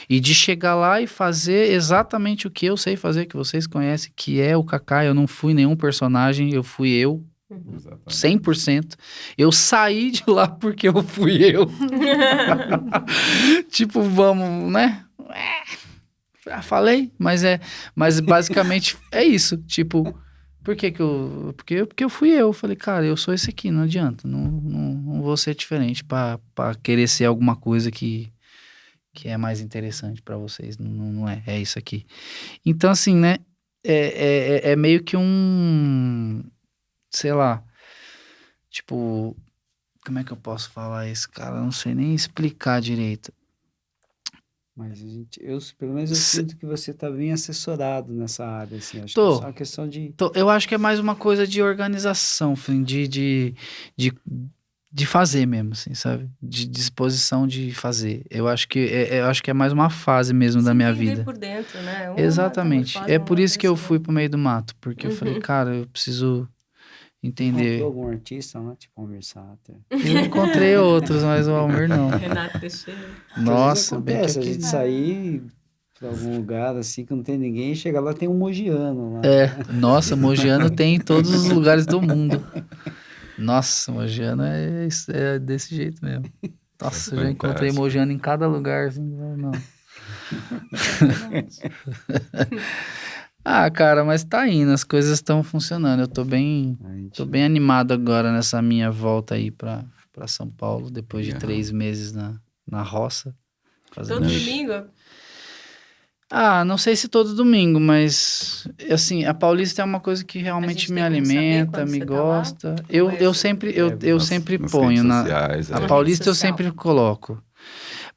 S5: E de chegar lá e fazer exatamente o que eu sei fazer, que vocês conhecem, que é o Kaká. Eu não fui nenhum personagem, eu fui eu, 100%. Eu saí de lá porque eu fui eu. Tipo, vamos, né? Já falei, mas basicamente é isso. Tipo, porque eu fui eu. Falei, cara, eu sou esse aqui, não adianta. Não vou ser diferente pra querer ser alguma coisa que é mais interessante pra vocês. Não é. É isso aqui. Então, assim, né? É meio que sei lá, tipo, como é que eu posso falar isso, cara? Eu não sei nem explicar direito.
S3: Mas pelo menos eu sinto que você tá bem assessorado nessa área, assim. Acho que
S5: Tô.
S3: é só uma questão de...
S5: Eu acho que é mais uma coisa de organização, de fazer mesmo, assim, sabe? De disposição de fazer. Eu acho que é mais uma fase mesmo da minha
S4: entender
S5: vida.
S4: por dentro, né?
S5: Exatamente.
S4: metamorfose
S5: É
S4: uma
S5: por isso que eu
S4: pessoa.
S5: fui pro meio do mato, porque eu falei, cara, eu preciso entender.
S3: Encontrou algum artista lá, tipo Almir Sater?
S5: Eu encontrei outros, mas o Almir não.
S4: Renato Teixeira.
S5: Nossa,
S3: Porque
S5: bem
S3: às
S5: que eu
S3: vezes a gente
S5: queria.
S3: sair pra algum lugar assim que não tem ninguém, chega lá tem um mogiano lá.
S5: Nossa, Mogiano tem em todos os lugares do mundo. Nossa, Mogiano é desse jeito mesmo. Nossa, eu já encontrei
S2: fantástico.
S5: Mogiano em cada lugar, assim, não. Ah, cara, mas tá indo, as coisas estão funcionando. Eu tô bem animado agora nessa minha volta aí pra São Paulo, depois de
S2: Legal.
S5: 3 meses na roça. Fazer
S4: Todo
S5: noite.
S4: domingo?
S5: Ah, não sei se todo domingo, mas assim, a Paulista é uma coisa que
S4: A
S5: realmente
S4: gente
S5: me
S4: tem como saber
S5: alimenta,
S4: quando
S5: me
S4: você tá lá?
S5: gosta.
S4: Como
S5: Eu,
S4: é
S5: eu
S4: isso?
S5: sempre, eu sempre
S2: nas
S5: ponho
S2: redes
S5: na
S2: sociais,
S5: a
S2: é.
S4: Na
S5: Paulista
S4: rede
S5: eu
S4: social.
S5: sempre coloco.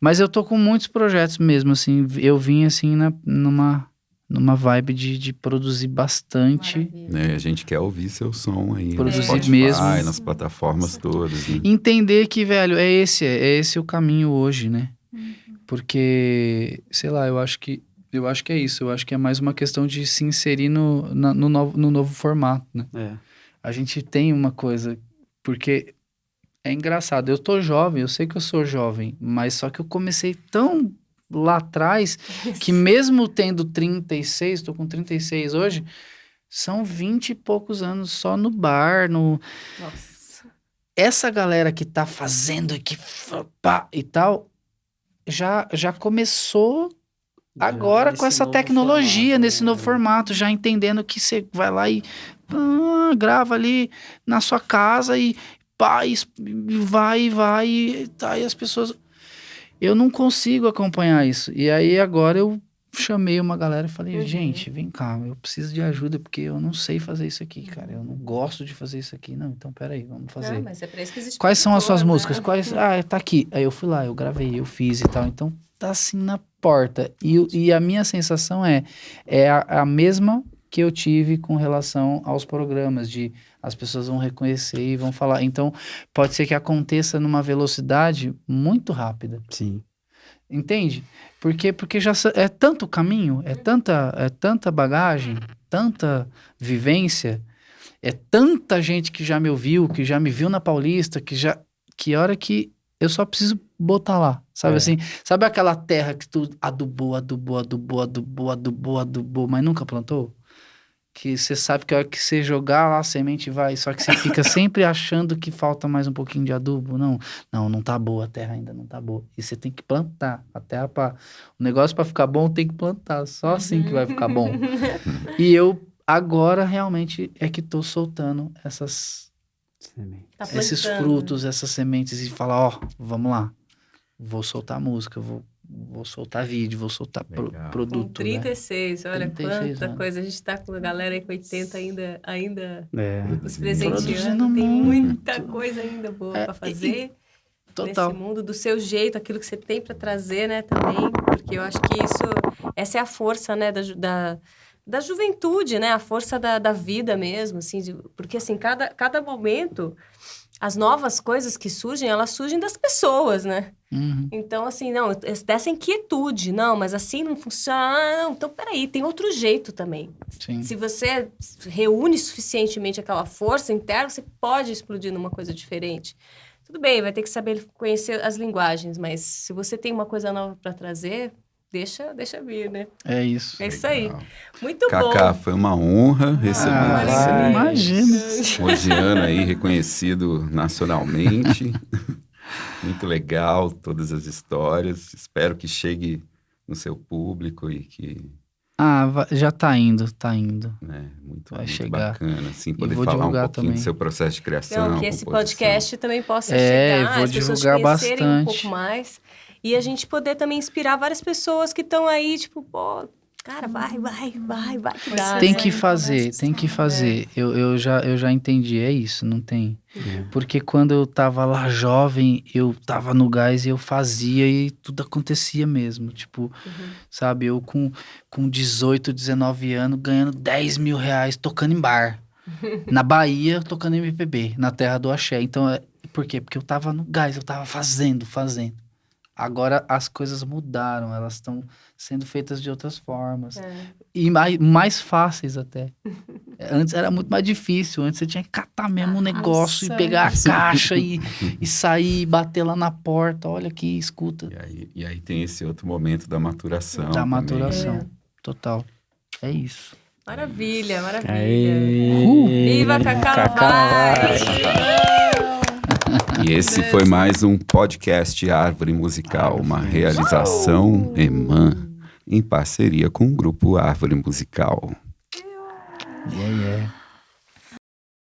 S5: Mas eu tô com muitos projetos mesmo, assim, eu vim assim numa vibe de produzir bastante.
S4: Maravilha.
S2: Né, a gente quer ouvir seu som aí no
S5: Produzir
S2: Spotify,
S5: mesmo.
S2: nas plataformas todas, né?
S5: Entender que, velho, é esse o caminho hoje, né? Porque, sei lá, eu acho que é isso. Eu acho que é mais uma questão de se inserir no novo formato, né?
S3: É.
S5: A gente tem uma coisa, porque é engraçado. Eu tô jovem, eu sei que eu sou jovem, mas só que eu comecei tão lá atrás que mesmo tendo 36, tô com 36 hoje, são 20 e poucos anos só no bar,
S4: Nossa.
S5: essa galera que tá fazendo e que pá, e tal, já começou agora com essa tecnologia, nesse novo formato, já entendendo que você vai lá e grava ali na sua casa e pá, e vai, e tá, e as pessoas... Eu não consigo acompanhar isso. E aí agora eu chamei uma galera e falei, gente, vem cá, eu preciso de ajuda porque eu não sei fazer isso aqui, cara. Eu não gosto de fazer isso aqui. Não, então peraí, vamos fazer.
S4: Não, mas é pra isso que existe
S5: Quais são as suas
S4: produtor,
S5: músicas?
S4: né?
S5: Quais? Ah, tá aqui. Aí eu fui lá, eu gravei, eu fiz e tal. Então tá assim na porta. E a minha sensação é a mesma que eu tive com relação aos programas, de as pessoas vão reconhecer e vão falar. Então pode ser que aconteça numa velocidade muito rápida.
S3: Sim.
S5: Entende? Porque já é tanto caminho, é tanta bagagem, tanta vivência, é tanta gente que já me ouviu, que já me viu na Paulista, que a hora que eu só preciso botar lá, sabe
S3: É.
S5: assim? Sabe aquela terra que tu adubou, mas nunca plantou? Que você sabe que a hora que você jogar lá a semente vai, só que você fica sempre achando que falta mais um pouquinho de adubo. Não tá boa, a terra ainda não tá boa. E você tem que plantar. A terra o negócio para ficar bom tem que plantar, só assim que vai ficar bom. E eu agora realmente é que tô soltando esses
S4: Tá plantando.
S5: frutos, essas sementes e falar, ó, vamos lá. Vou soltar música, vou soltar vídeo, vou soltar
S2: Legal.
S4: Com
S5: produto, né?
S4: 36, olha
S5: 36
S4: quanta
S5: anos.
S4: coisa. A gente tá com a galera aí com 80 ainda
S3: É.
S4: os
S5: Produzindo
S4: presenteando. Tem
S5: muito.
S4: muita coisa ainda boa pra fazer.
S5: Total.
S4: Nesse mundo, do seu jeito, aquilo que você tem para trazer, né, também, porque eu acho que essa é a força, né, da juventude, né, a força da vida mesmo, assim, porque, assim, cada momento, as novas coisas que surgem, elas surgem das pessoas, né,
S5: Uhum.
S4: então, assim, não, dessa inquietude, não, mas assim não funciona, não, então, peraí, tem outro jeito também.
S5: Sim.
S4: Se você reúne suficientemente aquela força interna, você pode explodir numa coisa diferente. Tudo bem, vai ter que saber conhecer as linguagens, mas se você tem uma coisa nova para trazer, deixa vir, né?
S5: É isso.
S4: É isso aí.
S2: Legal.
S4: Muito
S2: Cacá,
S4: bom.
S2: foi uma honra receber
S5: vai,
S2: você.
S5: imagina.
S2: Hojeano aí, reconhecido nacionalmente. Muito legal, todas as histórias. Espero que chegue no seu público e que...
S5: Já tá indo.
S2: Né, muito,
S5: Vai
S2: muito
S5: chegar.
S2: bacana, assim,
S5: E
S2: poder
S5: vou
S2: falar um
S5: divulgar
S2: pouquinho
S5: também.
S2: do seu processo de criação,
S4: Então, que esse
S2: composição.
S4: podcast também possa
S5: É,
S4: chegar,
S5: vou
S4: as pessoas
S5: divulgar
S4: conhecerem um
S5: bastante.
S4: pouco mais. E a gente poder também inspirar várias pessoas que estão aí, tipo, pô, cara, vai, que dá,
S5: Tem
S4: né?
S5: que fazer. Eu já entendi, é isso, não tem. Porque quando eu tava lá jovem, eu tava no gás e eu fazia e tudo acontecia mesmo. Tipo, sabe, eu com 18, 19 anos, ganhando 10 mil reais tocando em bar. Na Bahia, tocando MPB, na terra do axé. Então, por quê? Porque eu tava no gás, eu tava fazendo. Agora as coisas mudaram, elas estão sendo feitas de outras formas. E mais fáceis até. Antes era muito mais difícil, antes você tinha que catar mesmo o negócio e
S6: Nossa,
S5: pegar a caixa e sair, bater lá na porta, olha aqui, escuta.
S2: E aí tem esse outro momento da maturação.
S5: Da
S2: também,
S5: maturação,
S2: né?
S5: total. É isso.
S4: Maravilha.
S3: Aê.
S4: Viva Cacá Novaes!
S2: E esse foi mais um podcast Árvore Musical, uma realização EMAN, em parceria com o grupo Árvore Musical.
S5: Yeah.